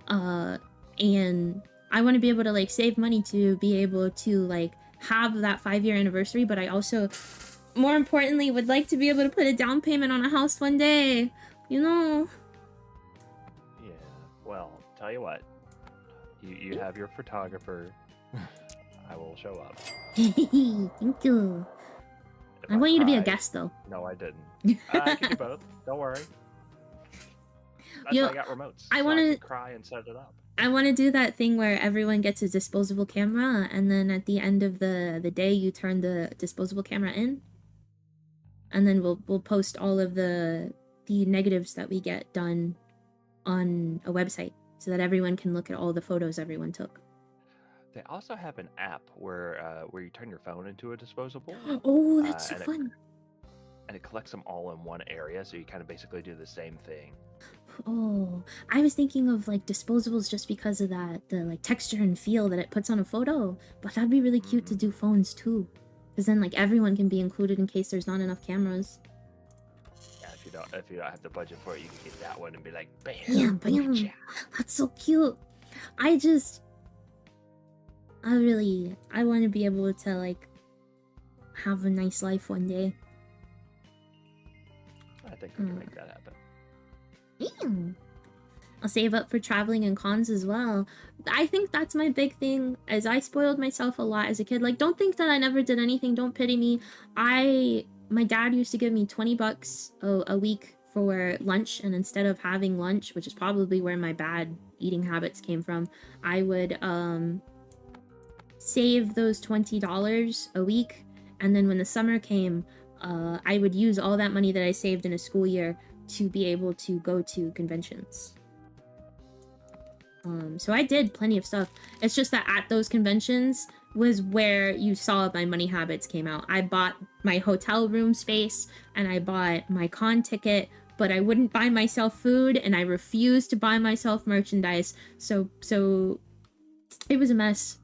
And I want to be able to like save money to be able to like have that 5-year anniversary, but I also, more importantly, would like to be able to put a down payment on a house one day, you know. Yeah, well, tell you what, you have your photographer. I will show up. Thank you. If I want you to be a cry- guest though. No, I didn't. I can do both. Don't worry. That's why I got remotes. I so wanna- I can cry and set it up. I want to do that thing where everyone gets a disposable camera, and then at the end of the day, you turn the disposable camera in, and then we'll post all of the negatives that we get done on a website, so that everyone can look at all the photos everyone took. They also have an app where you turn your phone into a disposable. Oh, that's so fun. And it collects them all in one area, so you kind of basically do the same thing. Oh, I was thinking of like disposables just because of the like texture and feel that it puts on a photo, but that'd be really cute to do phones too, because then like everyone can be included in case there's not enough cameras. Yeah, if you don't have the budget for it, you can get that one and be like, bam, bam. Yeah. That's so cute. I want to be able to like have a nice life one day. I think we can make that happen. I'll save up for traveling and cons as well. I think that's my big thing, as I spoiled myself a lot as a kid. Like, don't think that I never did anything. Don't pity me. My dad used to give me $20 a week for lunch, and instead of having lunch, which is probably where my bad eating habits came from, I would save those $20 a week, and then when the summer came, I would use all that money that I saved in a school year to be able to go to conventions. So I did plenty of stuff. It's just that at those conventions was where you saw my money habits came out. I bought my hotel room space, and I bought my con ticket, but I wouldn't buy myself food, and I refused to buy myself merchandise. So it was a mess.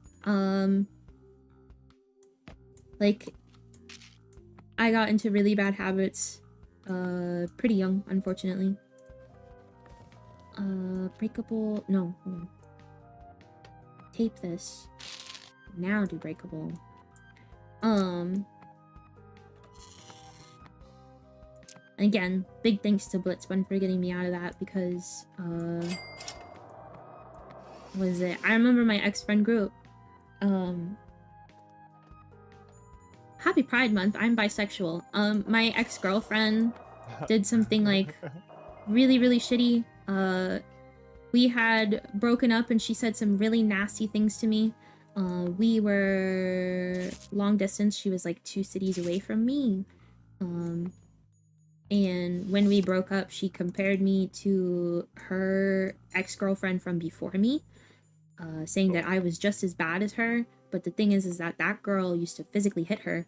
Like, I got into really bad habits pretty young, unfortunately. Breakable, no, hold on. Tape this. Now do breakable. Again, big thanks to Blitzbun for getting me out of that, because what is it? I remember my ex-friend group. Happy Pride Month. I'm bisexual. My ex-girlfriend did something like really, really shitty. We had broken up, and she said some really nasty things to me. We were long distance. She was like 2 cities away from me. And when we broke up, she compared me to her ex-girlfriend from before me, saying that I was just as bad as her. But the thing is that girl used to physically hit her.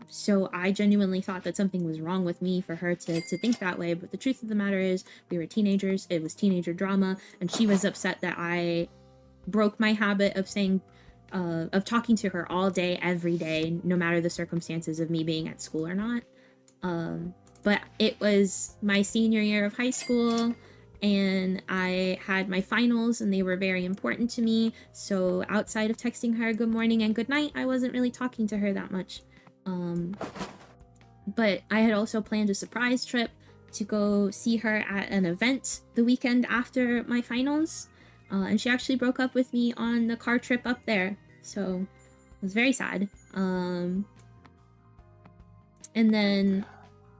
So I genuinely thought that something was wrong with me for her to think that way. But the truth of the matter is, we were teenagers. It was teenager drama. And she was upset that I broke my habit of saying, of talking to her all day, every day, no matter the circumstances of me being at school or not. But it was my senior year of high school, and I had my finals, and they were very important to me. So outside of texting her good morning and good night, I wasn't really talking to her that much. But I had also planned a surprise trip to go see her at an event the weekend after my finals. And she actually broke up with me on the car trip up there. So it was very sad. And then,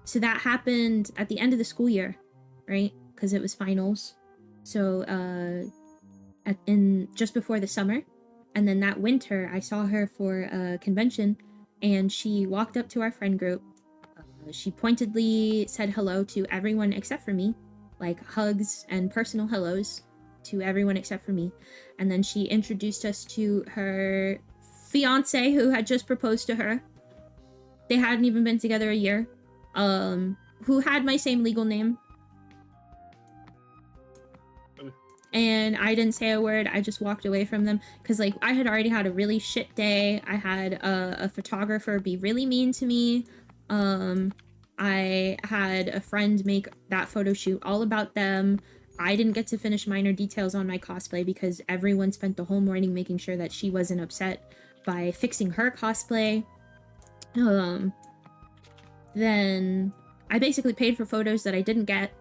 so that happened at the end of the school year, right? Because it was finals. So in just before the summer. And then that winter, I saw her for a convention, and she walked up to our friend group. She pointedly said hello to everyone except for me, like hugs and personal hellos to everyone except for me. And then she introduced us to her fiance who had just proposed to her. They hadn't even been together a year. Who had my same legal name. And I didn't say a word. I just walked away from them because, like, I had already had a really shit day. I had a photographer be really mean to me. I had a friend make that photo shoot all about them. I didn't get to finish minor details on my cosplay because everyone spent the whole morning making sure that she wasn't upset by fixing her cosplay. Then I basically paid for photos that I didn't get.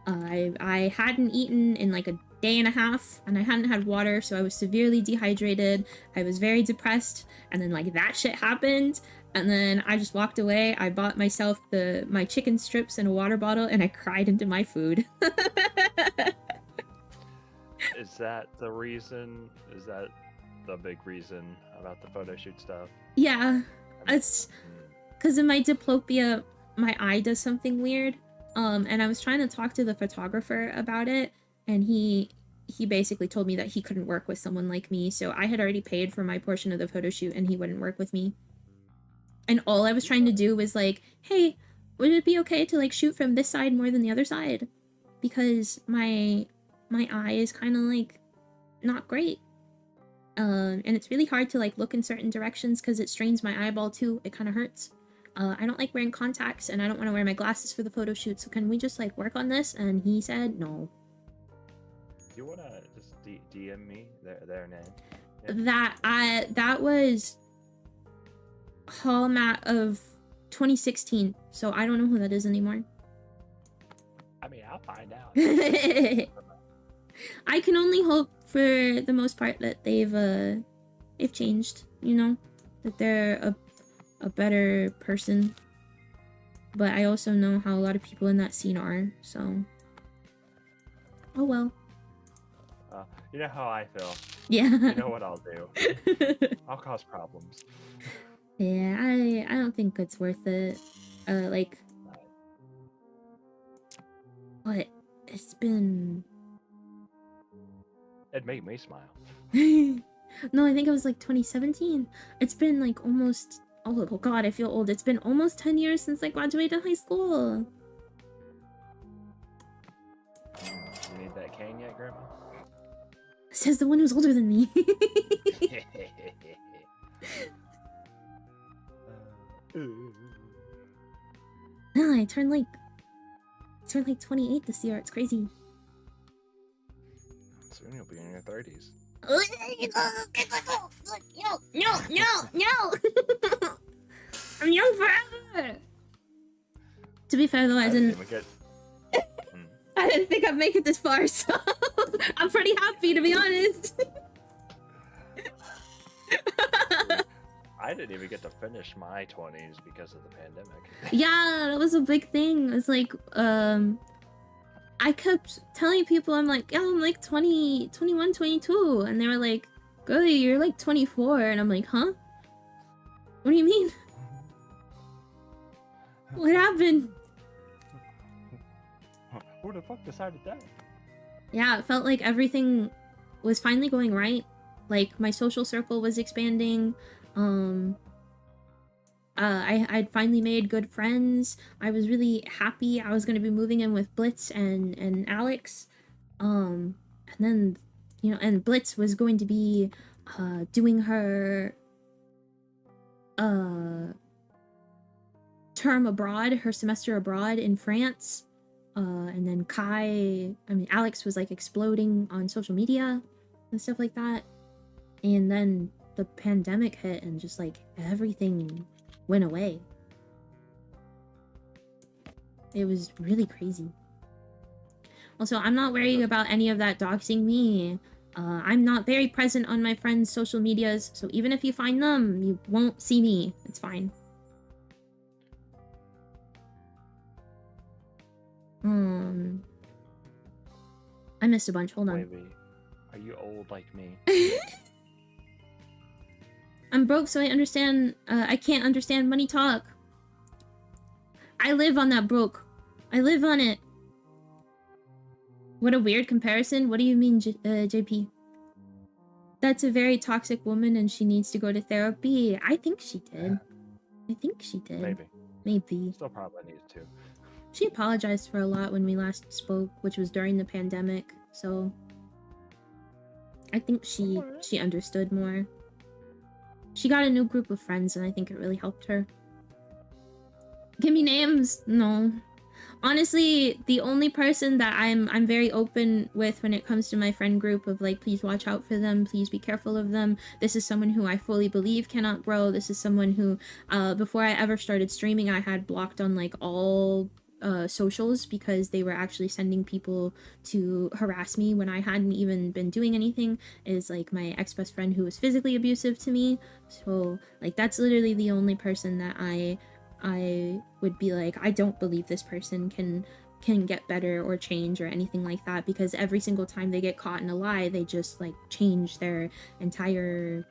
I hadn't eaten in like a day and a half, and I hadn't had water, so I was severely dehydrated. I was very depressed, and then like that shit happened, and then I just walked away. I bought myself my chicken strips and a water bottle, and I cried into my food. Is that the reason? Is that the big reason about the photo shoot stuff? Yeah, it's because in my diplopia, my eye does something weird. And I was trying to talk to the photographer about it, and he basically told me that he couldn't work with someone like me, so I had already paid for my portion of the photo shoot, and he wouldn't work with me. And all I was trying to do was like, hey, would it be okay to like shoot from this side more than the other side? Because my eye is kind of like not great. And it's really hard to like look in certain directions because it strains my eyeball too. It kind of hurts. I don't like wearing contacts, and I don't want to wear my glasses for the photo shoot, so can we just like work on this? And he said no. Do you want to just DM me their name? Yeah. That was Hallmat of 2016, so I don't know who that is anymore. I mean, I'll find out. I can only hope for the most part that they've changed, you know, that they're a better person. But I also know how a lot of people in that scene are, so oh well. You know how I feel. Yeah. You know what I'll do. I'll cause problems. Yeah, I don't think it's worth it. Like, but it's been. It made me smile. No, I think it was like 2017. It's been like almost. Oh god, I feel old. It's been almost 10 years since I graduated high school. You need that cane yet, Grandma? Says the one who's older than me. Nah, I turned like 28 this year. It's crazy. Soon you'll be in your 30s. No. I'm young forever. To be fair though, I didn't think I'd make it this far, so I'm pretty happy, to be honest. I didn't even get to finish my 20s because of the pandemic. Yeah, that was a big thing. It's like, I kept telling people, I'm like, yeah, I'm like 20, 21, 22. And they were like, girlie, you're like 24. And I'm like, huh? What do you mean? What happened? Who the fuck decided that? Yeah, it felt like everything was finally going right. Like, my social circle was expanding. I'd finally made good friends. I was really happy. I was going to be moving in with Blitz and Alex. And then, you know, and Blitz was going to be doing her term abroad, her semester abroad in France. And then Alex was like exploding on social media and stuff like that. And then the pandemic hit and just like everything went away. It was really crazy. Also, I'm not worrying about any of that doxing me. I'm not very present on my friends' social medias, so even if you find them, you won't see me. It's fine. I missed a bunch. Hold on. Wait. Are you old like me? I'm broke, so I understand. I can't understand money talk. I live on that broke. I live on it. What a weird comparison. What do you mean, JP? That's a very toxic woman and she needs to go to therapy. I think she did. I think she did. Maybe. Still probably needs to. She apologized for a lot when we last spoke, which was during the pandemic, so I think she understood more. She got a new group of friends and I think it really helped her. Give me names? No. Honestly, the only person that I'm very open with when it comes to my friend group of like, please watch out for them, please be careful of them. This is someone who I fully believe cannot grow. This is someone who, before I ever started streaming, I had blocked on like all socials because they were actually sending people to harass me when I hadn't even been doing anything. Is like my ex-best friend who was physically abusive to me. So like that's literally the only person that I would be like, I don't believe this person can get better or change or anything like that, because every single time they get caught in a lie, they just like change their entire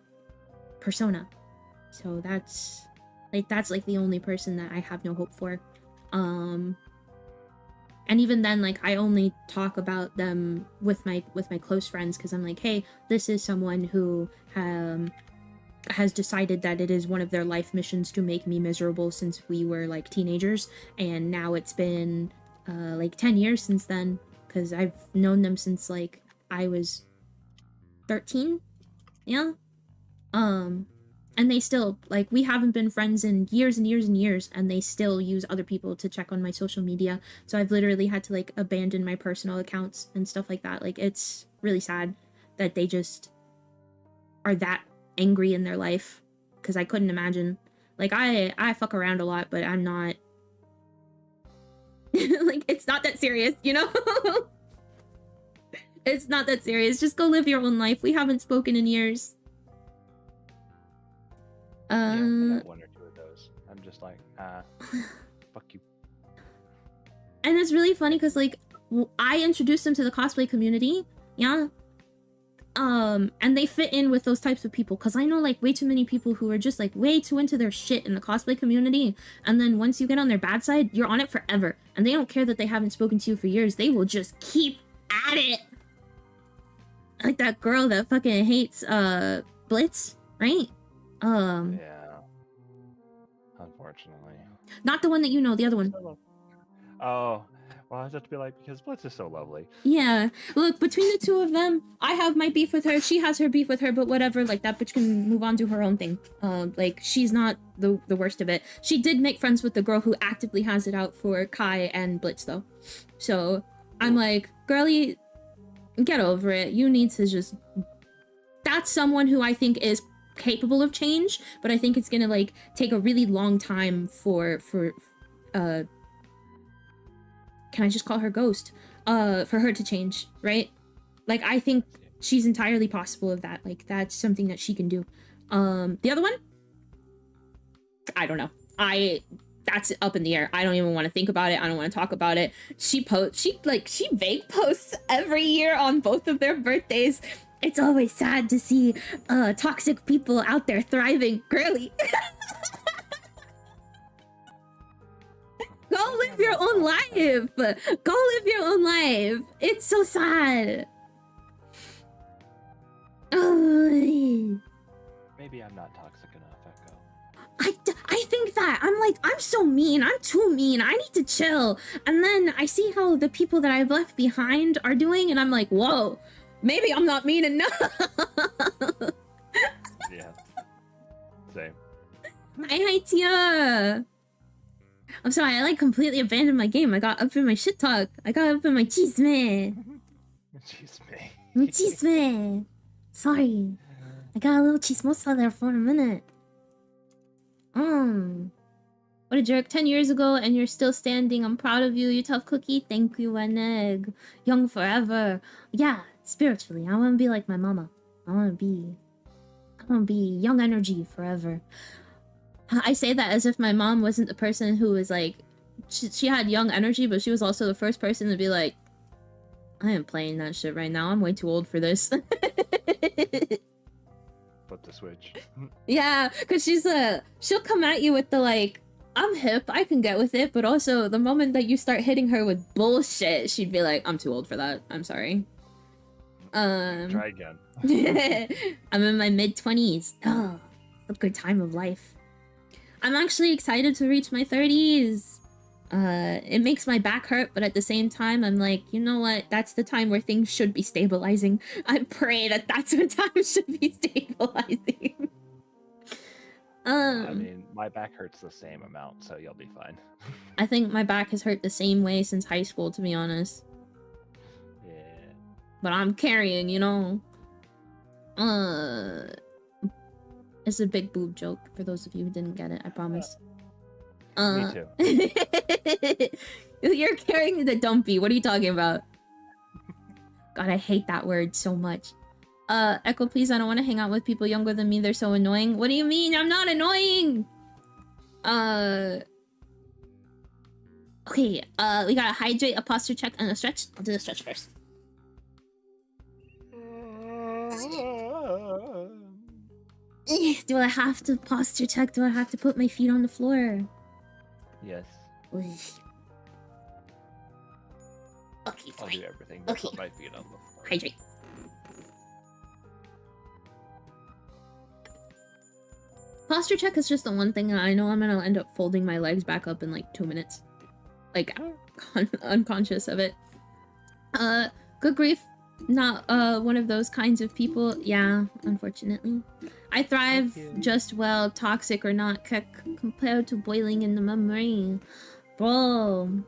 persona. So that's like the only person that I have no hope for. And even then, like, I only talk about them with my close friends because I'm like, hey, this is someone who has decided that it is one of their life missions to make me miserable since we were like teenagers, and now it's been like 10 years since then, because I've known them since like I was 13. Yeah. And they still, like, we haven't been friends in years and years and years, and they still use other people to check on my social media. So I've literally had to, like, abandon my personal accounts and stuff like that. Like, it's really sad that they just are that angry in their life, because I couldn't imagine. Like, I fuck around a lot, but I'm not... like, it's not that serious, you know? It's not that serious. Just go live your own life. We haven't spoken in years. Yeah, I got one or two of those. I'm just like, fuck you. And it's really funny because, like, I introduced them to the cosplay community, yeah? And they fit in with those types of people, because I know, like, way too many people who are just, like, way too into their shit in the cosplay community, and then once you get on their bad side, you're on it forever, and they don't care that they haven't spoken to you for years. They will just keep at it! Like that girl that fucking hates, Blitz, right? Yeah. Unfortunately. Not the one that you know, the other one. Oh, well, I have to be like, because Blitz is so lovely. Yeah. Look, between the two of them, I have my beef with her, she has her beef with her, but whatever, like, that bitch can move on to her own thing. Like, she's not the worst of it. She did make friends with the girl who actively has it out for Kai and Blitz, though. So, I'm like, girlie, get over it. You need to just... That's someone who I think is capable of change, but I think it's gonna, like, take a really long time for can I just call her Ghost? For her to change, right? Like, I think she's entirely possible of that. Like, that's something that she can do. The other one? I don't know. That's up in the air. I don't even want to think about it. I don't want to talk about it. She vague posts every year on both of their birthdays. It's always sad to see toxic people out there thriving. Girly. Go live your own life. Go live your own life. It's so sad. Maybe I'm not toxic enough, Echo. I think that. I'm like, I'm so mean. I'm too mean. I need to chill. And then I see how the people that I've left behind are doing, and I'm like, whoa. Maybe I'm not mean enough. Yeah. Same. Hi, Tia. I'm sorry, I like completely abandoned my game. I got up in my shit talk. I got up in my chisme. Chisme. Sorry. I got a little chismosa there for a minute. But What a jerk. 10 years ago and you're still standing. I'm proud of you. You tough cookie. Thank you, Eneg. Young forever. Yeah, spiritually. I want to be like my mama. I want to be young energy forever. I say that as if my mom wasn't the person who was like... She had young energy, but she was also the first person to be like, I am playing that shit right now. I'm way too old for this. Flip the switch. Yeah, because she'll come at you with the like, I'm hip, I can get with it, but also the moment that you start hitting her with bullshit, she'd be like, I'm too old for that. I'm sorry. Try again. I'm in my mid-20s. Oh, a good time of life. I'm actually excited to reach my 30s. It makes my back hurt, but at the same time, I'm like, you know what? That's the time where things should be stabilizing. I pray that that's when time should be stabilizing. I mean, my back hurts the same amount, so you'll be fine. I think my back has hurt the same way since high school, to be honest. Yeah. But I'm carrying, you know. It's a big boob joke for those of you who didn't get it, I promise. Me too. You're carrying the dumpy. What are you talking about? God, I hate that word so much. Echo, please, I don't want to hang out with people younger than me. They're so annoying. What do you mean? I'm not annoying! Okay, we gotta hydrate, a posture check, and a stretch. I'll do the stretch first. Do I have to posture check? Do I have to put my feet on the floor? Yes. Okay, I'll fine. do everything but Okay. put my feet on the floor. Hydrate. Posture check is just the one thing that I know I'm gonna end up folding my legs back up in like 2 minutes. Like, unconscious of it. Good grief. Not one of those kinds of people. Yeah, unfortunately. I thrive just well, toxic or not, compared to boiling in the memory. Bro.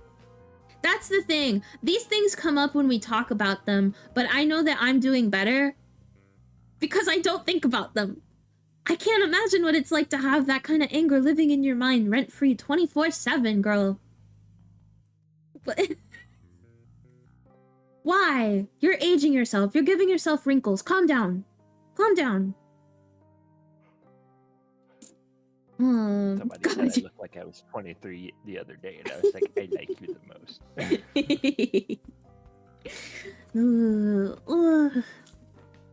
That's the thing. These things come up when we talk about them, but I know that I'm doing better because I don't think about them. I can't imagine what it's like to have that kind of anger living in your mind rent-free 24/7, girl. But why? You're aging yourself. You're giving yourself wrinkles. Calm down. Calm down. Somebody God. said I looked like I was 23 the other day, and I was like, I like you the most. I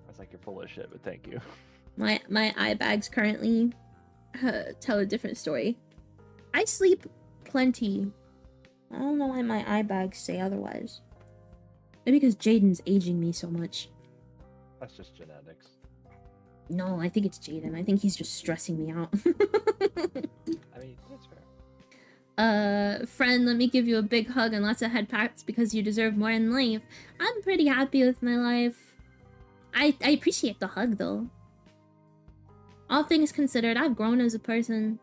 was like, you're full of shit, but thank you. My eye bags currently tell a different story. I sleep plenty. I don't know why my eye bags say otherwise. Maybe because Jaden's aging me so much. That's just genetics. No, I think it's Jaden. I think he's just stressing me out. I mean, that's fair. Friend, let me give you a big hug and lots of head pats because you deserve more in life. I'm pretty happy with my life. I appreciate the hug though. All things considered, I've grown as a person.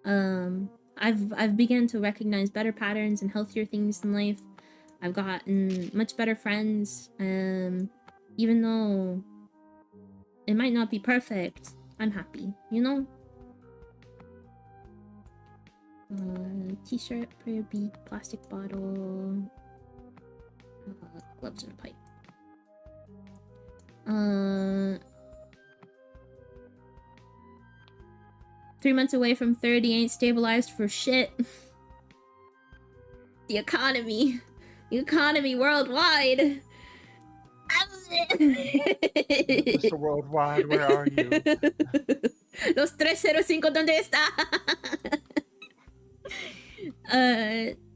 I've begun to recognize better patterns and healthier things in life. I've gotten much better friends. Even though it might not be perfect, I'm happy, you know? T-shirt, prayer bead, plastic bottle, gloves and a pipe. 3 months away from 30 ain't stabilized for shit. The economy worldwide. Mr. Worldwide, where are you? Los 305, ¿dónde está?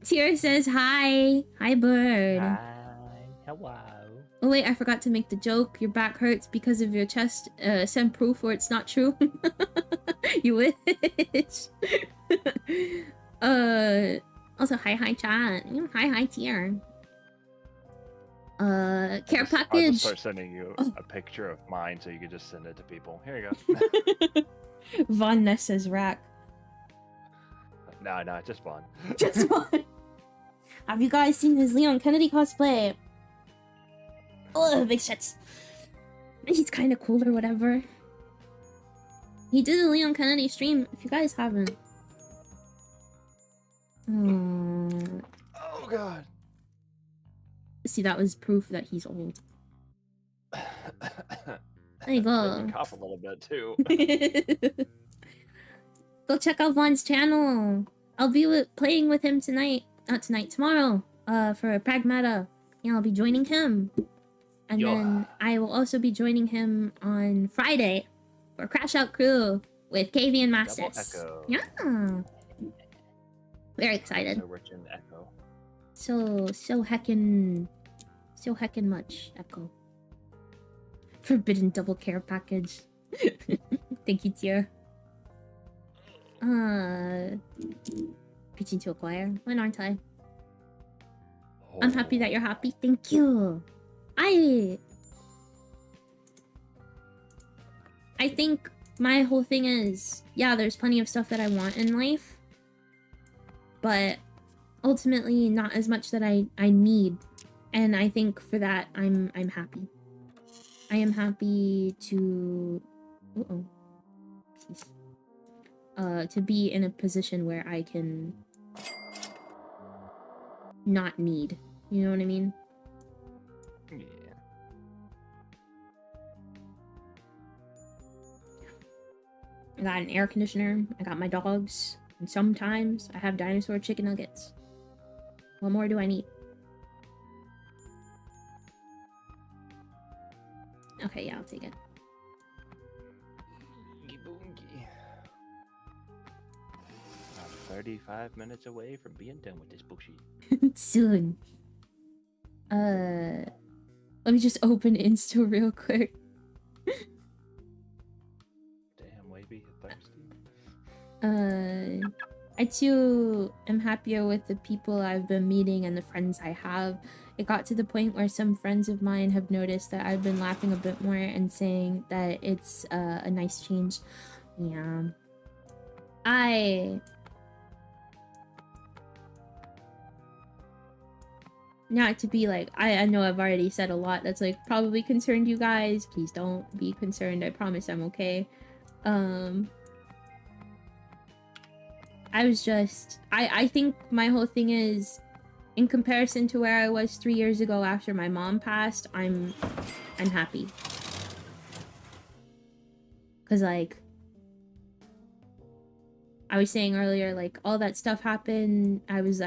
Tier says hi. Hi, bird. Hi, hello. Oh wait, I forgot to make the joke. Your back hurts because of your chest. Send proof or it's not true. You wish. Also, hi chat. Hi tier. Care I'll package. just start sending you a picture of mine so you can just send it to people. Here you go. Von Ness's rack. No, just one. Just one. Have you guys seen his Leon Kennedy cosplay? Oh, big shits. He's kind of cool or whatever. He did a Leon Kennedy stream. If you guys haven't, Oh god. See, that was proof that he's old. There you Made me go. cough a little bit too. Go check out Vaughn's channel. I'll be playing with him tonight. Not tonight, tomorrow. For Pragmata. Yeah, I'll be joining him. And Yo. then I will also be joining him on Friday for Crash Out Crew with KV and Double Masters. echo. Yeah. Very excited. So rich in echo. So heckin' much echo. Forbidden double care package. Thank you, Tier. Preaching to a choir. When aren't I? I'm happy that you're happy. Thank you. I think my whole thing is, yeah, there's plenty of stuff that I want in life, but ultimately not as much that I need. And I think for that I'm happy. I am happy to to be in a position where I can not need. You know what I mean? Yeah. I got an air conditioner, I got my dogs, and sometimes I have dinosaur chicken nuggets. What more do I need? Okay, yeah, I'll take it. 35 minutes away from being done with this bullshit. Soon. Let me just open Insta real quick. Damn, Wavy, you thirsty? I too am happier with the people I've been meeting and the friends I have. It got to the point where some friends of mine have noticed that I've been laughing a bit more and saying that it's a nice change. Yeah. Not to be like, I know I've already said a lot that's like probably concerned you guys. Please don't be concerned. I promise I'm okay. I think my whole thing is, in comparison to where I was 3 years ago after my mom passed, I'm happy. Cause like I was saying earlier, like all that stuff happened. I was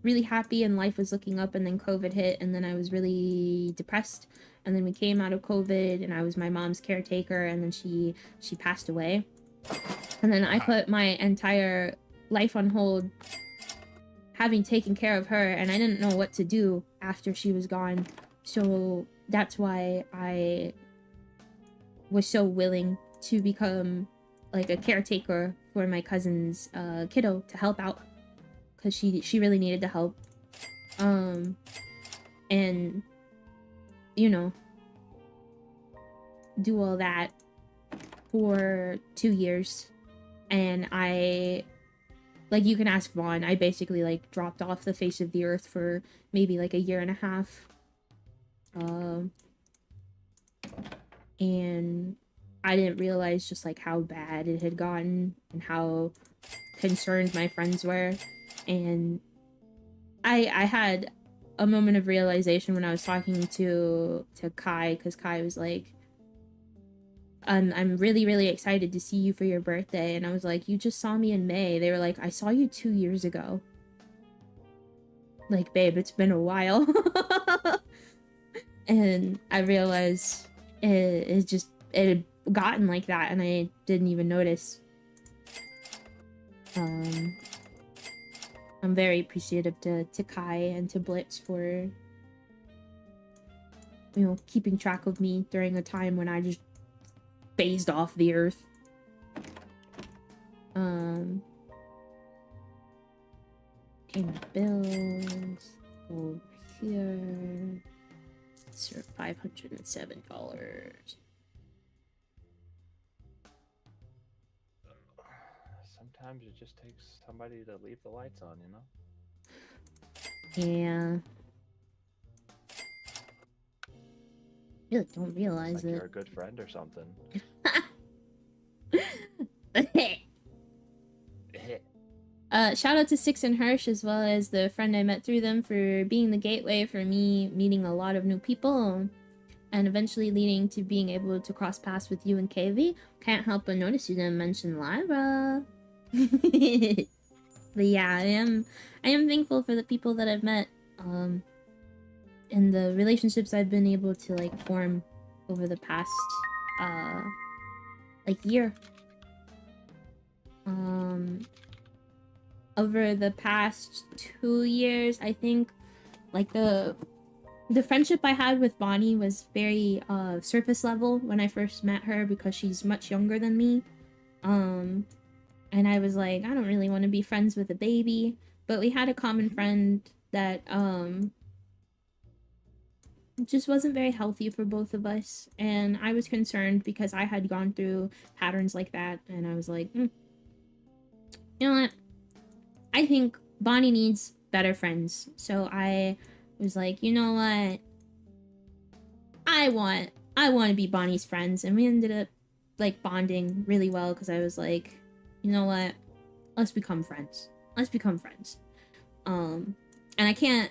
really happy and life was looking up, and then COVID hit, and then I was really depressed. And then we came out of COVID, and I was my mom's caretaker, and then she passed away. And then I put my entire life on hold, having taken care of her, and I didn't know what to do after she was gone. So that's why I was so willing to become like a caretaker for my cousin's kiddo to help out, because she really needed the help. And you know, do all that for 2 years. And I, like, you can ask Vaughn, I basically like dropped off the face of the earth for maybe like a year and a half. And I didn't realize just like how bad it had gotten and how concerned my friends were. And I had a moment of realization when I was talking to Kai, because Kai was like, I'm really, really excited to see you for your birthday. And I was like, you just saw me in May. They were like, I saw you 2 years ago. Like, babe, it's been a while. And I realized it had gotten like that, and I didn't even notice. I'm very appreciative to Kai and to Blitz for, you know, keeping track of me during a time when I just phased off the earth. Payment bills, go over here. It's for $507. Sometimes it just takes somebody to leave the lights on, you know? Yeah. Really don't realize It's like it. you're a good friend or something. Shout out to Six and Hirsch, as well as the friend I met through them, for being the gateway for me meeting a lot of new people, and eventually leading to being able to cross paths with you and KV. Can't help but notice you didn't mention Lyra. But yeah, I am thankful for the people that I've met, and the relationships I've been able to like form over the past like year. Over the past 2 years, I think, like the friendship I had with Bonnie was very surface level when I first met her, because she's much younger than me. And I was like, I don't really want to be friends with a baby. But we had a common friend that just wasn't very healthy for both of us. And I was concerned because I had gone through patterns like that. And I was like, you know what? I think Bonnie needs better friends. So I was like, you know what? I want to be Bonnie's friends. And we ended up like bonding really well, because I was like, you know what? Let's become friends. Let's become friends. And I can't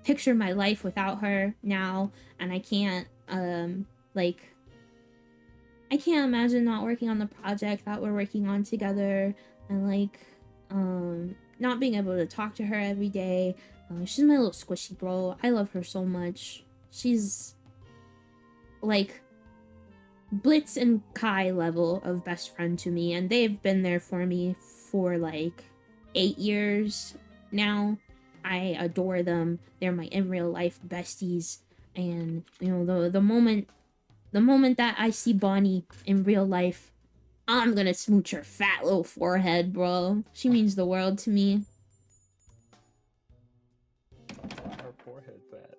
picture my life without her now, and I can't like, I can't imagine not working on the project that we're working on together, and like not being able to talk to her every day. She's my little squishy bro. I love her so much. She's like Blitz and Kai level of best friend to me, and they've been there for me for like 8 years now. I adore them. They're my in real life besties, and you know, the moment that I see Bonnie in real life, I'm gonna smooch her fat little forehead, bro. She means the world to me. Her forehead fat.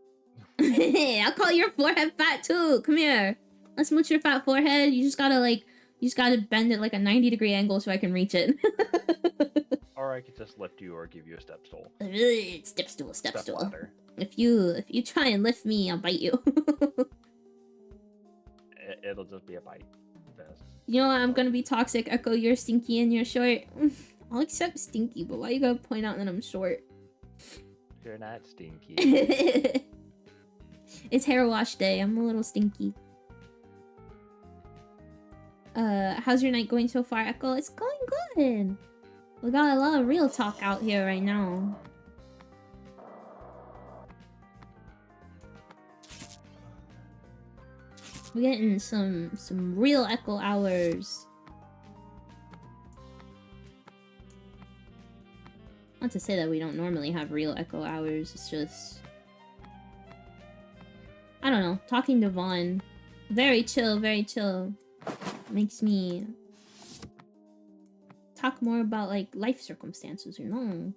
I'll call your forehead fat too. Come here. Let's smooch your fat forehead. You just gotta bend it like a 90-degree angle so I can reach it. Or I could just lift you or give you a step stool. Step stool. Ladder. If you try and lift me, I'll bite you. It'll just be a bite. Fast. You know what? I'm gonna be toxic. Echo, you're stinky and you're short. I'll accept stinky, but why you gotta point out that I'm short? You're not stinky. It's hair wash day. I'm a little stinky. How's your night going so far, Echo? It's going good. We got a lot of real talk out here right now. We're getting some real Echo hours. Not to say that we don't normally have real Echo hours, it's just, I don't know, talking to Vaughn, very chill, makes me talk more about like life circumstances, you know.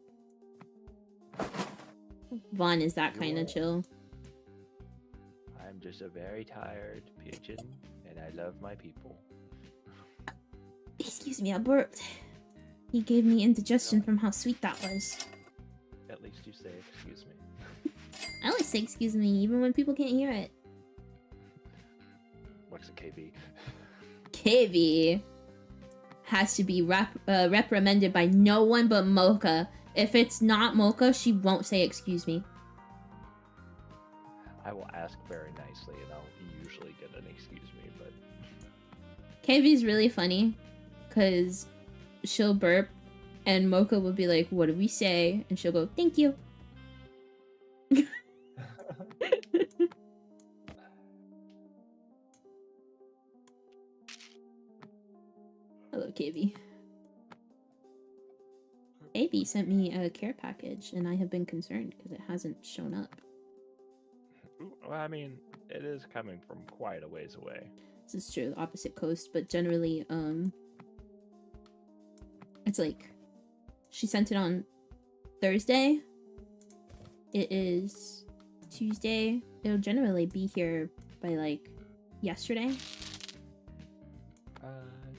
Vaughn is that kind of chill. I'm just a very tired pigeon, and I love my people. Excuse me, I burped. He gave me indigestion from how sweet that was. At least you say excuse me. I always say excuse me, even when people can't hear it. What's a KB? KV has to be reprimanded by no one but Mocha. If it's not Mocha, she won't say excuse me. I will ask very nicely, and I'll usually get an excuse me, but... KV's really funny, because she'll burp, and Mocha will be like, what do we say? And she'll go, thank you. Hello, KV. AB sent me a care package, and I have been concerned because it hasn't shown up. Well, I mean, it is coming from quite a ways away. This is true, the opposite coast, but generally, it's like, she sent it on Thursday. It is Tuesday. It'll generally be here by, like, yesterday.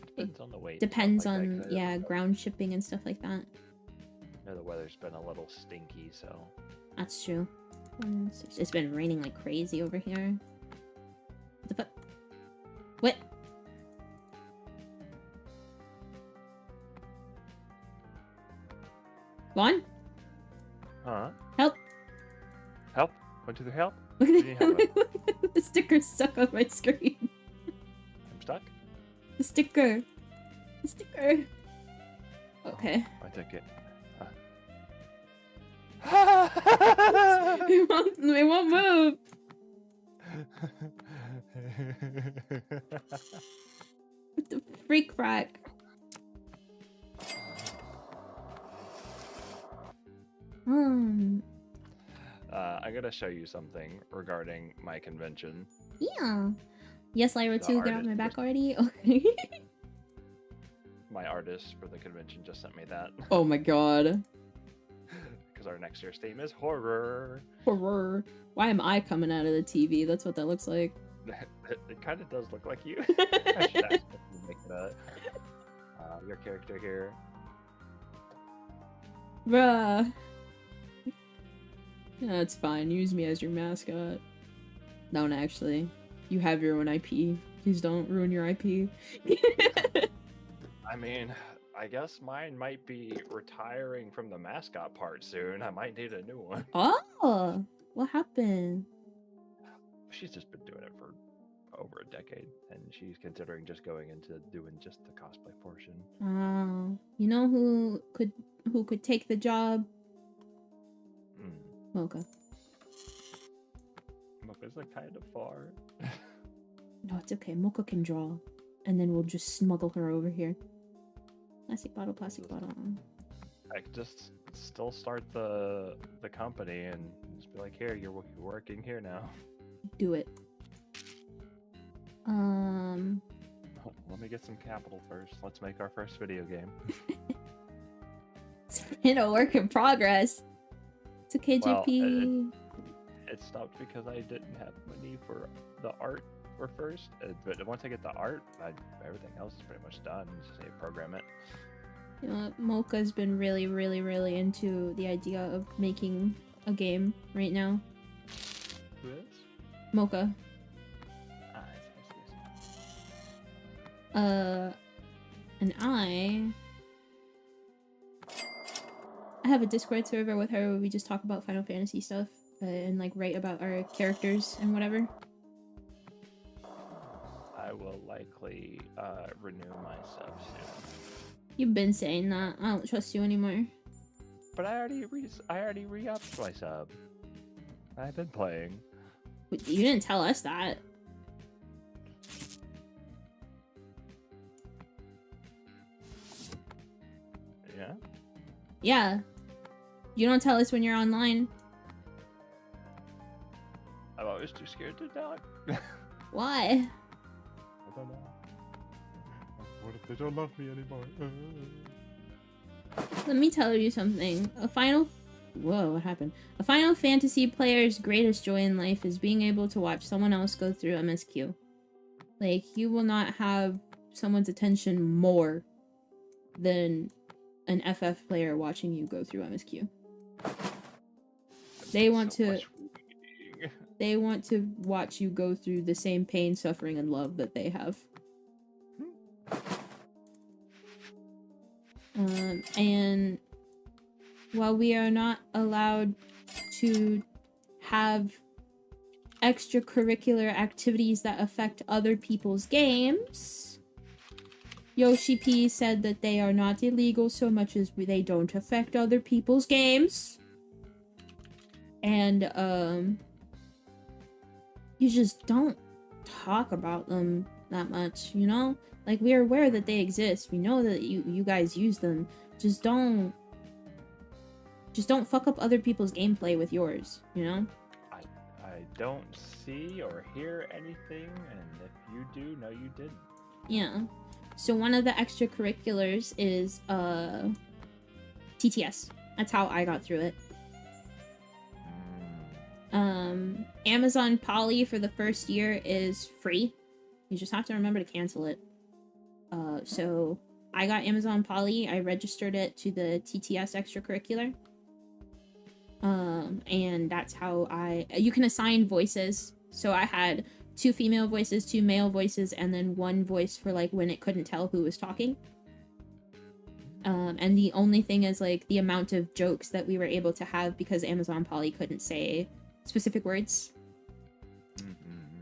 Depends on the weight. Depends like on, yeah, ground shipping and stuff like that. I know the weather's been a little stinky, so... That's true. It's been raining like crazy over here. What the fuck? What? Go on. Huh? Help. Help? Want to help? Look What do you have? at the sticker's stuck on my screen. I'm stuck? The sticker. The sticker. Okay. I took it. It won't move. What the freak frack? I'm gonna show you something regarding my convention. Yeah. Yes, Lyra The 2, get off artist my back just- already? Okay. My artist for the convention just sent me that. Oh my god. Because our next year's theme is horror. Horror. Why am I coming out of the TV? That's what that looks like. It kind of does look like you. I should ask if you make it your character here. Bruh. That's fine. Use me as your mascot. Don't actually. You have your own IP. Please don't ruin your IP. I mean, I guess mine might be retiring from the mascot part soon. I might need a new one. Oh! What happened? She's just been doing it for over a decade, and she's considering just going into doing just the cosplay portion. You know who could take the job? Mocha. Mocha's like kind of far. No, it's okay. Mocha can draw. And then we'll just smuggle her over here. Plastic bottle, plastic bottle. I could just still start the company and just be like, here, you're working here now. Do it. Let me get some capital first. Let's make our first video game. It's been a work in progress. It's okay, Well, JP. It stopped because I didn't have money for the art for first. But once I get the art, everything else is pretty much done. Just need to program it. You know what? Mocha's been really, really, really into the idea of making a game right now. Who is? Mocha. I see. And I have a Discord server with her where we just talk about Final Fantasy stuff and like write about our characters and whatever. I will likely renew my sub soon. You've been saying that. I don't trust you anymore. But I already re-upped my sub. I've been playing. You didn't tell us that. Yeah? Yeah. You don't tell us when you're online. I'm always too scared to talk. Why? I don't know. What if they don't love me anymore? Let me tell you something. Whoa, what happened? A Final Fantasy player's greatest joy in life is being able to watch someone else go through MSQ. Like, you will not have someone's attention more than an FF player watching you go through MSQ. They want to watch you go through the same pain, suffering, and love that they have. And while we are not allowed to have extracurricular activities that affect other people's games, Yoshi P said that they are not illegal so much as they don't affect other people's games. And, you just don't talk about them that much, you know? Like, we're aware that they exist. We know that you guys use them. Just don't fuck up other people's gameplay with yours, you know? I don't see or hear anything, and if you do, no you didn't. Yeah. So one of the extracurriculars is, TTS. That's how I got through it. Amazon Poly for the first year is free. You just have to remember to cancel it. So I got Amazon Poly. I registered it to the TTS extracurricular. And that's how you can assign voices. So I had 2 female voices, 2 male voices, and then 1 voice for like when it couldn't tell who was talking. And the only thing is like the amount of jokes that we were able to have because Amazon Polly couldn't say specific words.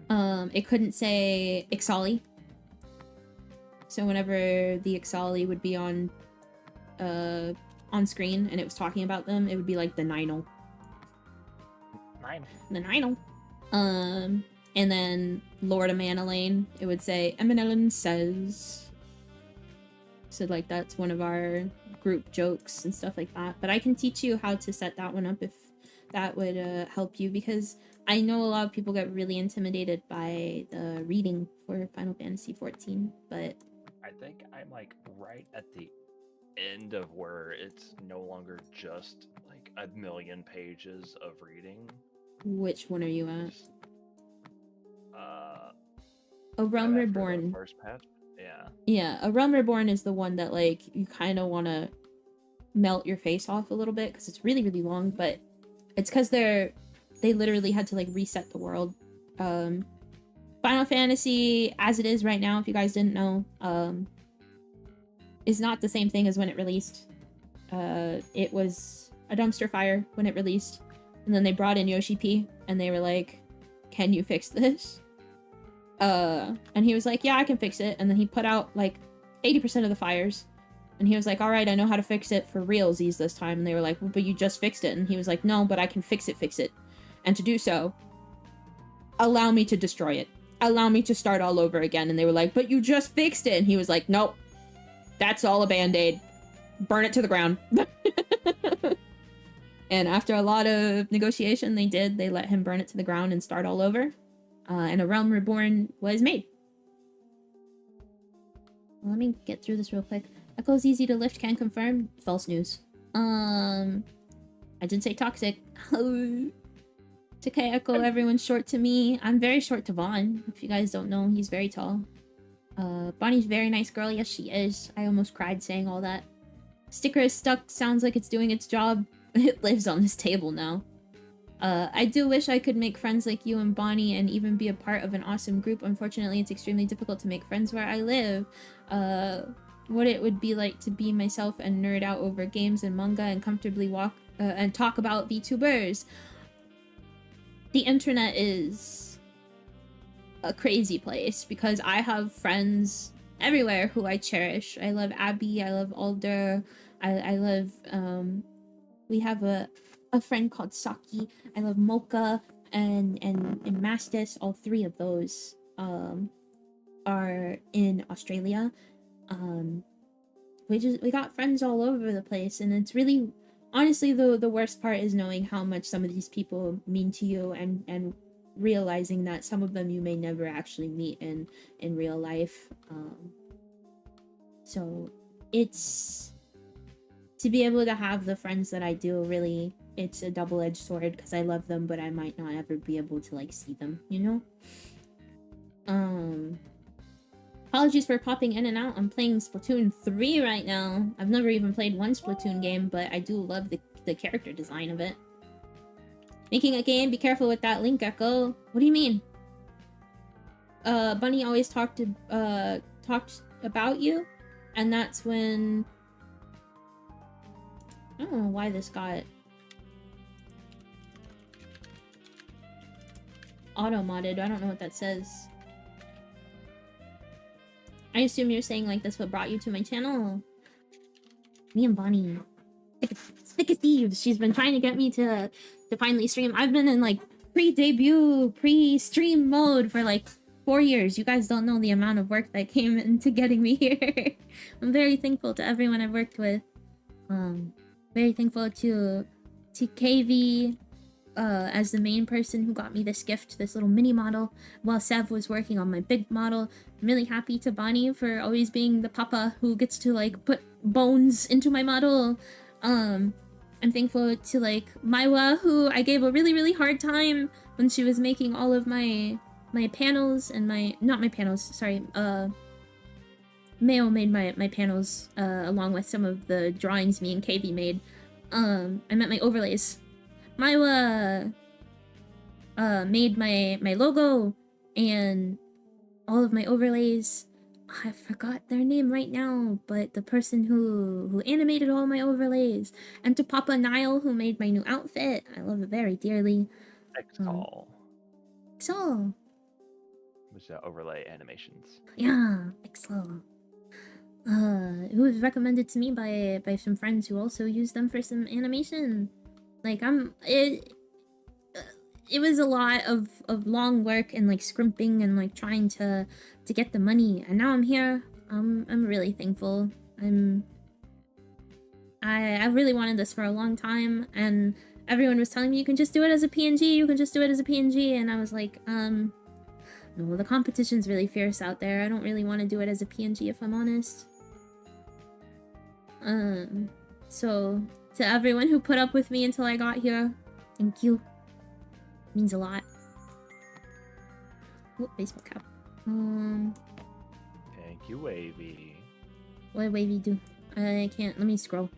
It couldn't say Ixali. So whenever the Ixali would be on screen and it was talking about them, it would be like the Ninal. The Ninal. And then Lord of Manalane, it would say Eminelin says. So like that's one of our group jokes and stuff like that. But I can teach you how to set that one up if that would help you, because I know a lot of people get really intimidated by the reading for Final Fantasy XIV, but I think I'm like right at the end of where it's no longer just like a million pages of reading. Which one are you at? A Right Realm after Reborn. the first patch. Yeah. Yeah, A Realm Reborn is the one that like you kind of want to melt your face off a little bit because it's really, really long, but it's because they literally had to like reset the world. Final Fantasy as it is right now, if you guys didn't know, is not the same thing as when it released. It was a dumpster fire when it released, and then they brought in Yoshi P and they were like, can you fix this? And he was like, yeah, I can fix it. And then he put out like 80% of the fires. And he was like, all right, I know how to fix it for realsies this time. And they were like, well, but you just fixed it. And he was like, no, but I can fix it. And to do so, allow me to destroy it. Allow me to start all over again. And they were like, but you just fixed it. And he was like, nope, that's all a band-aid. Burn it to the ground. And after a lot of negotiation, they let him burn it to the ground and start all over. And A Realm Reborn was made. Well, let me get through this real quick. Echo's easy to lift, can confirm. False news. I did say toxic. It's okay, Echo, everyone's short to me. I'm very short to Vaughn. If you guys don't know, he's very tall. Bonnie's a very nice girl. Yes, she is. I almost cried saying all that. Sticker is stuck. Sounds like it's doing its job. It lives on this table now. I do wish I could make friends like you and Bonnie and even be a part of an awesome group. Unfortunately, it's extremely difficult to make friends where I live. What it would be like to be myself and nerd out over games and manga and comfortably walk and talk about VTubers. The internet is a crazy place because I have friends everywhere who I cherish. I love Abby, I love Alder, I love, we have a friend called Saki. I love Mocha and Mastis. All three of those are in Australia. We got friends all over the place, and it's really, honestly, the worst part is knowing how much some of these people mean to you and realizing that some of them you may never actually meet in real life. So it's, to be able to have the friends that I do, really, it's a double-edged sword because I love them, but I might not ever be able to like see them, you know? Apologies for popping in and out. I'm playing Splatoon 3 right now. I've never even played one Splatoon game, but I do love the character design of it. Making a game, be careful with that link, Echo. What do you mean? Bunny always talked about you, and that's when, I don't know why this got auto-modded. I don't know what that says. I assume you're saying like that's what brought you to my channel. Me and Bonnie, thick as thieves. She's been trying to get me to finally stream. I've been in like pre-debut, pre-stream mode for like 4 years. You guys don't know the amount of work that came into getting me here. I'm very thankful to everyone I've worked with. Very thankful to KV as the main person who got me this gift, this little mini model, while Sev was working on my big model. I'm really happy to Bonnie for always being the papa who gets to like put bones into my model. I'm thankful to like Maiwa, who I gave a really, really hard time when she was making all of my panels and not my panels, sorry, Mayo made my panels along with some of the drawings me and KV made. I meant my overlays. Maiwa made my logo and all of my overlays. I forgot their name right now, but the person who animated all my overlays, and to Papa Nile, who made my new outfit. I love it very dearly. X-Call, So which overlay animations. yeah, Excel. It was recommended to me by some friends who also use them for some animation. Like it was a lot of long work and like scrimping and like trying to get the money, and now I'm here. I'm really thankful. I really wanted this for a long time, and everyone was telling me you can just do it as a PNG, you can just do it as a PNG, and I was like, no, the competition's really fierce out there. I don't really want to do it as a PNG if I'm honest. So to everyone who put up with me until I got here, thank you. It means a lot. Oh, baseball cap. Thank you, Wavy. What did Wavy do? I can't. Let me scroll.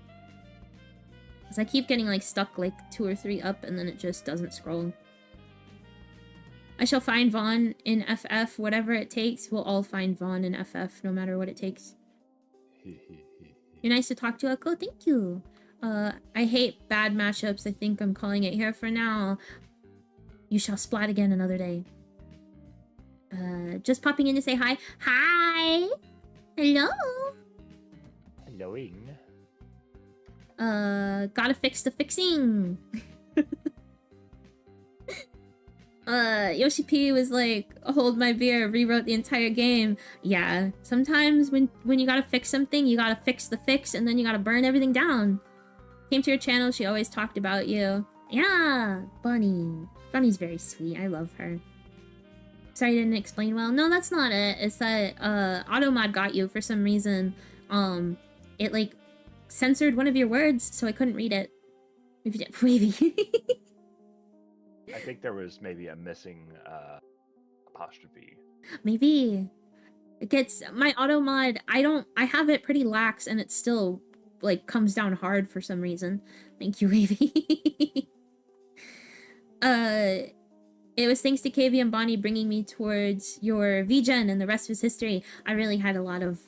Cause I keep getting like stuck like 2 or 3 up, and then it just doesn't scroll. I shall find Vaughn in FF, whatever it takes. We'll all find Vaughn in FF, no matter what it takes. You're nice to talk to, Echo. Thank you. I hate bad matchups. I think I'm calling it here for now. You shall splat again another day. Just popping in to say hi. Hi! Hello! Knowing. Gotta fix the fixing. Yoshi P was like, hold my beer, rewrote the entire game. Yeah, sometimes when you gotta fix something, you gotta fix the fix, and then you gotta burn everything down. Came to your channel, she always talked about you. Yeah, Bunny. Bunny's very sweet, I love her. Sorry I didn't explain well. No, that's not it. It's that, Automod got you for some reason. It, like, censored one of your words, so I couldn't read it. Wavy. I think there was maybe a missing apostrophe. Maybe. It gets my auto mod, I have it pretty lax, and it still like comes down hard for some reason. Thank you, Wavy. It was thanks to KV and Bonnie bringing me towards your VGen, and the rest was history. I really had a lot of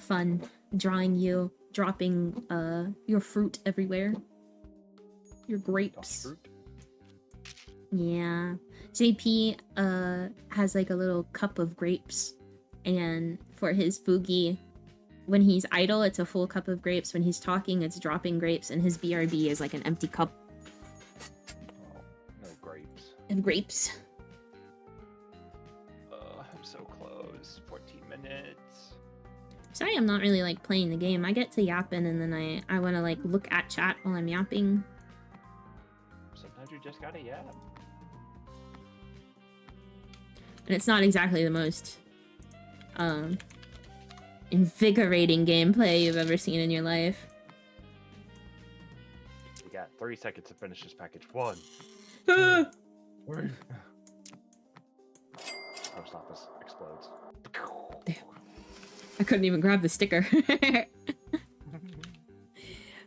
fun drawing you, dropping your fruit everywhere. Your grapes. Fruit? Yeah. JP has like a little cup of grapes, and for his Fugi, when he's idle, it's a full cup of grapes. When he's talking, it's dropping grapes, and his BRB is like an empty cup. Oh, no grapes. Of grapes. I'm so close. 14 minutes. Sorry I'm not really like playing the game. I get to yapping, and then I want to like look at chat while I'm yapping. Sometimes you just gotta yap. And it's not exactly the most invigorating gameplay you've ever seen in your life. You got 3 seconds to finish this package. 1. Ah! 2, 3. Post office explodes. Damn. I couldn't even grab the sticker.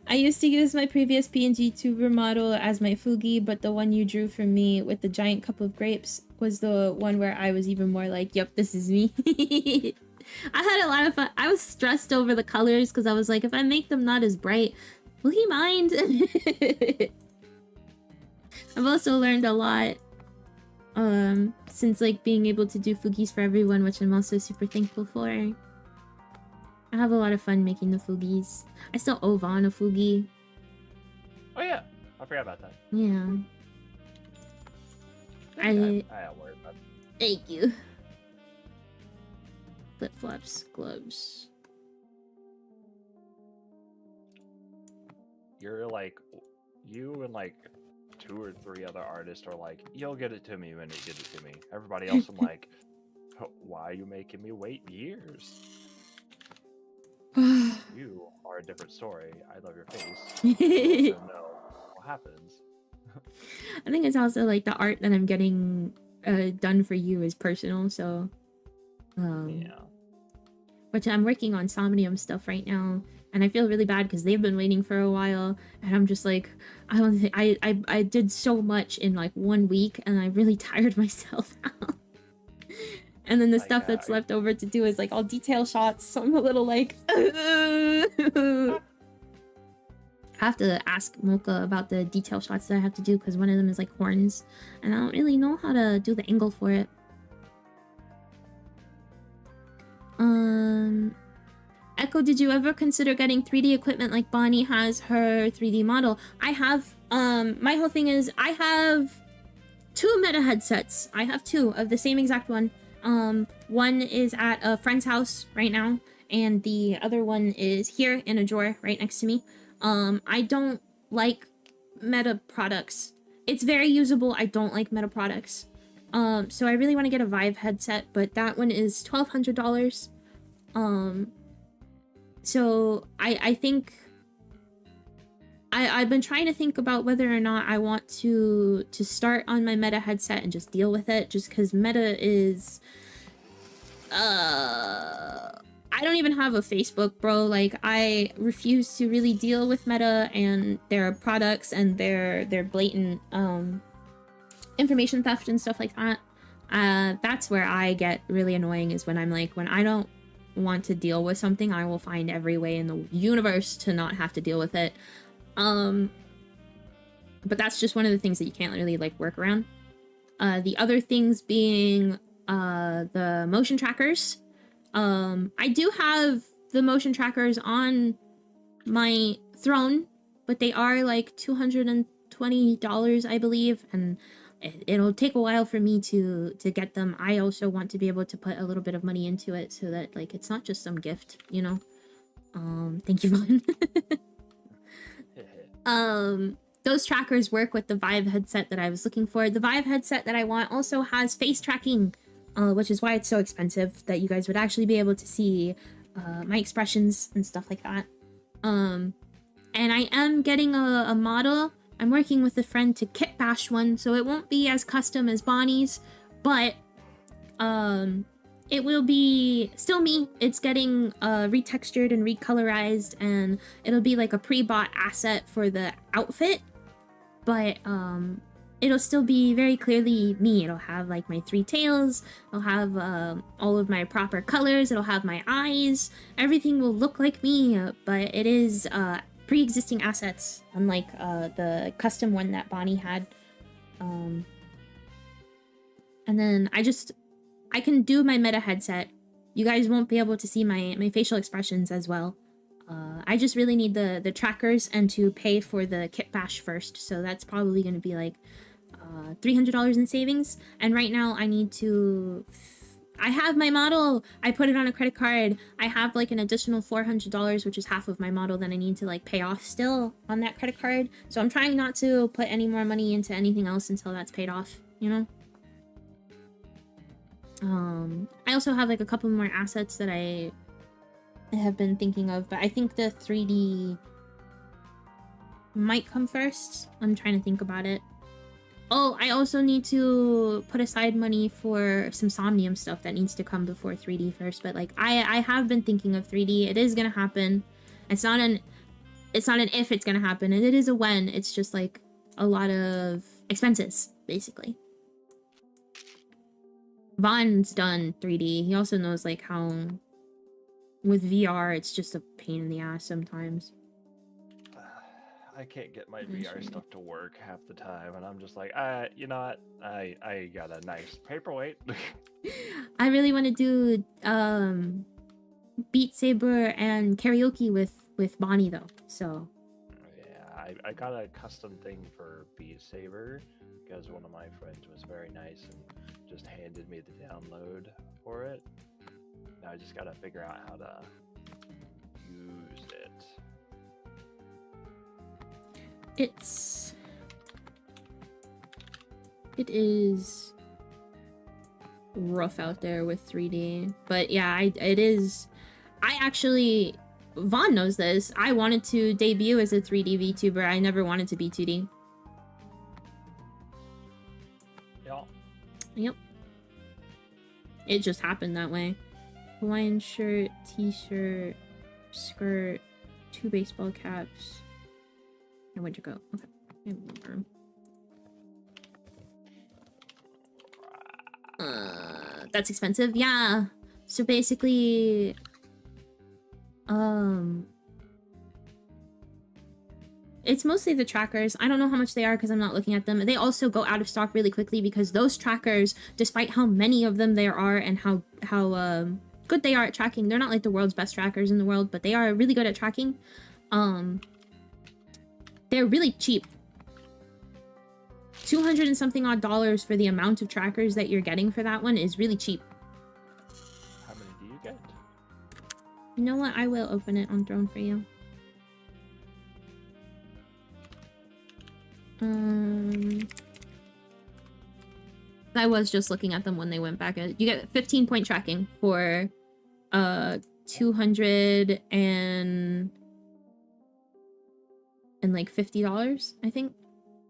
I used to use my previous PNG tuber model as my Fugi, but the one you drew for me with the giant cup of grapes was the one where I was even more like, yep, this is me. I had a lot of fun. I was stressed over the colors because I was like, if I make them not as bright, will he mind? I've also learned a lot since like being able to do Fugis for everyone, which I'm also super thankful for. I have a lot of fun making the Fugis. I still owe Vaughn a Fugi. Oh yeah, I forgot about that. Yeah. I don't worry about it. Thank you. Flip-flops, gloves. You're like, you and like 2 or 3 other artists are like, you'll get it to me when you get it to me. Everybody else, I'm like, why are you making me wait years? You are a different story. I love your face. You also know what happens. I think it's also like the art that I'm getting done for you is personal, so Yeah. which I'm working on Somnium stuff right now, and I feel really bad because they've been waiting for a while, and I'm just like, I don't think I did so much in like 1 week, and I really tired myself out. And then the Like, stuff that's left over to do is like all detail shots, so I'm a little like I have to ask Mocha about the detail shots that I have to do because one of them is like horns and I don't really know how to do the angle for it. Echo, did you ever consider getting 3D equipment like Bonnie has her 3D model? I have. My whole thing is I have 2 meta headsets. I have 2 of the same exact one. One is at a friend's house right now, and the other one is here in a drawer right next to me. I don't like meta products. It's very usable. I don't like meta products. So I really want to get a Vive headset, but that one is $1,200. So I think I've been trying to think about whether or not I want to start on my Meta headset and just deal with it, just because Meta is I don't even have a Facebook, bro. Like, I refuse to really deal with Meta and their products and their blatant information theft and stuff like that. That's where I get really annoying, is when I'm like, when I don't want to deal with something, I will find every way in the universe to not have to deal with it. But that's just one of the things that you can't really like work around. The other things being the motion trackers. I do have the motion trackers on my throne, but they are like $220, I believe, and it'll take a while for me to get them. I also want to be able to put a little bit of money into it so that like it's not just some gift, you know. Thank you, Vaughn. Those trackers work with the Vive headset that I was looking for. The Vive headset that I want also has face tracking, which is why it's so expensive, that you guys would actually be able to see my expressions and stuff like that. And I am getting a model. I'm working with a friend to kit bash one, so it won't be as custom as Bonnie's, but it will be still me. It's getting retextured and recolorized, and it'll be like a pre-bought asset for the outfit, but it'll still be very clearly me. It'll have like my 3 tails, it'll have all of my proper colors, it'll have my eyes, everything will look like me, but it is pre-existing assets, unlike the custom one that Bonnie had. And then I can do my Meta headset. You guys won't be able to see my facial expressions as well. I just really need the trackers and to pay for the kit bash first, so that's probably going to be like $300 in savings. And right now I need to... I have my model! I put it on a credit card. I have like an additional $400, which is half of my model, that I need to like pay off still on that credit card. So I'm trying not to put any more money into anything else until that's paid off, you know? I also have like a couple more assets that I have been thinking of, but I think the 3D might come first. I'm trying to think about it. Oh, I also need to put aside money for some Somnium stuff that needs to come before 3D first, but like I have been thinking of 3D. It is gonna happen. It's not an if it's gonna happen, and it is a when. It's just like a lot of expenses, basically. Vaughn's done 3D. He also knows like how with VR it's just a pain in the ass sometimes. I can't get my VR stuff to work half the time, and I'm just like, you know what? I got a nice paperweight. I really want to do Beat Saber and karaoke with Bonnie though. So yeah, I got a custom thing for Beat Saber because one of my friends was very nice and just handed me the download for it. Now I just gotta figure out how to use it. It is rough out there with 3D, but yeah, it is. I actually, Vaughn knows this. I wanted to debut as a 3D VTuber. I never wanted to be 2D. Yeah. Yep. It just happened that way. Hawaiian shirt, t-shirt, skirt, 2 baseball caps, and winter coat. Okay. That's expensive. Yeah. So basically, it's mostly the trackers. I don't know how much they are because I'm not looking at them. They also go out of stock really quickly because those trackers, despite how many of them there are and how good they are at tracking, they're not like the world's best trackers in the world, but they are really good at tracking. They're really cheap. 200 and something odd dollars for the amount of trackers that you're getting for that one is really cheap. How many do you get? You know what? I will open it on Throne for you. I was just looking at them when they went back. You get 15-point tracking for 200 and like $50, I think.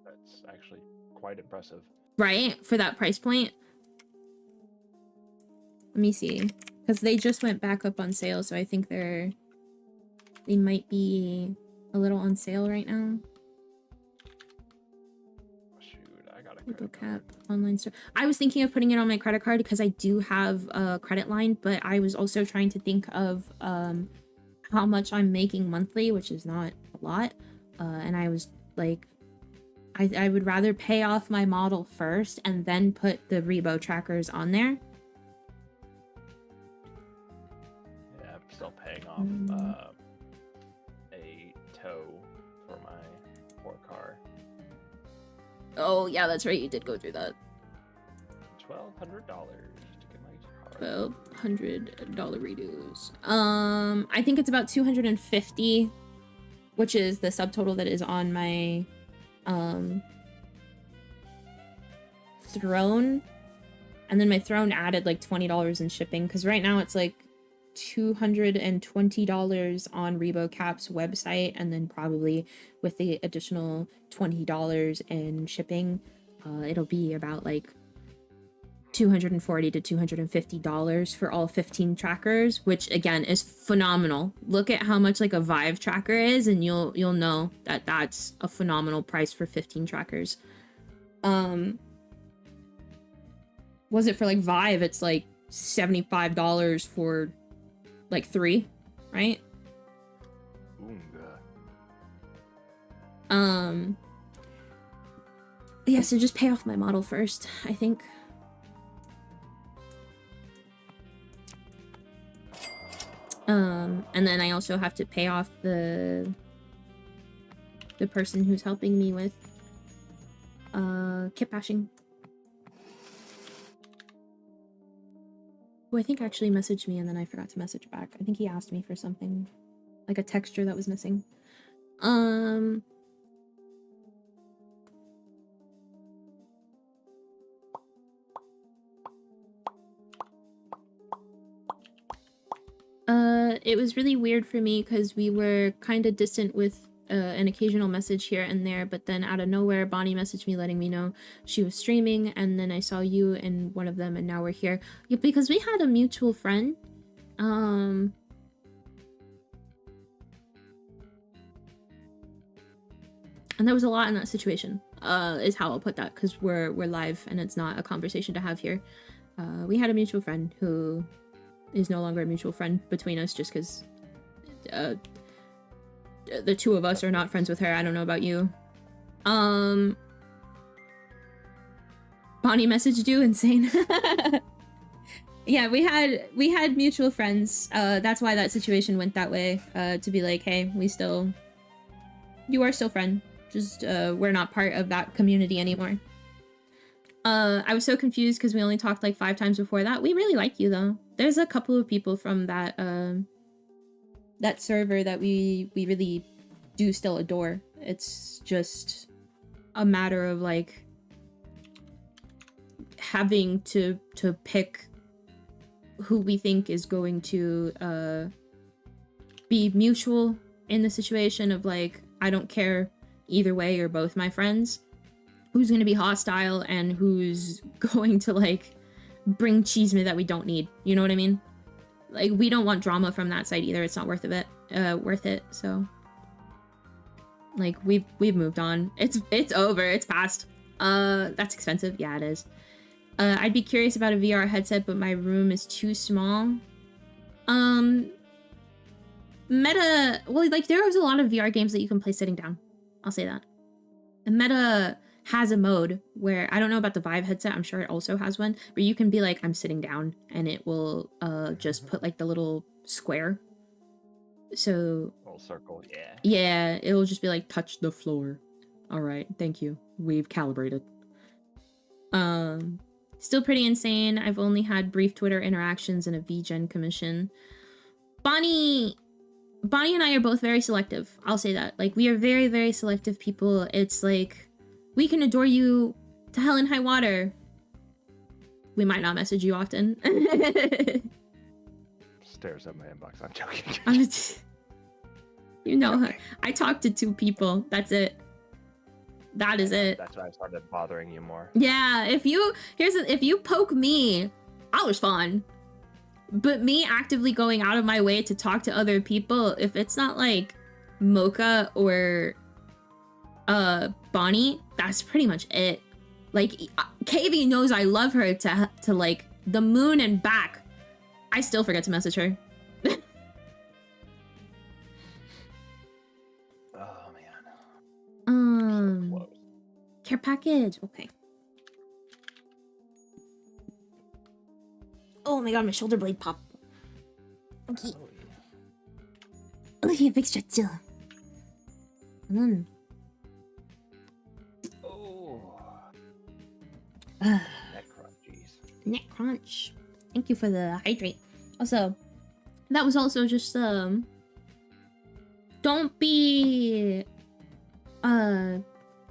That's actually quite impressive. Right? For that price point. Let me see. Because they just went back up on sale, so I think they might be a little on sale right now. Cap online store. I was thinking of putting it on my credit card because I do have a credit line, but I was also trying to think of how much I'm making monthly, which is not a lot. And I was like, I would rather pay off my model first and then put the Rebo trackers on there. Yeah, I'm still paying off a tow for my poor car. Oh, yeah, that's right. You did go through that. $1,200 to get my car. $1,200 redos. I think it's about 250, which is the subtotal that is on my Throne. And then my Throne added like $20 in shipping, because right now it's like $220 on ReboCap's website, and then probably with the additional $20 in shipping, it'll be about like $240 to $250 for all 15 trackers, which again is phenomenal. Look at how much like a Vive tracker is, and you'll know that that's a phenomenal price for 15 trackers. Was it for like Vive? It's like $75 for like 3, right? Oonga. Yeah, so just pay off my model first, I think. And then I also have to pay off the person who's helping me with kit bashing. Who I think actually messaged me and then I forgot to message back. I think he asked me for something, like a texture that was missing. It was really weird for me because we were kind of distant with an occasional message here and there, but then out of nowhere, Bonnie messaged me letting me know she was streaming, and then I saw you in one of them, and now we're here. Yeah, because we had a mutual friend. And there was a lot in that situation, is how I'll put that, because we're live and it's not a conversation to have here. We had a mutual friend who is no longer a mutual friend between us just because the two of us are not friends with her. I don't know about you. Bonnie messaged you, insane. Yeah, we had mutual friends. That's why that situation went that way. To be like, hey, you are still friend. Just we're not part of that community anymore. I was so confused because we only talked like 5 times before that. We really like you though. There's a couple of people from that that server that we really do still adore. It's just a matter of like having to pick who we think is going to be mutual in the situation of like, I don't care either way, you're both my friends. Who's going to be hostile and who's going to like bring cheeseman that we don't need. You know what I mean? Like, we don't want drama from that side either. It's not worth it. So like we've moved on. It's over. It's past. That's expensive. Yeah, it is. I'd be curious about a VR headset, but my room is too small. Meta, well, like there is a lot of VR games that you can play sitting down. I'll say that. And Meta has a mode where, I don't know about the Vive headset, I'm sure it also has one, where you can be like, I'm sitting down, and it will just put like the little square. So Little circle, yeah. Yeah, it'll just be like, touch the floor. All right, thank you. We've calibrated. Still pretty insane. I've only had brief Twitter interactions and a VGen commission. Bonnie and I are both very selective. I'll say that. Like, we are very, very selective people. It's like, we can adore you to hell and high water. We might not message you often. Stares at my inbox. I'm joking. You know, I talked to 2 people. That's it. That is it. That's why I started bothering you more. Yeah, if you poke me, I'll respond. But me actively going out of my way to talk to other people, if it's not like Mocha or Bonnie, that's pretty much it. Like, KV knows I love her to like the moon and back. I still forget to message her. Oh man. So care package. Okay. Oh my god, my shoulder blade popped. Okay. Oh yeah, big stretch. Oh. Neck crunchies. Neck crunch. Thank you for the hydrate. Also, that was also just don't be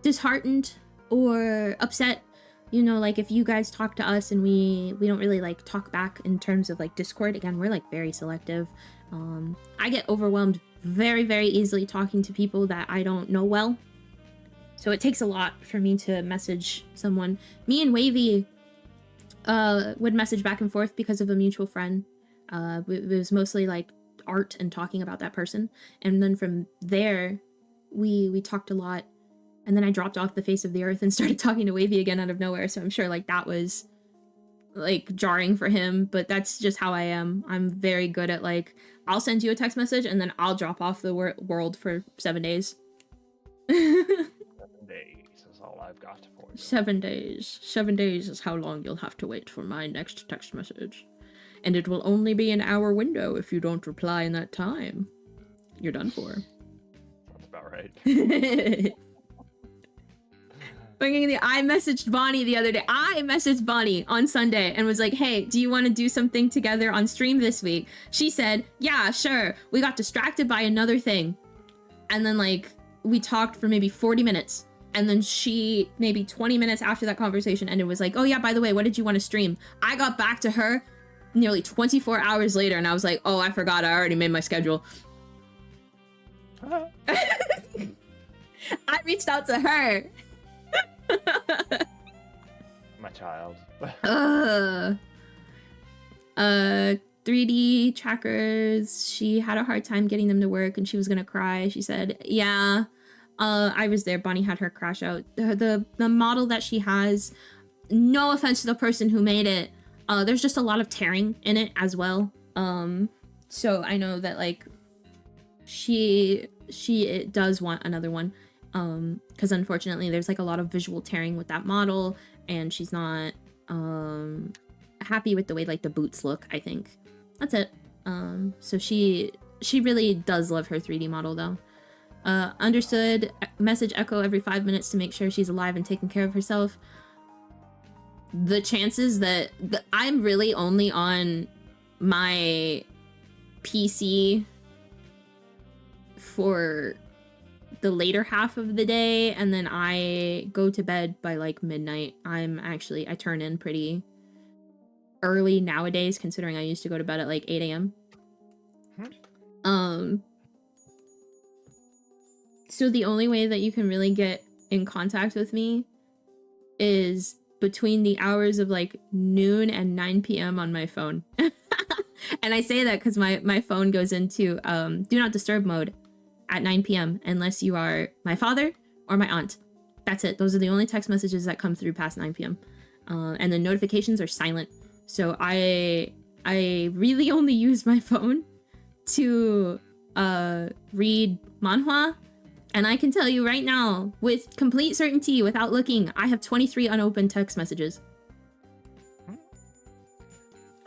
disheartened or upset. You know, like if you guys talk to us and we don't really like talk back in terms of like Discord, again, we're like very selective. I get overwhelmed very, very easily talking to people that I don't know well. So it takes a lot for me to message someone. Me and Wavy would message back and forth because of a mutual friend. It was mostly like art and talking about that person. And then from there, we talked a lot. And then I dropped off the face of the earth and started talking to Wavy again out of nowhere. So I'm sure like that was like jarring for him, but that's just how I am. I'm very good at like, I'll send you a text message and then I'll drop off the world for 7 days. 7 days is all I've got for you. 7 days. 7 days is how long you'll have to wait for my next text message. And it will only be an hour window if you don't reply in that time. You're done for. That's about right. I messaged Bonnie the other day. I messaged Bonnie on Sunday and was like, hey, do you want to do something together on stream this week? She said, yeah, sure. We got distracted by another thing. And then like we talked for maybe 40 minutes. And then she, maybe 20 minutes after that conversation ended, was like, oh yeah, by the way, what did you want to stream? I got back to her nearly 24 hours later and I was like, oh, I forgot. I already made my schedule. I reached out to her. My child. 3D trackers, she had a hard time getting them to work and she was gonna cry. She said, yeah, I was there. Bonnie had her crash out. The model that she has, no offense to the person who made it, there's just a lot of tearing in it as well. So I know that like she does want another one. Because unfortunately there's like a lot of visual tearing with that model and she's not happy with the way like the boots look, I think. That's it. So she really does love her 3D model though. Understood. Message Echo every 5 minutes to make sure she's alive and taking care of herself. The chances that I'm really only on my PC for the later half of the day and then I go to bed by like midnight. I turn in pretty early nowadays considering I used to go to bed at like 8 a.m. So the only way that you can really get in contact with me is between the hours of like noon and 9 p.m. on my phone. And I say that because my phone goes into do not disturb mode at 9 p.m. unless you are my father or my aunt. That's it. Those are the only text messages that come through past 9 p.m. and the notifications are silent. So I really only use my phone to read manhwa, and I can tell you right now with complete certainty, without looking, I have 23 unopened text messages.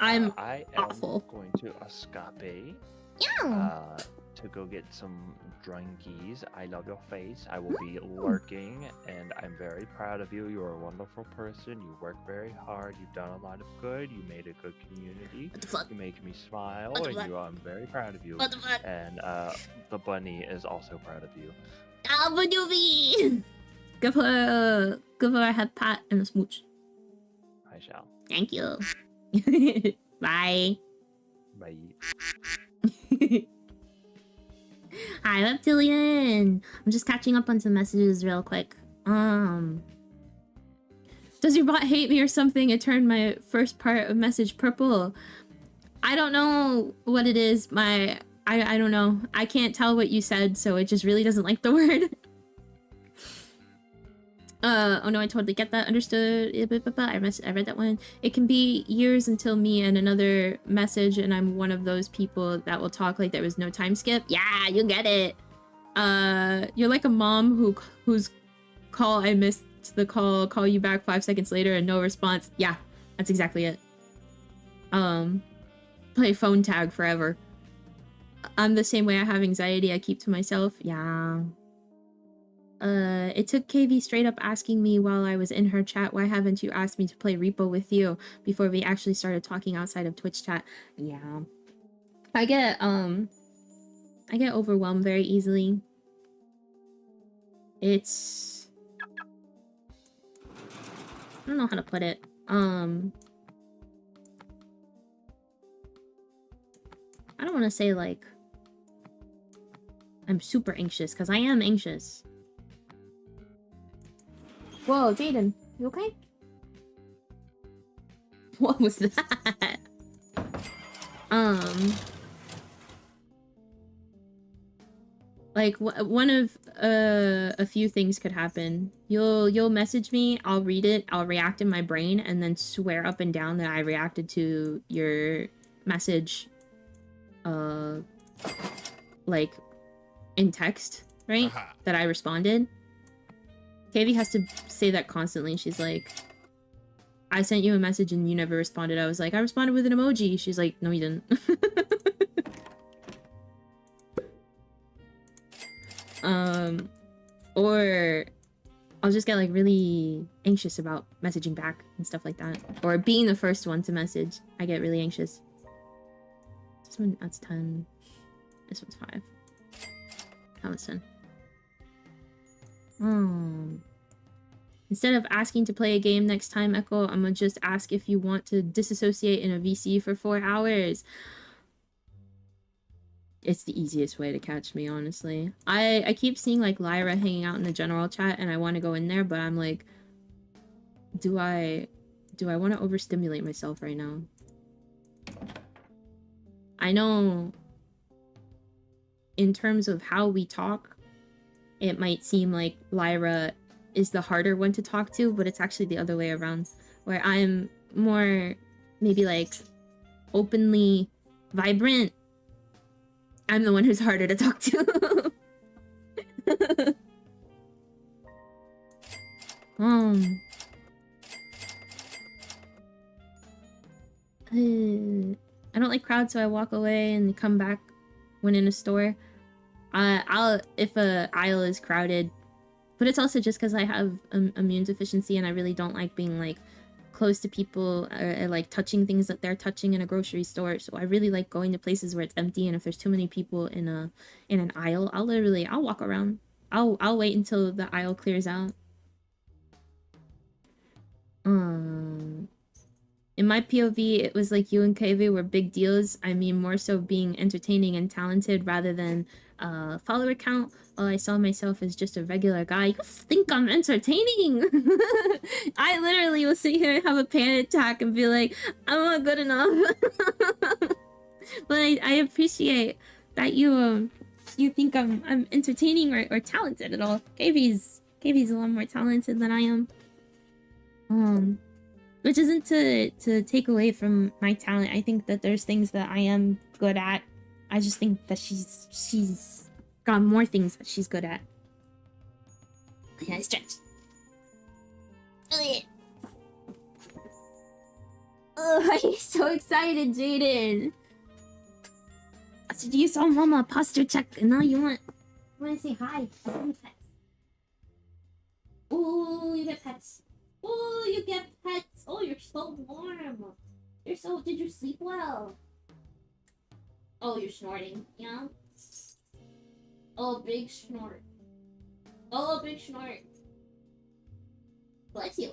I'm I awful. am going to escape Yeah. to go get some drinkies. I love your face. I will be lurking, and I'm very proud of you. You're a wonderful person. You work very hard. You've done a lot of good. You made a good community. What the fuck? You make me smile, What the and fuck? I'm very proud of you. What the fuck? And the bunny is also proud of you. Alvaduvi! Give her a head pat and a smooch. I shall. Thank you. Bye. Bye. Hi, Reptilian. I'm just catching up on some messages real quick. Does your bot hate me or something? It turned my first part of message purple. I don't know what it is. I don't know. I can't tell what you said, so it just really doesn't like the word. Oh no, I totally get that. Understood. I read that one. It can be years until me and another message, and I'm one of those people that will talk like there was no time skip. Yeah, you get it. You're like a mom whose call I missed the call you back 5 seconds later and no response. Yeah, that's exactly it. Play phone tag forever. I'm the same way. I have anxiety I keep to myself. Yeah. It took KV straight up asking me while I was in her chat, why haven't you asked me to play Repo with you before we actually started talking outside of Twitch chat? Yeah. I get overwhelmed very easily. It's... I don't know how to put it. I don't want to say, like, I'm super anxious, because I am anxious. Whoa, Jaden, you okay? What was that? Like, one of a few things could happen. You'll message me, I'll read it, I'll react in my brain, and then swear up and down that I reacted to your message, like, in text, right? That I responded. Kavi has to say that constantly. She's like, I sent you a message and you never responded. I was like, I responded with an emoji. She's like, no, you didn't. Or I'll just get like really anxious about messaging back and stuff like that. Or being the first one to message. I get really anxious. This one, that's 10. This one's 5. That was 10. Instead of asking to play a game next time, Echo, I'm gonna just ask if you want to disassociate in a VC for 4 hours. It's the easiest way to catch me, honestly. I keep seeing like Lyra hanging out in the general chat and I want to go in there, but I'm like, do I want to overstimulate myself right now? I know in terms of how we talk, it might seem like Lyra is the harder one to talk to, but it's actually the other way around, where I'm more maybe like openly vibrant. I'm the one who's harder to talk to. I don't like crowds, so I walk away and come back when in a store. I'll if a aisle is crowded, but it's also just because I have immune deficiency and I really don't like being like close to people or like touching things that they're touching in a grocery store. So I really like going to places where it's empty, and if there's too many people in an aisle, I'll walk around. I'll wait until the aisle clears out. In my POV, it was like you and KV were big deals. I mean, more so being entertaining and talented rather than follower count. While I saw myself as just a regular guy. You think I'm entertaining? I literally will sit here and have a panic attack and be like, I'm not good enough. But I appreciate that you think I'm entertaining or talented at all. KV's a lot more talented than I am. Which isn't to take away from my talent. I think that there's things that I am good at. I just think that she's got more things that she's good at. Okay, I stretch. Ugh. Oh, I'm so excited, Jaden. So you saw Mama posture check, and now you want to say hi. I want pets. Ooh, you get pets. Ooh, you get pets. Oh, you're so warm. You're so. Did you sleep well? Oh, you're snorting. Yeah. Oh, big snort. Oh, big snort. Bless you.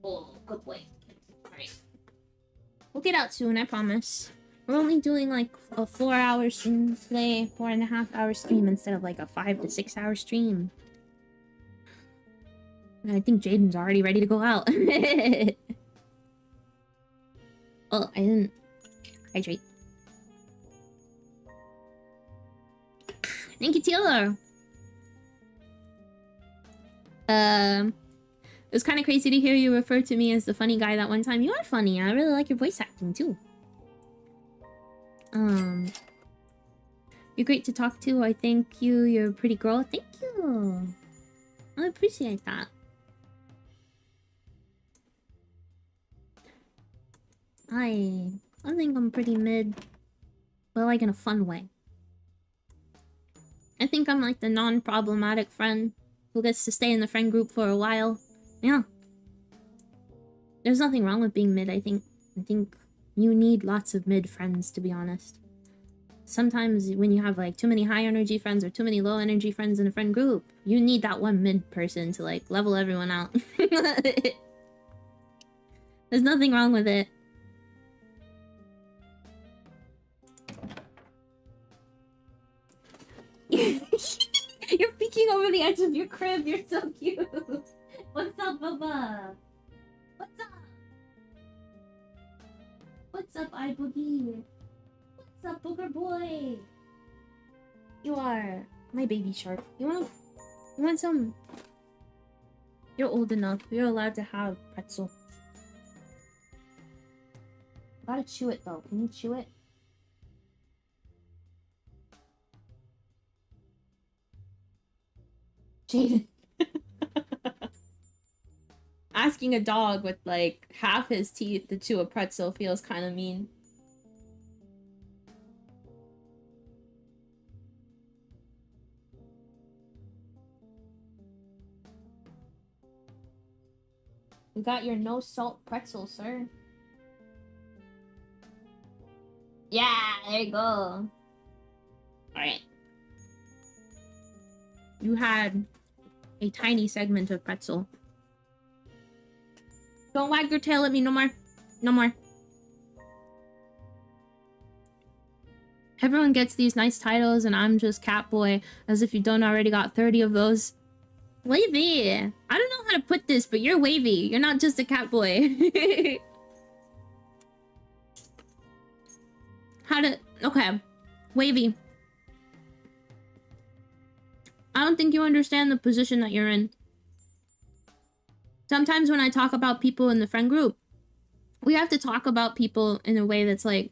Oh, good boy. Alright. We'll get out soon, I promise. We're only doing like a 4-hour stream today, 4.5-hour stream instead of like a 5 to 6 hour stream. And I think Jaden's already ready to go out. Oh, I didn't hydrate. Thank you, Taylor. It was kind of crazy to hear you refer to me as the funny guy that one time. You are funny. I really like your voice acting too. You're great to talk to. I thank you. You're a pretty girl. Thank you. I appreciate that. I think I'm pretty mid, but like in a fun way. I think I'm like the non-problematic friend who gets to stay in the friend group for a while. Yeah. There's nothing wrong with being mid, I think. I think you need lots of mid friends, to be honest. Sometimes when you have like too many high energy friends or too many low energy friends in a friend group, you need that one mid person to like level everyone out. There's nothing wrong with it. You're peeking over the edge of your crib. You're so cute. What's up, Bubba? What's up? What's up, iBoogie? What's up, Booger Boy? You are my baby shark. You want some? You're old enough. You're allowed to have pretzel. Gotta chew it though. Can you chew it? Jaden. Asking a dog with like half his teeth to chew a pretzel feels kind of mean. You got your no salt pretzel, sir. Yeah, there you go. Alright. You had a tiny segment of pretzel. Don't wag your tail at me no more. No more. Everyone gets these nice titles and I'm just Catboy, as if you don't already got 30 of those. Wavy! I don't know how to put this, but you're wavy. You're not just a Catboy. How to... Okay. Wavy. I don't think you understand the position that you're in. Sometimes when I talk about people in the friend group, we have to talk about people in a way that's like,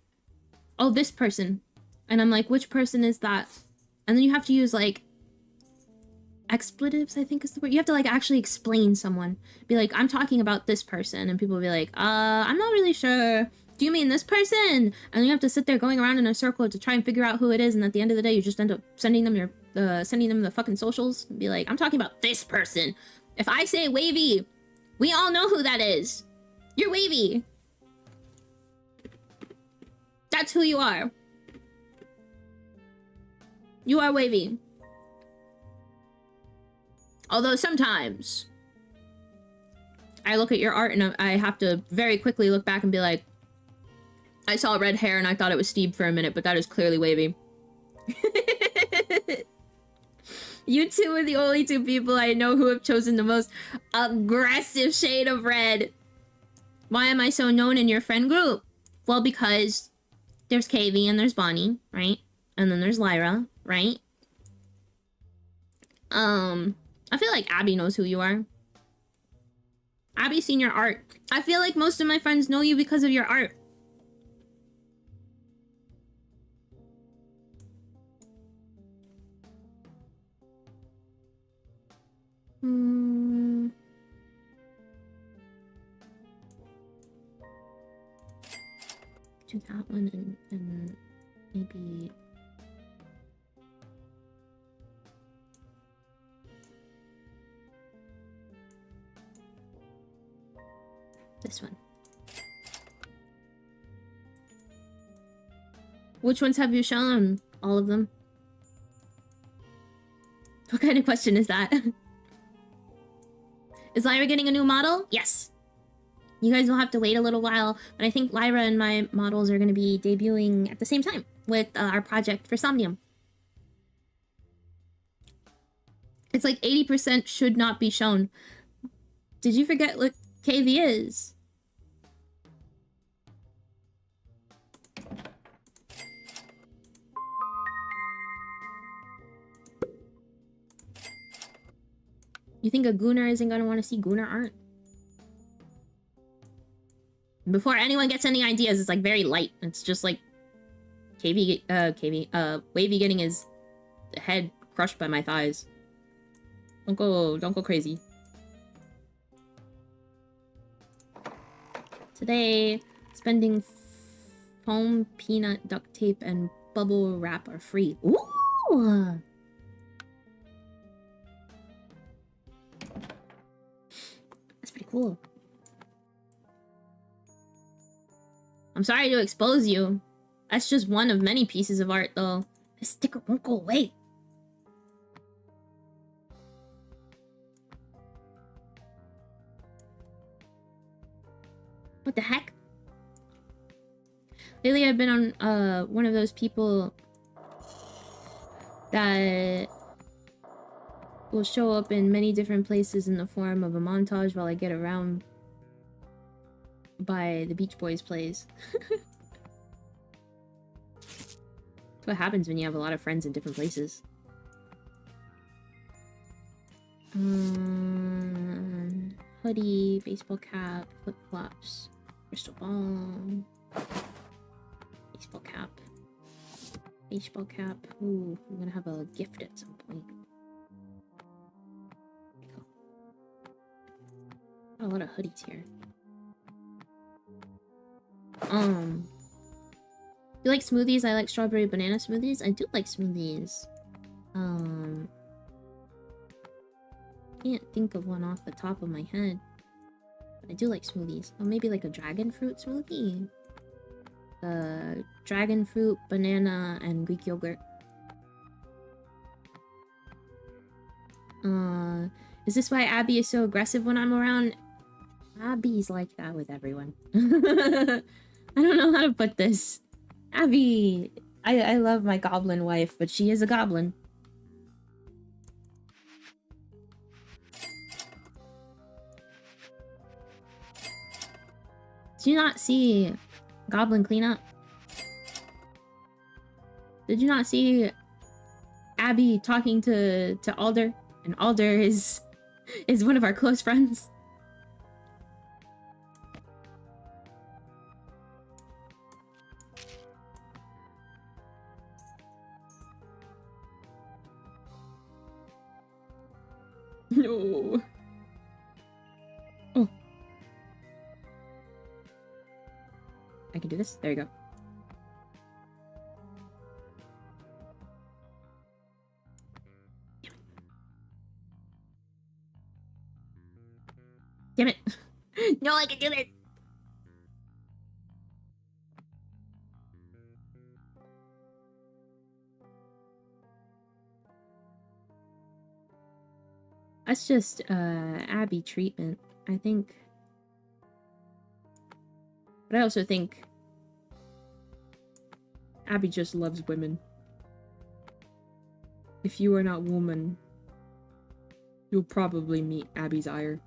oh, this person. And I'm like, which person is that? And then you have to use like expletives, I think is the word. You have to like actually explain someone. Be like, I'm talking about this person. And people will be like, I'm not really sure. Do you mean this person? And then you have to sit there going around in a circle to try and figure out who it is. And at the end of the day, you just end up sending them the fucking socials. And be like, I'm talking about this person. If I say Wavy, we all know who that is. You're Wavy. That's who you are. You are Wavy. Although sometimes I look at your art and I have to very quickly look back and be like, I saw red hair and I thought it was Steve for a minute, but that is clearly Wavy. You two are the only two people I know who have chosen the most aggressive shade of red. Why am I so known in your friend group? Well, because there's KV and there's Bonnie, right? And then there's Lyra, right? I feel like Abby knows who you are. Abby's seen your art. I feel like most of my friends know you because of your art. Hmm. Do that one and maybe... this one. Which ones have you shown? All of them? What kind of question is that? Is Lyra getting a new model? Yes. You guys will have to wait a little while, but I think Lyra and my models are going to be debuting at the same time with our project for Somnium. It's like 80% should not be shown. Did you forget what KV is? You think a Gooner isn't going to want to see Gooner art? Before anyone gets any ideas, it's like very light. It's just like Wavy getting his head crushed by my thighs. Don't go crazy. Today, spending foam, peanut, duct tape, and bubble wrap are free. Ooh! That's pretty cool. I'm sorry to expose you. That's just one of many pieces of art, though. This sticker won't go away. What the heck? Lately, I've been on one of those people that will show up in many different places in the form of a montage while I get around by the Beach Boys plays. That's what happens when you have a lot of friends in different places. Hoodie, baseball cap, flip-flops, crystal ball, baseball cap. Baseball cap. Ooh, I'm gonna have a gift at some point. There you go. Got a lot of hoodies here. You like smoothies? I like strawberry banana smoothies. I do like smoothies. Can't think of one off the top of my head. But I do like smoothies. Oh, maybe like a dragon fruit smoothie. Dragon fruit, banana, and Greek yogurt. Is this why Abby is so aggressive when I'm around? Abby's like that with everyone. I don't know how to put this. Abby, I love my goblin wife, but she is a goblin. Did you not see Goblin Cleanup? Did you not see Abby talking to Alder? And Alder is one of our close friends. No. Oh. I can do this. There you go. Damn it. No, I can do this. That's just Abby treatment, I think. But I also think Abby just loves women. If you are not woman, you'll probably meet Abby's ire.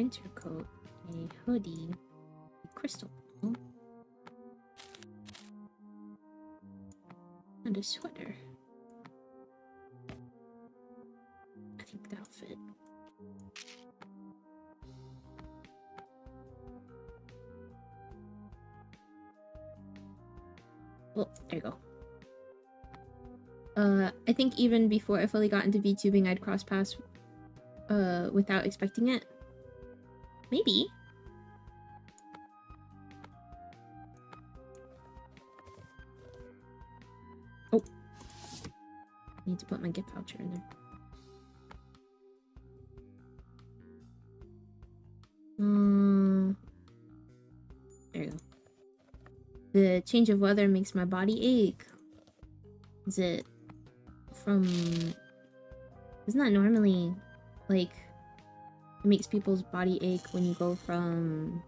winter coat, a hoodie, a crystal ball, and a sweater. I think that'll fit. Well, there you go. I think even before I fully got into VTubing, I'd cross paths without expecting it. Maybe. Oh. I need to put my gift voucher in there. There you go. The change of weather makes my body ache. Is it from... Isn't that normally, like, it makes people's body ache when you go from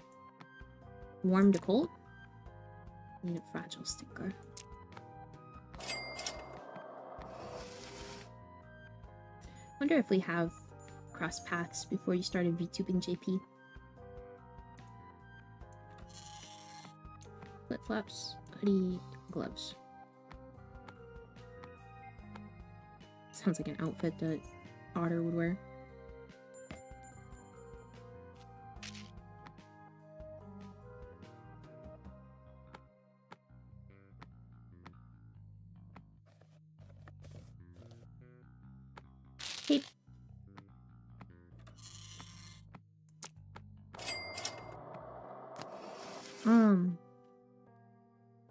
warm to cold? Need a fragile sticker. Wonder if we have cross paths before you started VTubing, JP. Flip flops, hoodie, gloves. Sounds like an outfit that Otter would wear. Hey.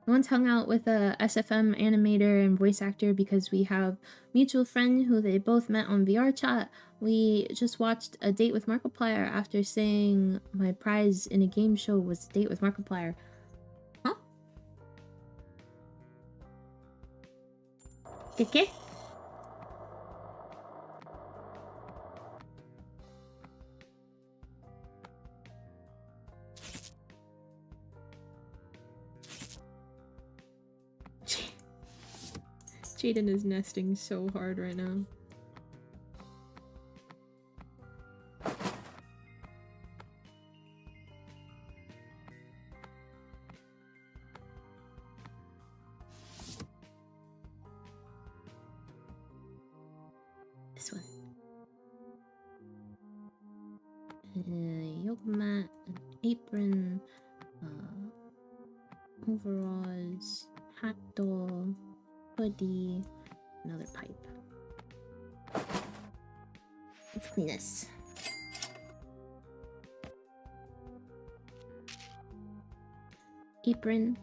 I once hung out with a SFM animator and voice actor because we have mutual friend who they both met on VR chat. We just watched A Date with Markiplier after saying my prize in a game show was A Date with Markiplier. Huh? ¿Qué? Jaden is nesting so hard right now. This one. Yoga mat, an apron, overalls, hat doll, hoodie, another pipe. Let's clean this. Apron,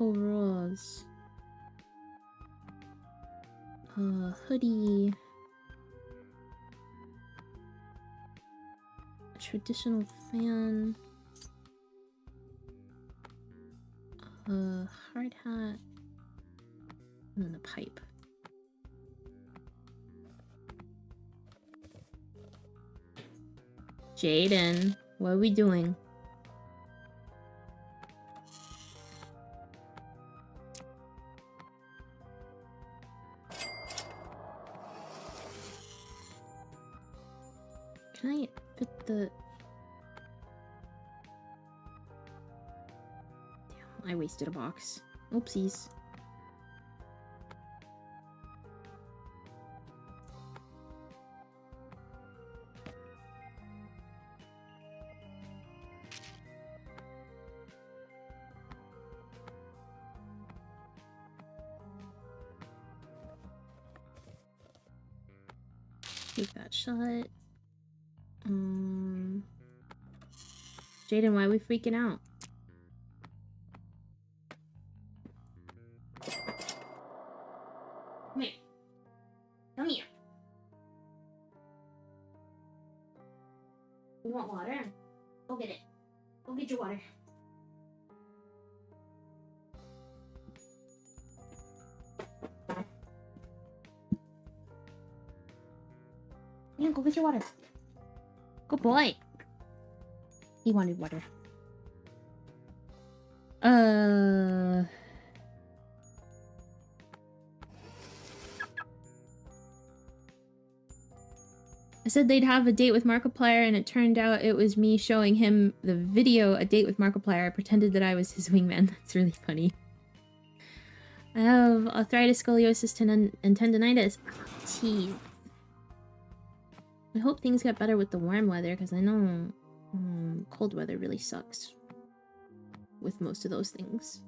overalls, hoodie, a traditional fan, a hard hat, and then a pipe. Jaden, what are we doing? Can I fit the... Damn, I wasted a box. Oopsies. Keep that shut. Jaden, why are we freaking out? Come here. Come here. You want water? Go get it. Go get your water. Yeah, go get your water. Good boy. He wanted water. I said they'd have a date with Markiplier, and it turned out it was me showing him the video, A Date with Markiplier. I pretended that I was his wingman. That's really funny. I have arthritis, scoliosis, and tendonitis. Oh, jeez. I hope things get better with the warm weather, because I know cold weather really sucks with most of those things.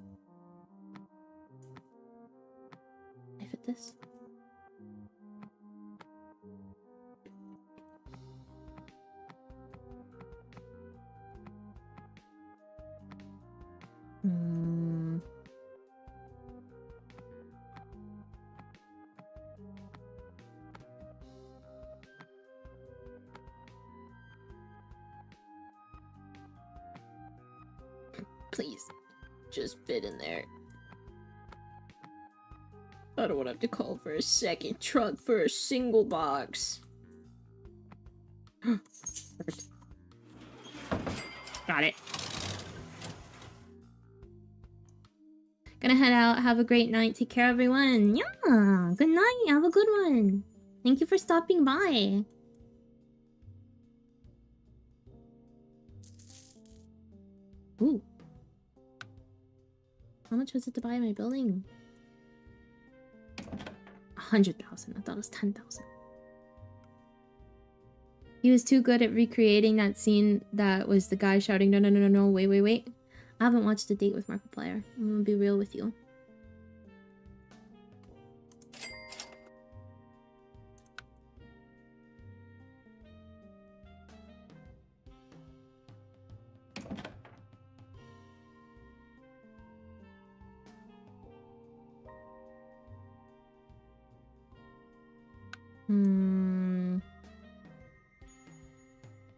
Can I fit this? Please, just fit in there. I don't want to have to call for a second truck for a single box. Perfect. Got it. Gonna head out. Have a great night. Take care, everyone. Yeah, good night. Have a good one. Thank you for stopping by. Ooh. How much was it to buy my building? 100,000. I thought it was 10,000. He was too good at recreating that scene that was the guy shouting, no, no, no, no, no, wait, wait, wait. I haven't watched A Date with Markiplier. I'm gonna be real with you.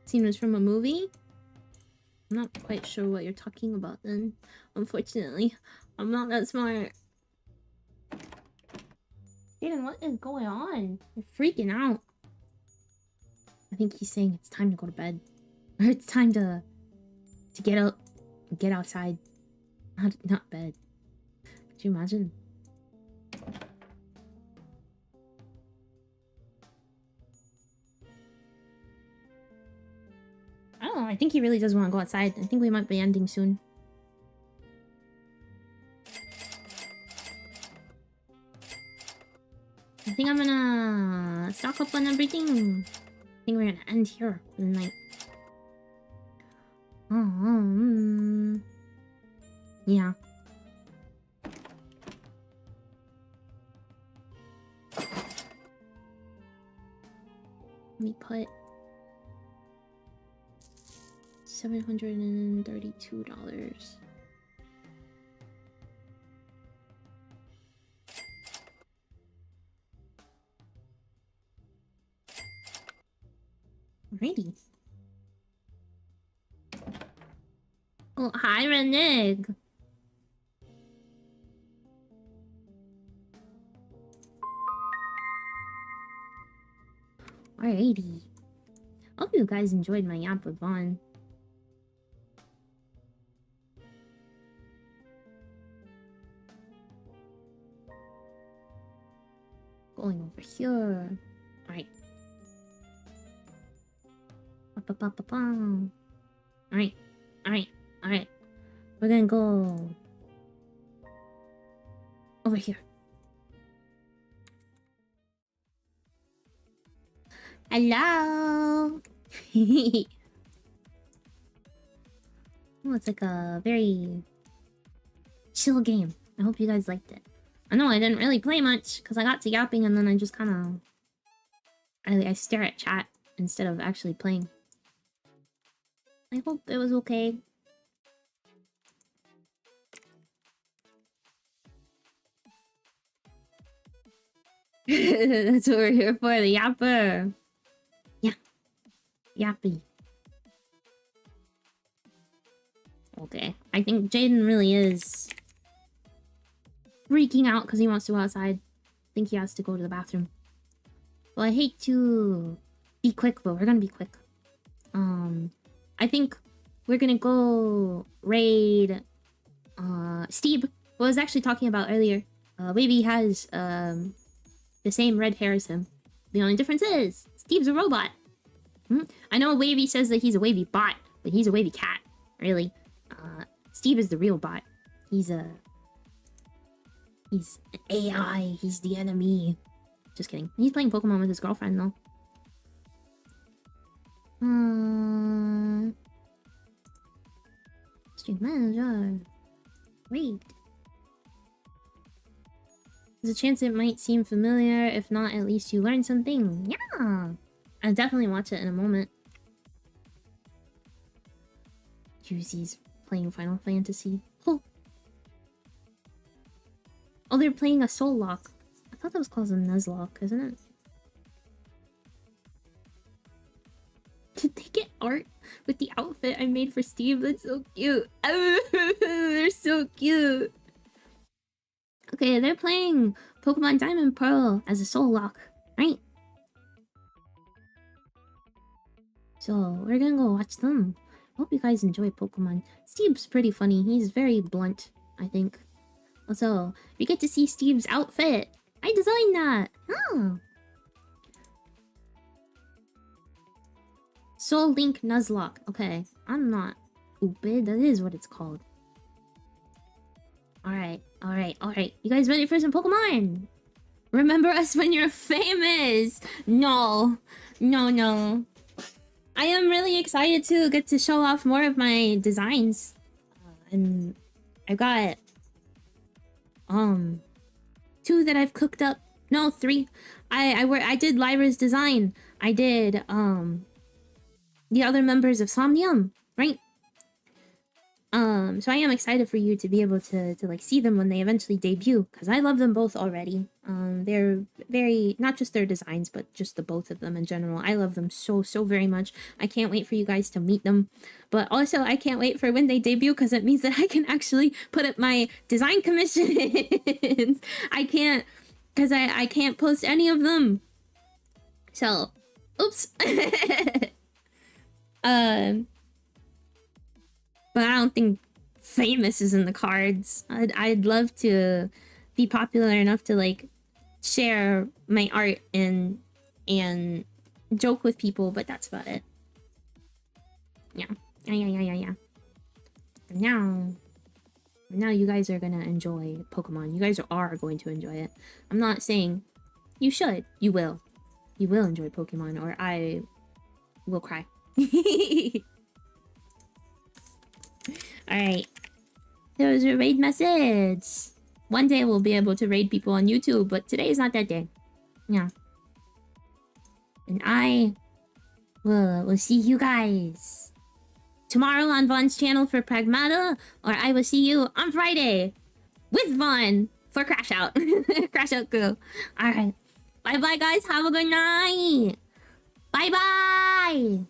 Scene was from a movie? I'm not quite sure what you're talking about then. Unfortunately, I'm not that smart. Jaden, what is going on? You're freaking out. I think he's saying it's time to go to bed. Or it's time to get outside. Not bed. Could you imagine? I don't know, I think he really does want to go outside. I think we might be ending soon. I think I'm gonna stock up on everything. I think we're gonna end here for the night. Yeah. Let me put $732. Alrighty. Oh, hi, Renig. Alrighty. Hope you guys enjoyed my yap with Vaughn. Going over here. Alright. Alright. Alright. Alright. We're gonna go over here. Hello. Oh, it's like a very chill game. I hope you guys liked it. I know I didn't really play much because I got to yapping and then I just kind of I stare at chat instead of actually playing. I hope it was okay. That's what we're here for, the yapper. Yeah. Yappy. Okay. I think Jaden really is freaking out because he wants to go outside. I think he has to go to the bathroom. Well, I hate to be quick, but we're gonna be quick. I think we're gonna go raid Steve, who I was actually talking about earlier. Baby has the same red hair as him. The only difference is Steve's a robot. I know Wavy says that he's a wavy bot, but he's a wavy cat. Really. Steve is the real bot. He's an AI. He's the enemy. Just kidding. He's playing Pokemon with his girlfriend, though. Stream manager. Wait. There's a chance it might seem familiar. If not, at least you learned something. Yeah! I'll definitely watch it in a moment. Yuzi's playing Final Fantasy. Oh, they're playing a Soul Lock. I thought that was called a Nuzlocke, isn't it? Did they get art with the outfit I made for Steve? That's so cute. They're so cute. Okay, they're playing Pokemon Diamond Pearl as a Soul Lock, right? So, we're gonna go watch them. Hope you guys enjoy Pokemon. Steve's pretty funny. He's very blunt, I think. Also, you get to see Steve's outfit. I designed that. Oh. Soul Link Nuzlocke. Okay, I'm not stupid. That is what it's called. Alright. You guys ready for some Pokemon? Remember us when you're famous! No. I am really excited to get to show off more of my designs. And I got 2 that I've cooked up. No, 3. I did Lyra's design. I did the other members of Somnium, right? So I am excited for you to be able to like see them when they eventually debut, because I love them both already. They're very, not just their designs, but just the both of them in general. I love them so very much. I can't wait for you guys to meet them. But also I can't wait for when they debut, because it means that I can actually put up my design commissions. I can't, because I can't post any of them. So, oops. But I don't think famous is in the cards. I'd love to be popular enough to like share my art and joke with people, but that's about it. Yeah. Now you guys are gonna enjoy Pokemon. You guys are going to enjoy it. I'm not saying you should. You will. You will enjoy Pokemon, or I will cry. Alright. There was a raid message. One day we'll be able to raid people on YouTube, but today is not that day. Yeah. And I will see you guys tomorrow on Vaughn's channel for Pragmata, or I will see you on Friday with Vaughn for Crash Out. Crash Out Crew. Alright. Bye-bye, guys. Have a good night. Bye-bye.